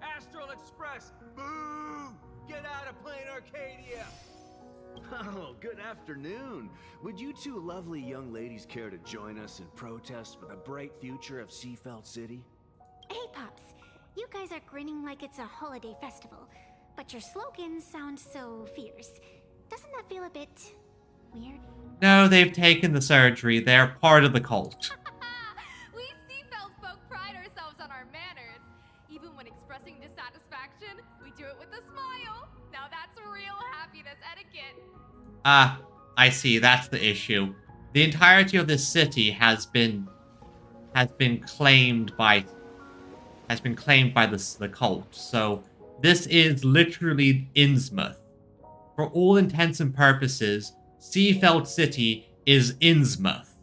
Astral Express, boo! Get out of Plain Arcadia! Oh, good afternoon. Would you two lovely young ladies care to join us in protest for the bright future of Seafeld City? Hey, Pops. You guys are grinning like it's a holiday festival, but your slogans sound so fierce. Doesn't that feel a bit weird? No, they've taken the surgery. They're part of the cult. We Seafeld Even when expressing dissatisfaction, we do it with a smile. Now that's real happiness etiquette. Ah, I see. That's the issue. The entirety of this city has been claimed by the cult. So this is literally Innsmouth. For all intents and purposes, Seafeld City is Innsmouth.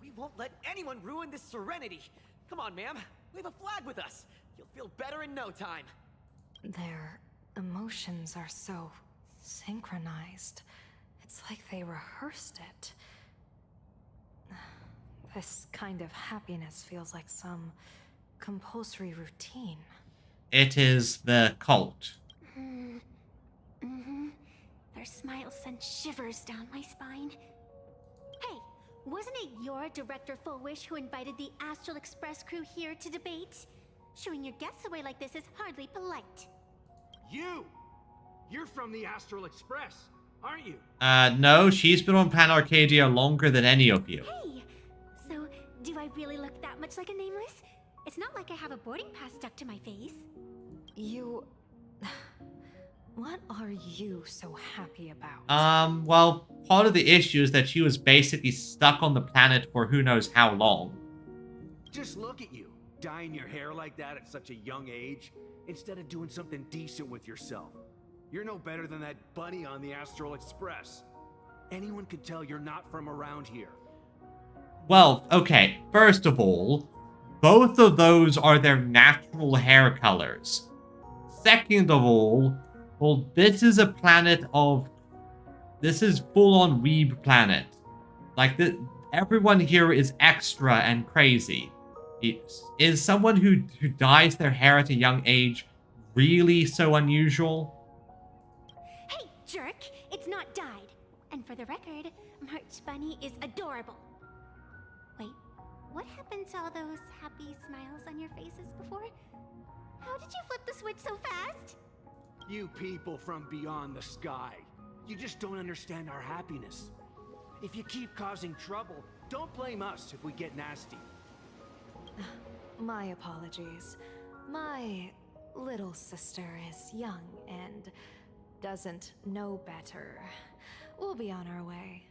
We won't let anyone ruin this serenity. Come on, ma'am. We have a flag with us. You'll feel better in no time. Their emotions are so synchronized. It's like they rehearsed it. This kind of happiness feels like some compulsory routine. It is the cult. Their smile sent shivers down my spine. Hey, wasn't it your Director Fullwish who invited the Astral Express crew here to debate? Shooing your guests away like this is hardly polite. You're from the Astral Express, aren't you? No, she's been on Pan Arcadia longer than any of you. Hey, so do I really look that much like a nameless? It's not like I have a boarding pass stuck to my face. You... What are you so happy about? Well, part of the issue is that she was basically stuck on the planet for who knows how long. Just look at you, dyeing your hair like that at such a young age, instead of doing something decent with yourself. You're no better than that bunny on the Astral Express. Anyone could tell you're not from around here. Well, okay, first of all, both of those are their natural hair colors. Second of all, well, this is a planet of... This is full-on weeb planet. Like, everyone here is extra and crazy. Is someone who dyes their hair at a young age really so unusual? Hey, jerk! It's not dyed. And for the record, March Bunny is adorable. Wait, what happened to all those happy smiles on your faces before? How did you flip the switch so fast? You people from beyond the sky. You just don't understand our happiness. If you keep causing trouble, don't blame us if we get nasty. My apologies. My little sister is young and doesn't know better. We'll be on our way.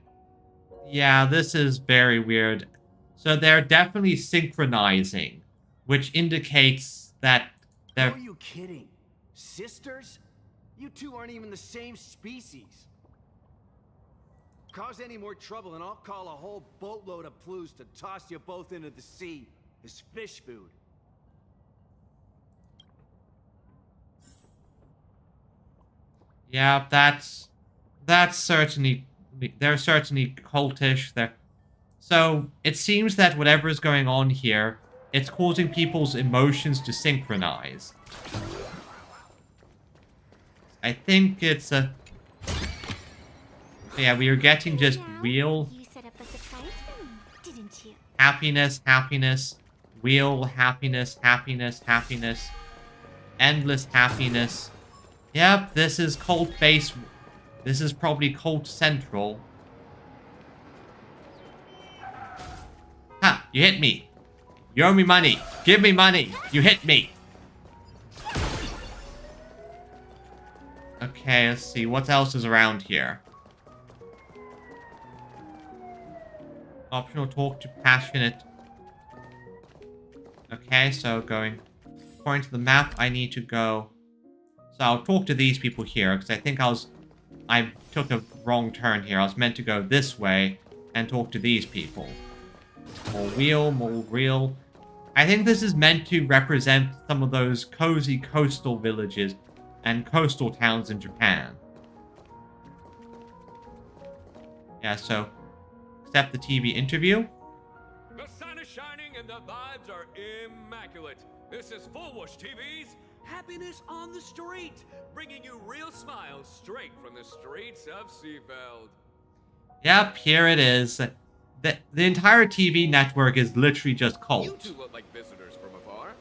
Yeah, this is very weird. So they're definitely synchronizing, which indicates that they're... Are you kidding? Sisters? You two aren't even the same species. Cause any more trouble and I'll call a whole boatload of Ploos to toss you both into the sea as fish food. Yeah, that's certainly... They're certainly cultish. So, it seems that whatever is going on here, it's causing people's emotions to synchronize. I think it's a... Yeah, we are getting just real... You set up a surprise for me, didn't you? Happiness, happiness, real happiness, happiness, happiness, endless happiness. Yep, this is cult-based. This is probably cult central. Ha! You hit me. You owe me money. Give me money. You hit me. Okay, let's see. What else is around here? Optional talk to passionate. Okay, so going... According to the map, I need to go... So I'll talk to these people here, because I think I took a wrong turn here. I was meant to go this way and talk to these people. More real, more real. I think this is meant to represent some of those cozy coastal villages and coastal towns in Japan. Yeah, so accept the TV interview. The sun is shining and the vibes are immaculate. This is Fullwish TV's Happiness on the Street, bringing you real smiles straight from the streets of Seafeld. Yep, here it is. The entire TV network is literally just cult. You two look like visitors from afar.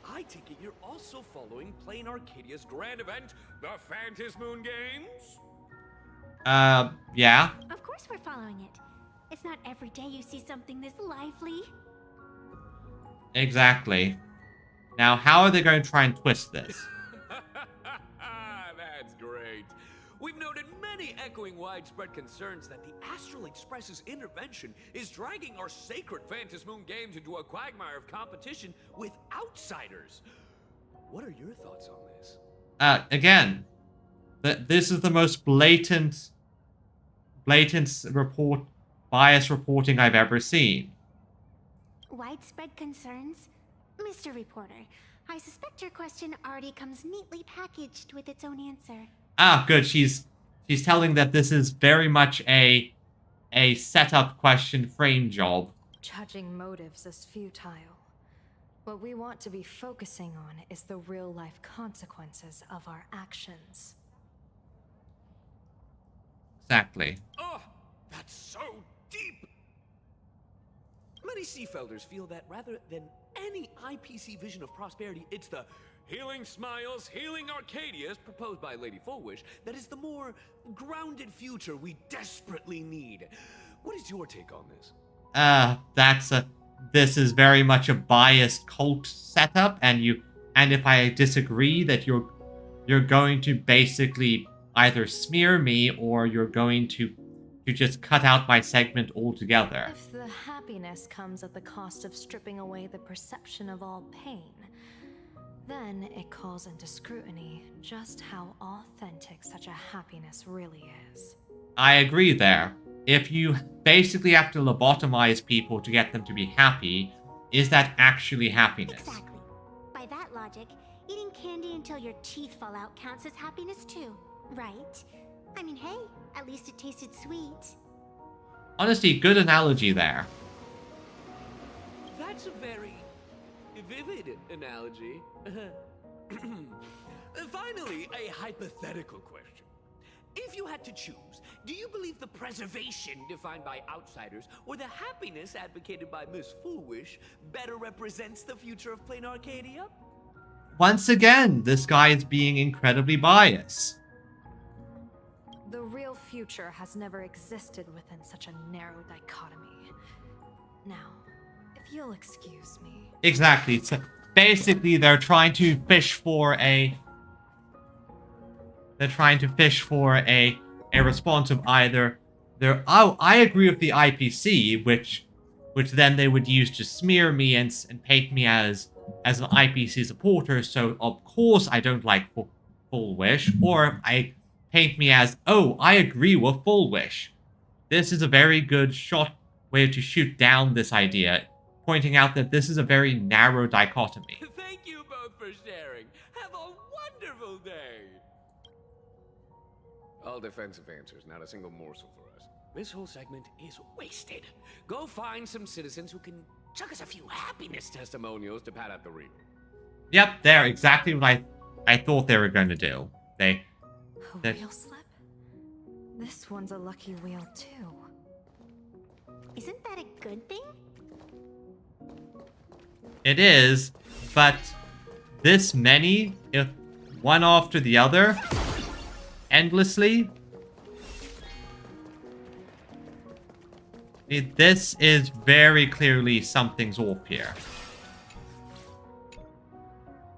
I take it you're also following Plain Arcadia's grand event, the Phantasmoon Games? Yeah. Of course we're following it. It's not every day you see something this lively. Exactly. Now, how are they going to try and twist this? That's great. We've noted many echoing widespread concerns that the Astral Express's intervention is dragging our sacred Phantasmoon games into a quagmire of competition with outsiders. What are your thoughts on this? Again, this is the most blatant bias reporting I've ever seen. Widespread concerns? Mr. Reporter, I suspect your question already comes neatly packaged with its own answer. Ah, good. She's telling that this is very much a setup question frame job. Judging motives as futile. What we want to be focusing on is the real-life consequences of our actions. Exactly. Oh, that's so deep! Many Seafelders feel that rather than any IPC vision of prosperity, it's the healing smiles, healing Arcadias proposed by Lady Fullwish that is the more grounded future we desperately need. What is your take on this? This is very much a biased cult setup, and if I disagree that you're going to basically either smear me or you're going to just cut out my segment altogether. If the happiness comes at the cost of stripping away the perception of all pain, then it calls into scrutiny just how authentic such a happiness really is. I agree there. If you basically have to lobotomize people to get them to be happy, is that actually happiness? Exactly. By that logic, eating candy until your teeth fall out counts as happiness too, right? I mean, hey, at least it tasted sweet. Honestly, good analogy there. That's a very vivid analogy. Finally, a hypothetical question. If you had to choose, do you believe the preservation defined by outsiders or the happiness advocated by Miss Foolish better represents the future of plain Arcadia? Once again, this guy is being incredibly biased. The real future has never existed within such a narrow dichotomy. Now, if you'll excuse me. Exactly. So basically, they're trying to fish for a response of either I agree with the IPC, which then they would use to smear me and paint me as an IPC supporter, so of course I don't like Full Wish, or I paint me as, oh, I agree with Full Wish. This is a very good way to shoot down this idea, pointing out that this is a very narrow dichotomy. Thank you both for sharing. Have a wonderful day. All defensive answers, not a single morsel for us. This whole segment is wasted. Go find some citizens who can chuck us a few happiness testimonials to pad out the real. Yep, they're exactly what I thought they were going to do. A wheel slip? This one's a lucky wheel too. Isn't that a good thing? It is, but this many, if one after the other, endlessly, this is very clearly something's off here.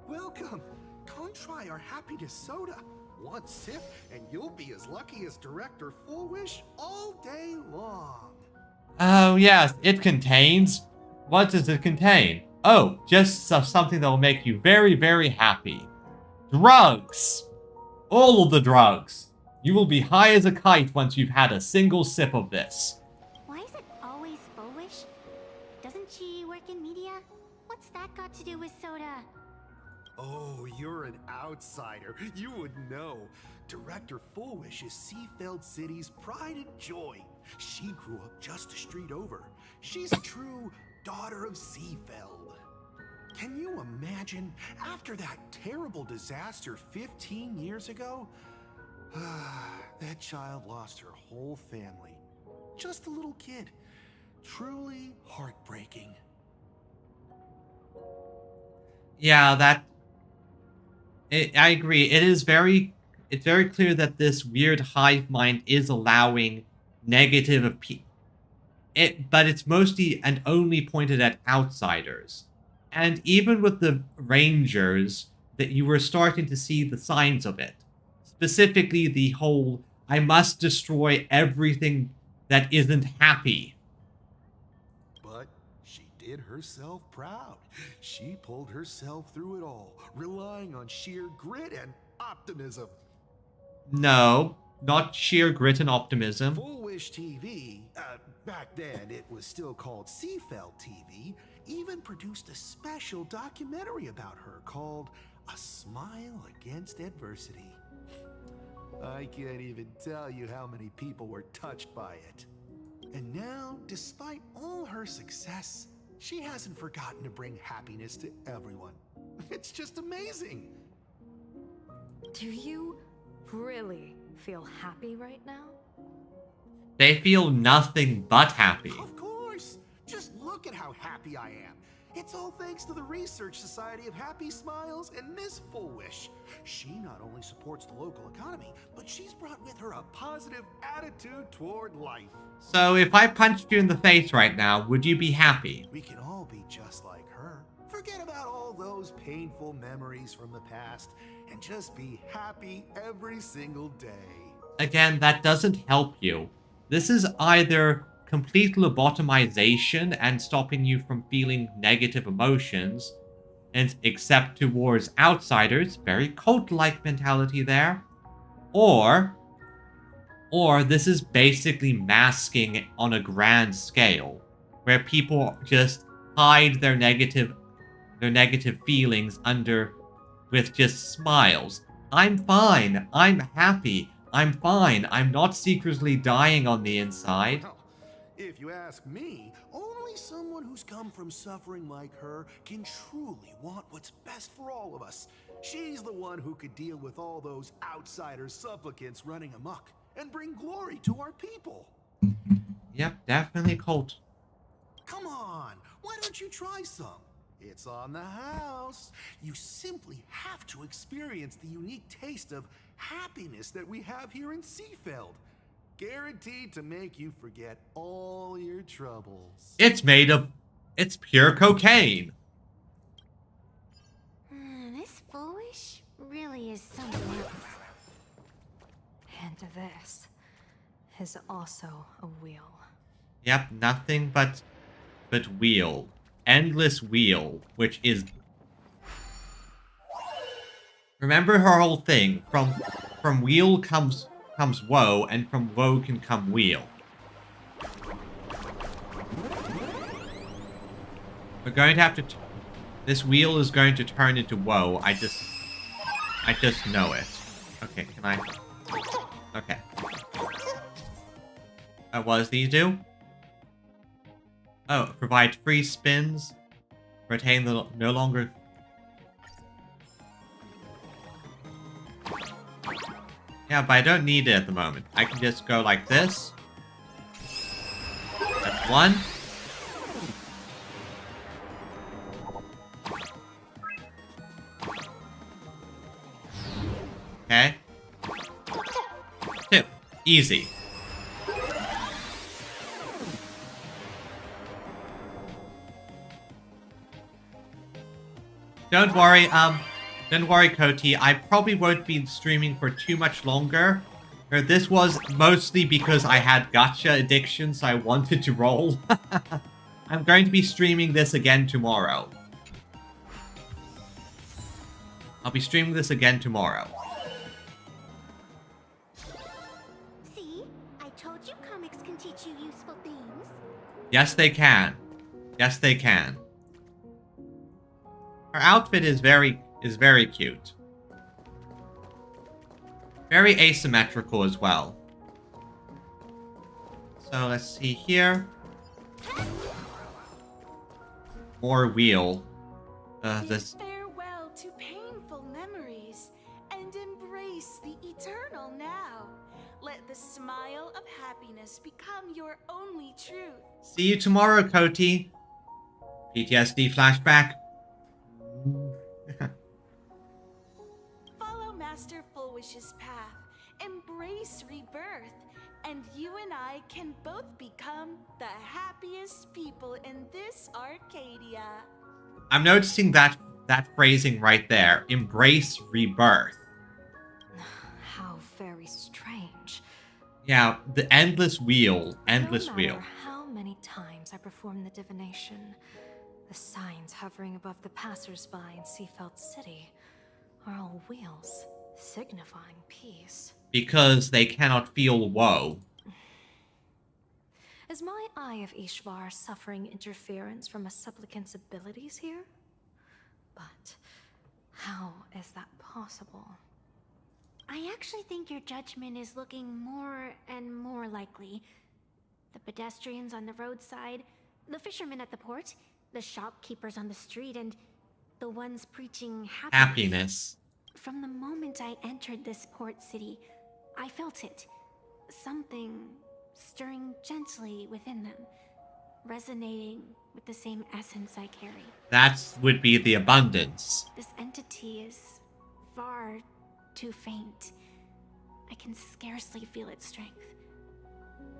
Welcome. Come try our happiness soda. One sip, and you'll be as lucky as Director Fullwish all day long. Oh, yes, it contains... What does it contain? Oh, just something that will make you very, very happy. Drugs! All of the drugs. You will be high as a kite once you've had a single sip of this. Why is it always Fullwish? Doesn't she work in media? What's that got to do with soda? Oh, you're an outsider. You would know. Director Fullwish is Seafeld City's pride and joy. She grew up just a street over. She's a true daughter of Seafeld. Can you imagine? After that terrible disaster 15 years ago, that child lost her whole family. Just a little kid. Truly heartbreaking. Yeah, I agree. It's very clear that this weird hive mind is allowing negative but it's mostly and only pointed at outsiders. And even with the Rangers, that you were starting to see the signs of it. Specifically, the whole, I must destroy everything that isn't happy. But she did herself proud. She pulled herself through it all, relying on sheer grit and optimism. No, not sheer grit and optimism. Full Wish TV, back then it was still called Seafeld TV, even produced a special documentary about her called A Smile Against Adversity. I can't even tell you how many people were touched by it. And now, despite all her success, she hasn't forgotten to bring happiness to everyone. It's just amazing. Do you really feel happy right now? They feel nothing but happy. Of course! Just look at how happy I am. It's all thanks to the Research Society of Happy Smiles and Miss Full Wish. She not only supports the local economy, but she's brought with her a positive attitude toward life. So if I punched you in the face right now, would you be happy? We can all be just like her. Forget about all those painful memories from the past and just be happy every single day. Again, that doesn't help you. This is either complete lobotomization and stopping you from feeling negative emotions, and except towards outsiders, very cult-like mentality there, or this is basically masking on a grand scale, where people just hide their negative feelings with just smiles. I'm fine. I'm happy. I'm fine. I'm not secretly dying on the inside. If you ask me, only someone who's come from suffering like her can truly want what's best for all of us. She's the one who could deal with all those outsider supplicants running amok and bring glory to our people. Yep, definitely cult. Come on, why don't you try some? It's on the house. You simply have to experience the unique taste of happiness that we have here in Seafeld. Guaranteed to make you forget all your troubles. It's pure cocaine. This foolish really is something else. And this is also a wheel. Yep, nothing but wheel. Endless wheel, which is... Remember her whole thing. From wheel comes woe, and from woe can come wheel. We're going to have to... This wheel is going to turn into woe. I just know it. Okay, can I... Okay. What does these do? Oh, provide free spins. Retain the no longer... Yeah, but I don't need it at the moment. I can just go like this. That's one. Okay. Two. Easy. Don't worry, Koti. I probably won't be streaming for too much longer. This was mostly because I had gacha addiction, so I wanted to roll. I'm going to be streaming this again tomorrow. I'll be streaming this again tomorrow. See? I told you comics can teach you useful things. Yes, they can. Yes, they can. Her outfit is very cute. Very asymmetrical as well. So let's see here. More wheel. This. Farewell to painful memories and embrace the eternal now. Let the smile of happiness become your only truth. See you tomorrow, Koti. PTSD flashback. Follow Master Fullwish's path, embrace rebirth, and you and I can both become the happiest people in this Arcadia. I'm noticing that phrasing right there. Embrace rebirth. How very strange. Yeah, the endless wheel. Endless No wheel. matter how many times I perform the divination, the signs hovering above the passers-by in Seafeld City are all wheels, signifying peace. Because they cannot feel woe. Is my Eye of Ishvar suffering interference from a supplicant's abilities here? But how is that possible? I actually think your judgment is looking more and more likely. The pedestrians on the roadside, the fishermen at the port, the shopkeepers on the street, and the ones preaching happiness. From the moment I entered this port city, I felt it. Something stirring gently within them, resonating with the same essence I carry. That would be the abundance. This entity is far too faint. I can scarcely feel its strength.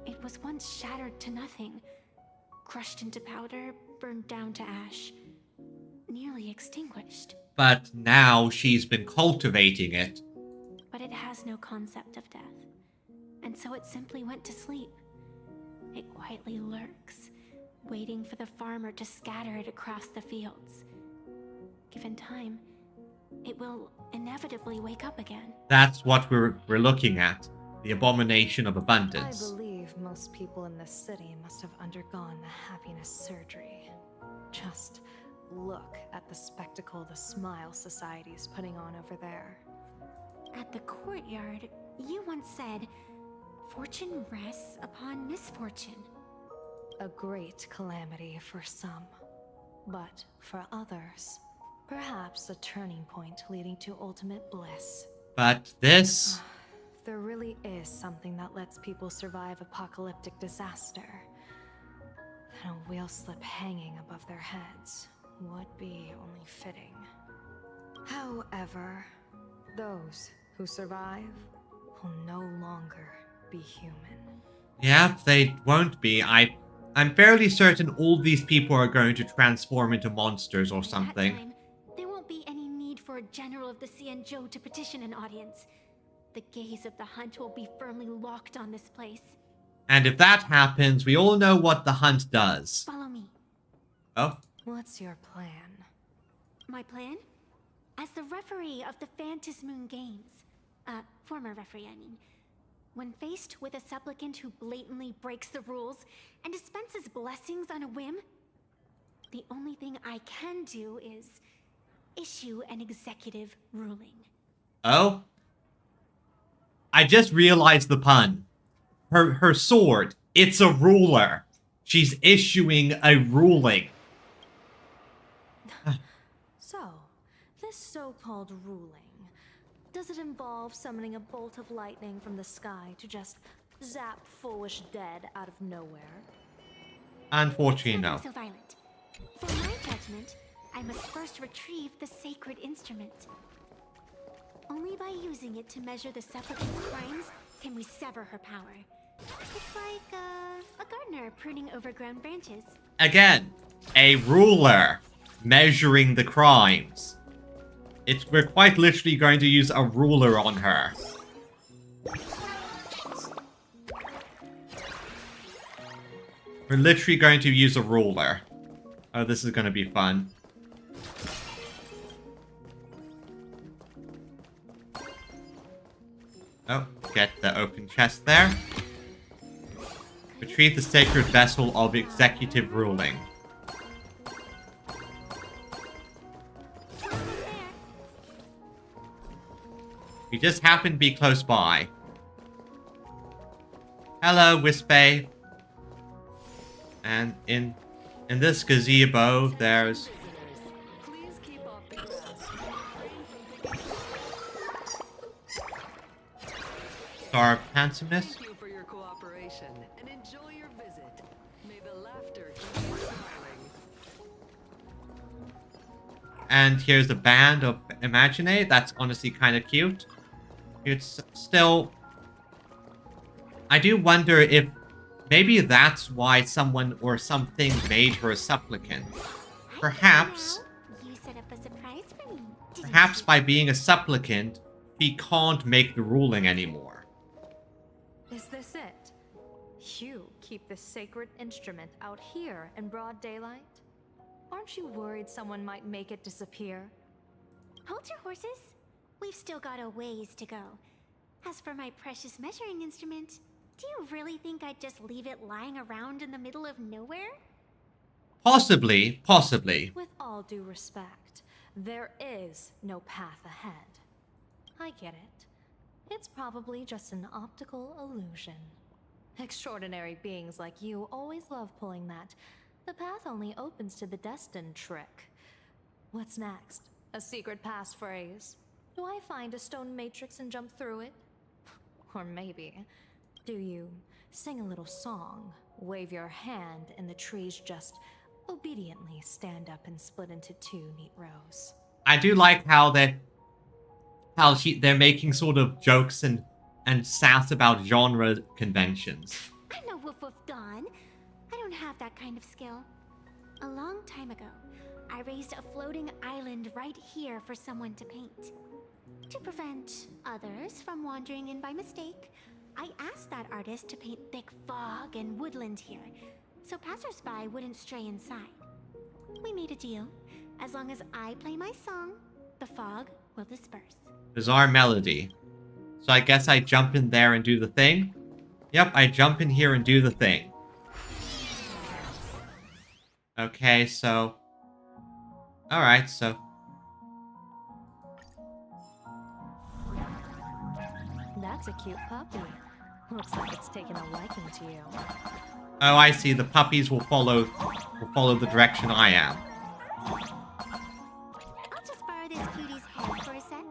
It was once shattered to nothing, crushed into powder, burned down to ash, nearly extinguished. But now she's been cultivating it. But it has no concept of death, and so it simply went to sleep. It quietly lurks, waiting for the farmer to scatter it across the fields. Given time, it will inevitably wake up again. That's what we're looking at. The abomination of I abundance. believe most people in this city must have undergone the happiness surgery. Just look at the spectacle the Smile Society is putting on over there. At the courtyard, you once said, "Fortune rests upon misfortune." A great calamity for some, but for others, perhaps a turning point leading to ultimate bliss. But this... There really is something that lets people survive apocalyptic disaster. Then a wheel slip hanging above their heads would be only fitting. However, those who survive will no longer be human. Yeah, they won't be. I'm fairly certain all these people are going to transform into monsters or something. At that time, there won't be any need for a general of the Xianzhou to petition an audience. The gaze of the hunt will be firmly locked on this place. And if that happens, we all know what the hunt does. Follow me. Oh? What's your plan? My plan? As the referee of the Phantasmoon Games, former referee, I mean, when faced with a supplicant who blatantly breaks the rules and dispenses blessings on a whim, the only thing I can do is issue an executive ruling. Oh? I just realized the pun. Her sword, it's a ruler. She's issuing a ruling. So, this so-called ruling, does it involve summoning a bolt of lightning from the sky to just zap foolish dead out of nowhere? Unfortunately, no. So violent. For my judgment, I must first retrieve the sacred instrument. Only by using it to measure the supplicant's crimes can we sever her power. It's like a gardener pruning overgrown branches. Again, a ruler measuring the crimes. We're quite literally going to use a ruler on her. We're literally going to use a ruler. Oh, this is going to be fun. Oh, get the open chest there. Retrieve the sacred vessel of executive ruling. We just happen to be close by. Hello, Wispe. And in this gazebo, there's... Star of Handsomeness. Thank you for your cooperation and enjoy your visit. May the laughter keep you smiling. And here's a band of Imagine. That's honestly kind of cute. It's still... I do wonder if maybe that's why someone or something made her a supplicant. Perhaps You set up a surprise for me, didn't Perhaps you? by being a supplicant, he can't make the ruling anymore. Is this it? You keep this sacred instrument out here in broad daylight? Aren't you worried someone might make it disappear? Hold your horses. We've still got a ways to go. As for my precious measuring instrument, do you really think I'd just leave it lying around in the middle of nowhere? Possibly, possibly. With all due respect, there is no path ahead. I get it. It's probably just an optical illusion. Extraordinary beings like you always love pulling that. The path only opens to the destined trick. What's next? A secret passphrase? Do I find a stone matrix and jump through it? Or maybe, do you sing a little song, wave your hand, and the trees just obediently stand up and split into two neat rows? I do like how they're making sort of jokes and sass about genre conventions. I'm no Woof Woof Dawn. I don't have that kind of skill. A long time ago, I raised a floating island right here for someone to paint. To prevent others from wandering in by mistake, I asked that artist to paint thick fog and woodland here, so passersby wouldn't stray inside. We made a deal. As long as I play my song, the fog will disperse. Bizarre melody. So I guess I jump in there and do the thing? Yep, I jump in here and do the thing. Okay, so... Alright, so... That's a cute puppy. Looks like it's taken a liking to you. Oh, I see. The puppies will follow the direction I am. I'll just borrow this cutie's head for a sec.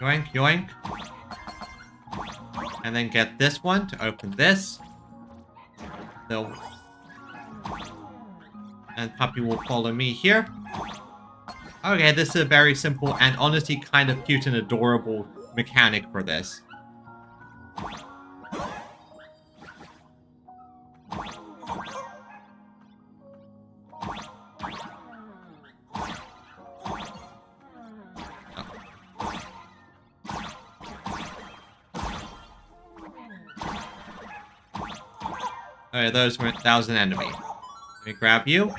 Yoink, yoink. And then get this one to open this. And puppy will follow me here. Okay, this is a very simple and honestly kind of cute and adorable mechanic for this. Okay, that was an enemy. Let me grab you.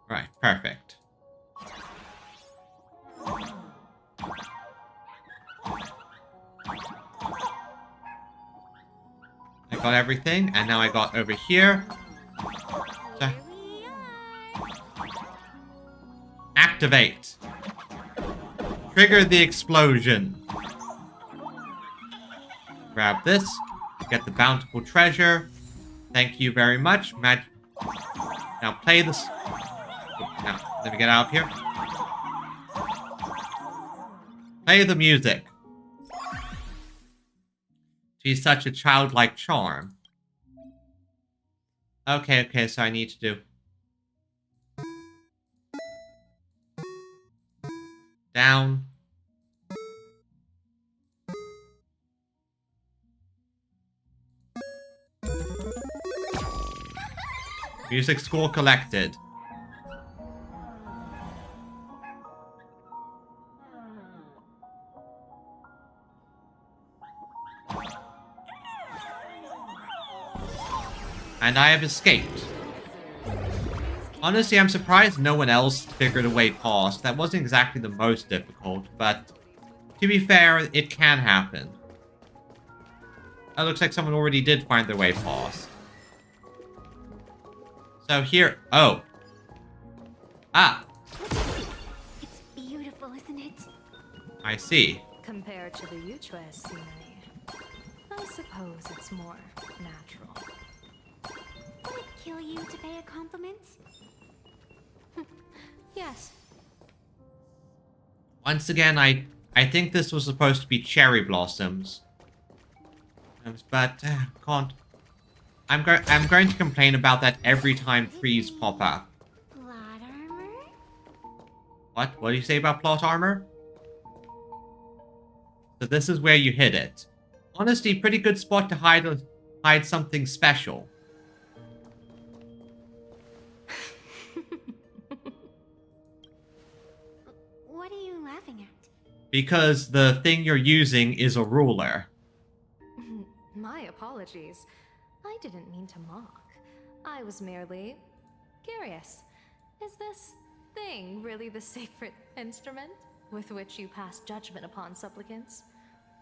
Right, perfect. I got everything, and now I got over here. So, activate. Trigger the explosion. Grab this. Get the bountiful treasure. Thank you very much. Now play this. Now, let me get out of here. Play the music. She's such a childlike charm. Okay, so I need to do... Down. Music score collected. And I have escaped. Honestly, I'm surprised no one else figured a way past. That wasn't exactly the most difficult, but to be fair, it can happen. It looks like someone already did find their way past. So here... Oh. Ah. It's beautiful, isn't it? I see. Compared to the Yuchue scenery, I suppose it's more natural. Would it kill you to pay a compliment? Yes. Once again, I think this was supposed to be cherry blossoms. But, can't... I'm going to complain about that every time trees pop up. Plot armor? What? What do you say about plot armor? So this is where you hid it. Honestly, pretty good spot to hide something special. What are you laughing at? Because the thing you're using is a ruler. My apologies. I didn't mean to mock. I was merely curious. Is this thing really the sacred instrument with which you pass judgment upon supplicants?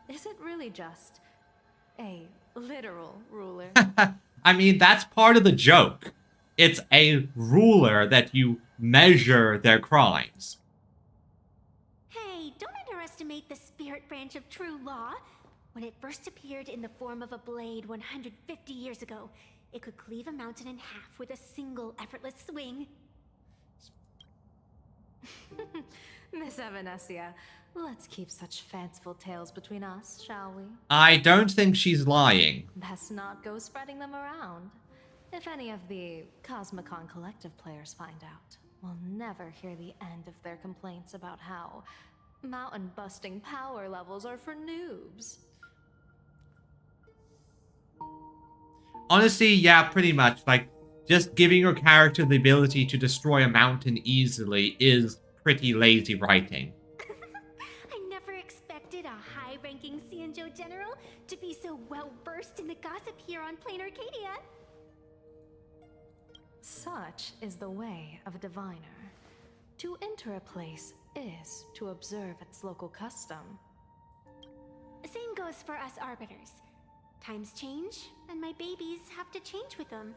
Is it really just a literal ruler? I mean, that's part of the joke. It's a ruler that you measure their crimes. Hey, don't underestimate the spirit branch of true law. When it first appeared in the form of a blade 150 years ago, it could cleave a mountain in half with a single effortless swing. Miss Evanesia, let's keep such fanciful tales between us, shall we? I don't think she's lying. Best not go spreading them around. If any of the Cosmicon Collective players find out, we'll never hear the end of their complaints about how mountain-busting power levels are for noobs. Honestly, yeah, pretty much. Like, just giving your character the ability to destroy a mountain easily is pretty lazy writing. I never expected a high-ranking Xianzhou general to be so well-versed in the gossip here on Plain Arcadia. Such is the way of a diviner. To enter a place is to observe its local custom. Same goes for us arbiters. Times change, and my babies have to change with them.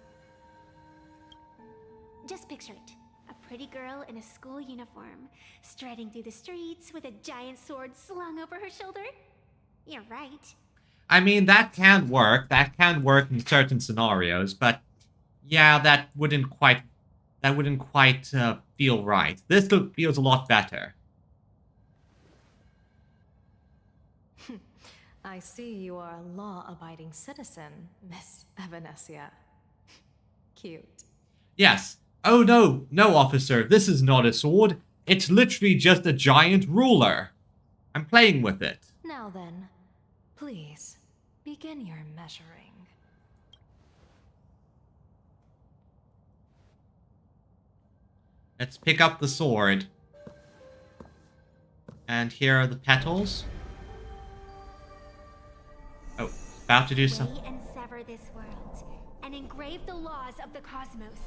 Just picture it. A pretty girl in a school uniform, striding through the streets with a giant sword slung over her shoulder. You're right. I mean, that can work. That can work in certain scenarios, but yeah, that wouldn't quite feel right. This feels a lot better. I see you are a law-abiding citizen, Miss Evanesia. Cute. Yes. Oh no, no, officer, this is not a sword. It's literally just a giant ruler. I'm playing with it. Now then, please, begin your measuring. Let's pick up the sword. And here are the petals. Oh, about to do something. Weigh and sever this world, and engrave the laws of the cosmos.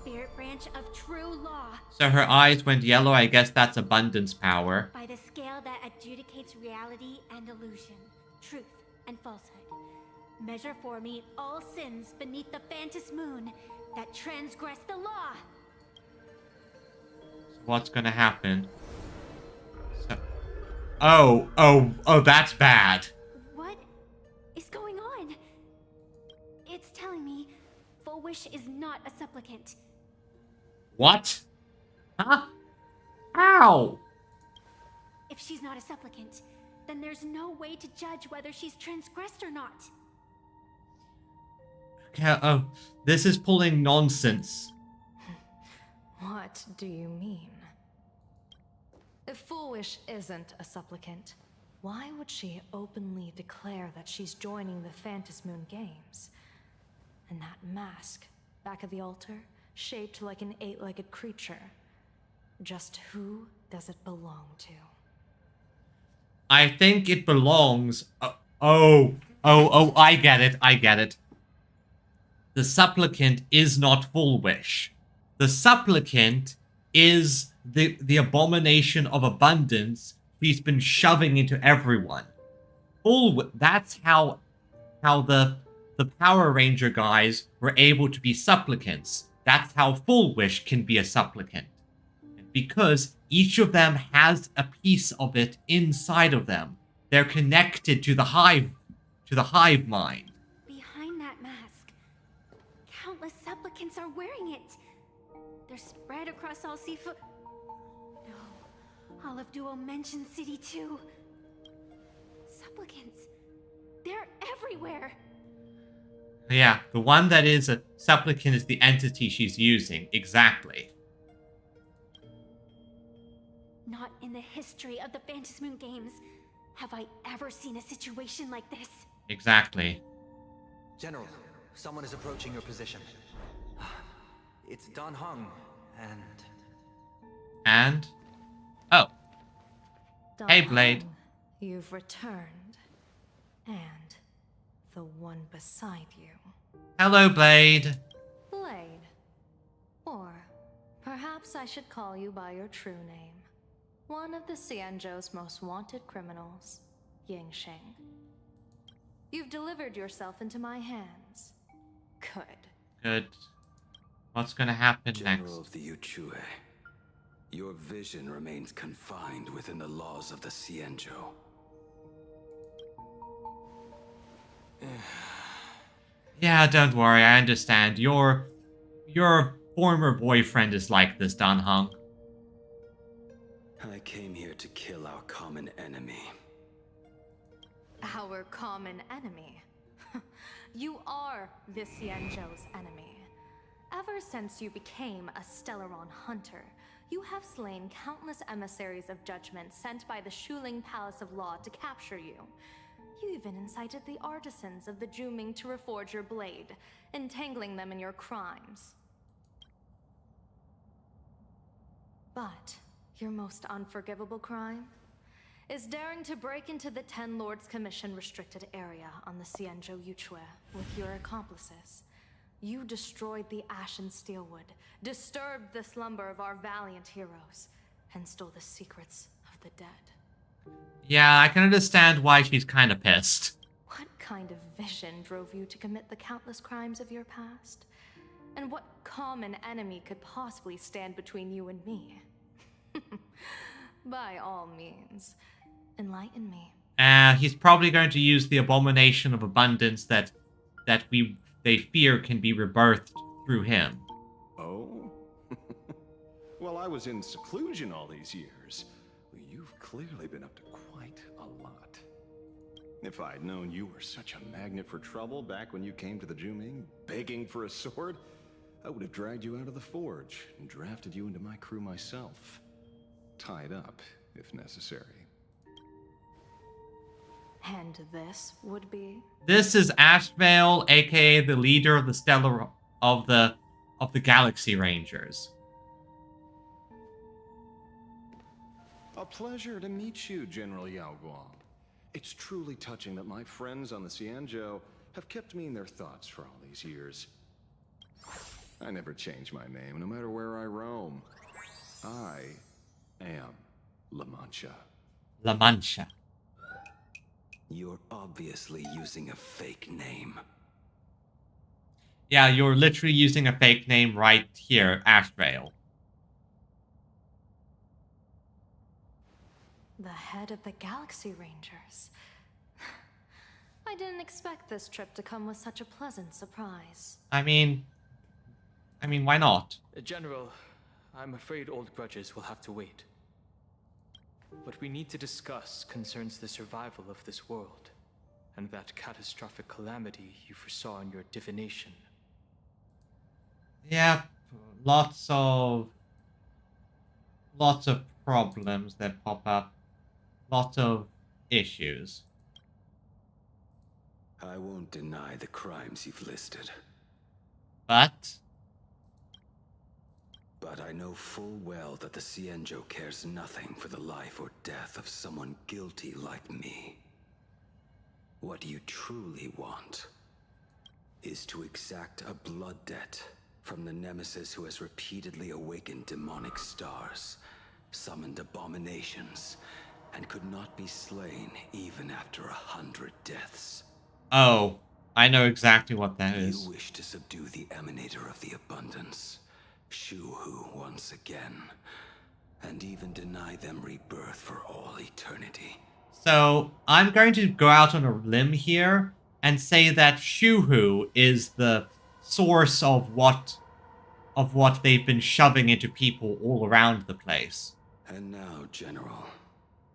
Spirit branch of true law. So her eyes went yellow. I guess that's abundance power. By the scale that adjudicates reality and illusion, truth and falsehood. Measure for me all sins beneath the Phantom moon that transgress the law. So what's gonna happen? So, oh, that's bad. What is going on? It's telling me Full Wish is not a supplicant. What? Huh? How? If she's not a supplicant, then there's no way to judge whether she's transgressed or not. Okay, oh, this is pulling nonsense. What do you mean? If Full Wish isn't a supplicant, why would she openly declare that she's joining the Phantom Moon Games? And that mask, back of the altar, shaped like an 8-legged creature. Just who does it belong to? I think it belongs... I get it. The supplicant is not Full Wish. The supplicant is the abomination of abundance he's been shoving into everyone. That's how the Power Ranger guys were able to be supplicants. That's how Full Wish can be a supplicant. Because each of them has a piece of it inside of them. They're connected to the hive mind. Behind that mask, countless supplicants are wearing it. They're spread across all seafood. No, all of Duo mentioned City too. Supplicants, they're everywhere. Yeah, the one that is a supplicant is the entity she's using. Exactly. Not in the history of the Phantasmoon games have I ever seen a situation like this. Exactly. General, someone is approaching your position. It's Dan Heng, and... And? Oh. Hey, Blade. You've returned. And the one beside you. Hello, Blade. Blade. Or perhaps I should call you by your true name. One of the Xianzhou's most wanted criminals, Yingxing. You've delivered yourself into my hands. Good. Good. What's gonna happen General next? of the Yuchue, your vision remains confined within the laws of the Xianzhou. Yeah, don't worry, I understand. Your former boyfriend is like this, Dan Heng. I came here to kill our common enemy. Our common enemy. You are the Xianzhou's enemy. Ever since you became a Stellaron hunter, you have slain countless emissaries of judgment sent by the Shuling Palace of Law to capture you. You even incited the artisans of the Juming to reforge your blade, entangling them in your crimes. But your most unforgivable crime is daring to break into the Ten Lords Commission restricted area on the Xianzhou Yuchue with your accomplices. You destroyed the Ashen Steelwood, disturbed the slumber of our valiant heroes, and stole the secrets of the dead. Yeah, I can understand why she's kind of pissed. What kind of vision drove you to commit the countless crimes of your past? And what common enemy could possibly stand between you and me? By all means, enlighten me. He's probably going to use the abomination of abundance that they fear can be rebirthed through him. Oh? Well, I was in seclusion all these years. You've clearly been up to quite a lot. If I'd known you were such a magnet for trouble back when you came to the Juming, begging for a sword, I would have dragged you out of the forge and drafted you into my crew myself. Tied up, if necessary. And this would be? This is Ashvale, aka the leader of the Stellar of the Galaxy Rangers. A pleasure to meet you, General Yao Guang. It's truly touching that my friends on the Xianzhou have kept me in their thoughts for all these years. I never change my name, no matter where I roam. I am La Mancha. La Mancha. You're obviously using a fake name. Yeah, you're literally using a fake name right here, Ashvale. The head of the Galaxy Rangers. I didn't expect this trip to come with such a pleasant surprise. I mean, why not? General, I'm afraid old grudges will have to wait. What we need to discuss concerns the survival of this world, and that catastrophic calamity you foresaw in your divination. Yeah, lots of problems that pop up. Lots of issues. I won't deny the crimes you've listed. But I know full well that the Xianzhou cares nothing for the life or death of someone guilty like me. What you truly want is to exact a blood debt from the nemesis who has repeatedly awakened demonic stars, summoned abominations, and could not be slain even after 100 deaths. oh, I know exactly what that is. You wish to subdue the emanator of the abundance, Shu-Hu once again, and even deny them rebirth for all eternity. So, I'm going to go out on a limb here and say that Shu-Hu is the source of what they've been shoving into people all around the place. And now, General,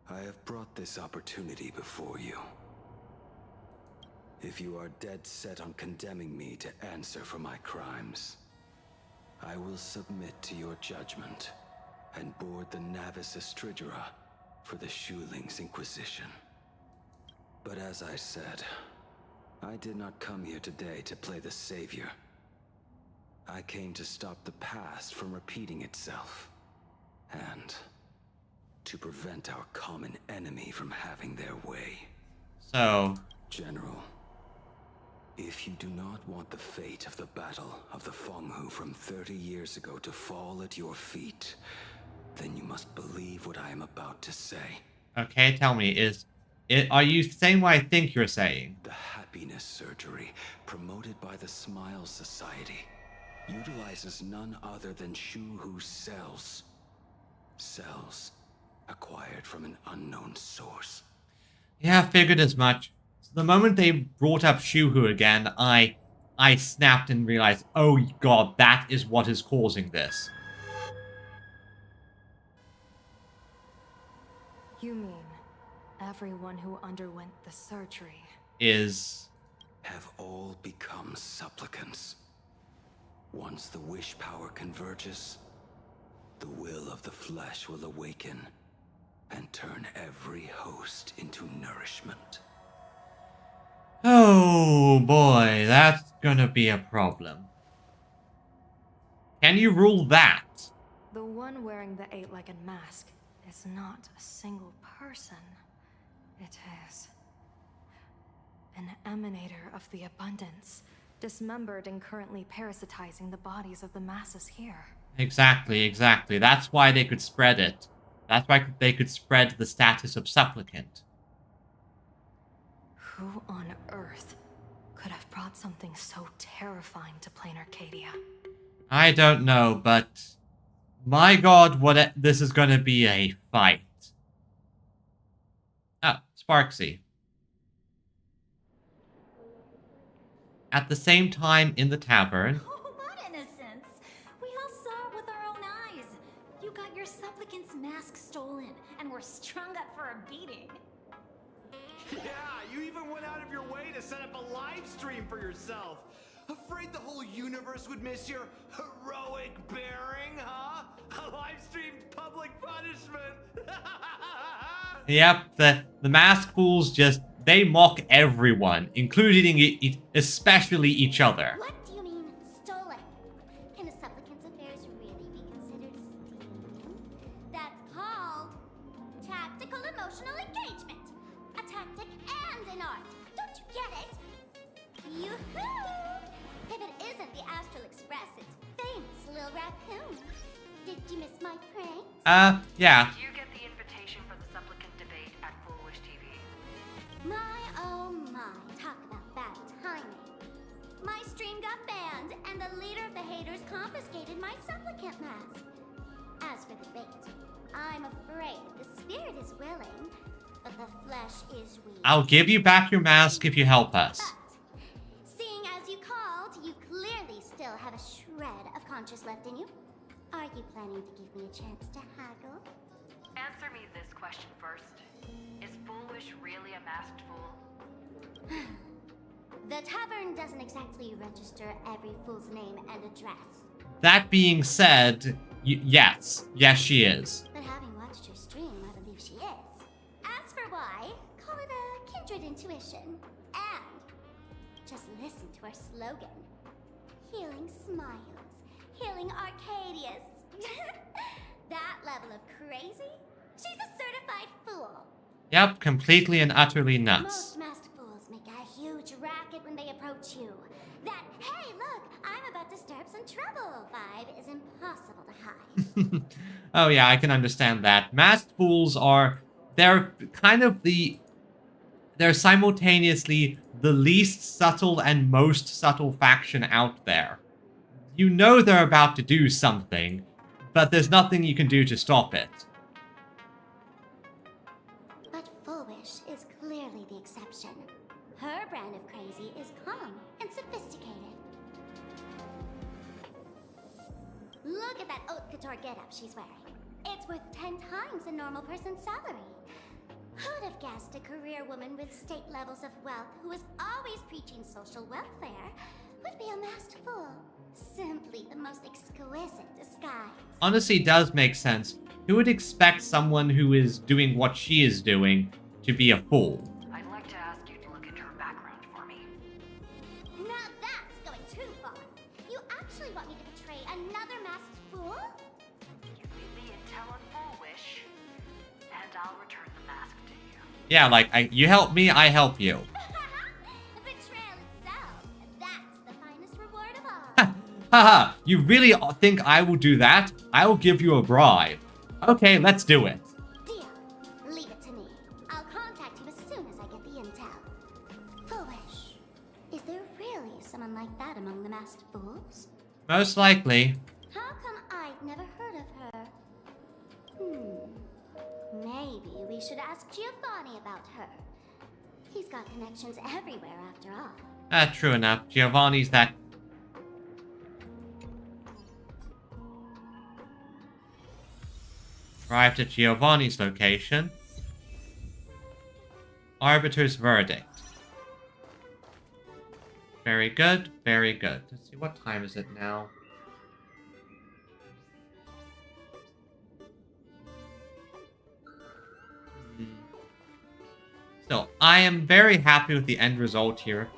I have brought this opportunity before you. If you are dead set on condemning me to answer for my crimes, I will submit to your judgment. and board the Navis Astridura for the Shuling's Inquisition. But as I said, I did not come here today to play the savior. I came to stop the past from repeating itself, and to prevent our common enemy from having their way. So, General, if you do not want the fate of the Battle of the Fenghu from 30 years ago to fall at your feet, then you must believe what I am about to say. okay, tell me, are you saying what I think you're saying? The happiness surgery promoted by the Smile Society utilizes none other than Shu-Hu's cells. Cells acquired from an unknown source. Yeah, I figured as much. So the moment they brought up Shu-Hu again, I snapped and realized, oh god, that is what is causing this. You mean everyone who underwent the surgery have all become supplicants. Once the wish power converges, the will of the flesh will awaken and turn every host into nourishment. Oh boy, that's gonna be a problem. Can you rule that? the one wearing the eight-legged mask is not a single person. It is an emanator of the abundance, dismembered and currently parasitizing the bodies of the masses here. Exactly. That's why they could spread it. That's why they could spread the status of supplicant. Who on earth could have brought something so terrifying to plain Arcadia? I don't know, but my god, this is gonna be a fight. Oh, Sparksy. At the same time in the tavern... Oh, what innocence! We all saw it with our own eyes. You got your supplicant's mask stolen, and were strung up for a beating. Yeah, you even went out of your way to set up a live stream for yourself. Afraid the whole universe would miss your heroic bearing, huh? A live-streamed public punishment! Yep, the mask fools just... they mock everyone, including especially each other. What do you mean, stolen? Can a supplicant's affairs really be considered stealing? That's called tactical emotional engagement. A tactic and an art. Don't you get it? Yoo-hoo! If it isn't the Astral Express, it's famous Lil Raccoon. Did you miss my prank? Yeah. Did you get the invitation for the supplicant debate at Foolish TV? My oh my, talk about bad timing. My stream got banned, and the leader of the haters confiscated my supplicant mask. As for the bait, I'm afraid the spirit is willing, but the flesh is weak. I'll give you back your mask if you help us. But, seeing as you called, you clearly still have a shred of conscience left in you. Are you planning to give me a chance to haggle? Answer me this question first. Is Foolish really a masked fool? The tavern doesn't exactly register every fool's name and address. That being said, yes. Yes, she is. But having watched her stream, I believe she is. As for why, call it a kindred intuition. And just listen to our slogan. Healing smiles. Healing Arcadius. That level of crazy? She's a certified fool. Yep, completely and utterly nuts. Most masked fools make a huge racket when they approach you. That, hey, look, I'm about to stir up some trouble vibe is impossible to hide. Oh yeah, I can understand that. Masked fools they're simultaneously the least subtle and most subtle faction out there. You know they're about to do something, but there's nothing you can do to stop it. But Foolish is clearly the exception. Her brand of crazy is calm and sophisticated. Look at that haute couture getup she's wearing. It's worth 10 times a normal person's salary. Who'd have guessed a career woman with state levels of wealth who is always preaching social welfare would be a masked fool? Simply the most exquisite disguise. Honestly, it does make sense. Who would expect someone who is doing what she is doing to be a fool? I'd like to ask you to look into her background for me. Now that's going too far. You actually want me to betray another masked fool? Give me the intel on Foolish, and I'll return the mask to you. Yeah, like, you help me, I help you. Betrayal itself. That's the finest reward of all. Haha, you really think I will do that? I will give you a bribe. Okay, let's do it. Deal. Leave it to me. I'll contact you as soon as I get the intel. Foolish. Is there really someone like that among the masked fools? Most likely. How come I've never heard of her? Maybe we should ask Giovanni about her. He's got connections everywhere after all. True enough. Giovanni's that... Arrived at Giovanni's location. Arbiter's verdict. Very good, very good. Let's see, what time is it now? So, I am very happy with the end result here.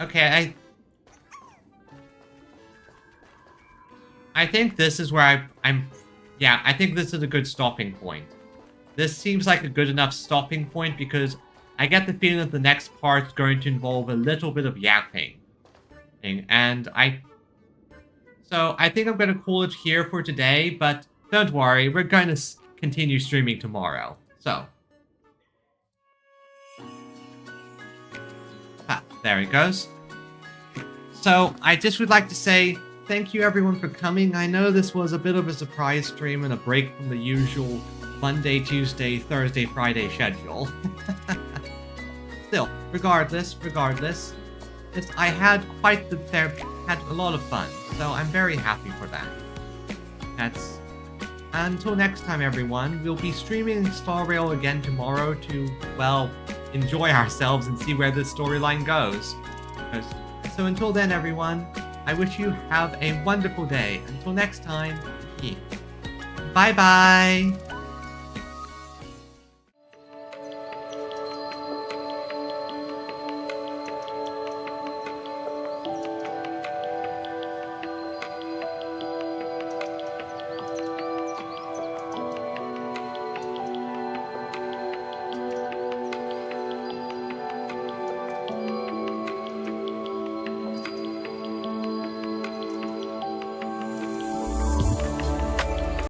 Okay, I think this is where I think this is a good stopping point. This seems like a good enough stopping point because I get the feeling that the next part's going to involve a little bit of yapping. So I think I'm going to call it here for today, but don't worry, we're going to continue streaming tomorrow. So. There it goes. So, I just would like to say thank you everyone for coming. I know this was a bit of a surprise stream and a break from the usual Monday, Tuesday, Thursday, Friday schedule. Still, regardless, I had had a lot of fun, so I'm very happy for that. Until next time, everyone, we'll be streaming Star Rail again tomorrow to, well, enjoy ourselves and see where this storyline goes. So until then, everyone, I wish you have a wonderful day. Until next time, bye-bye!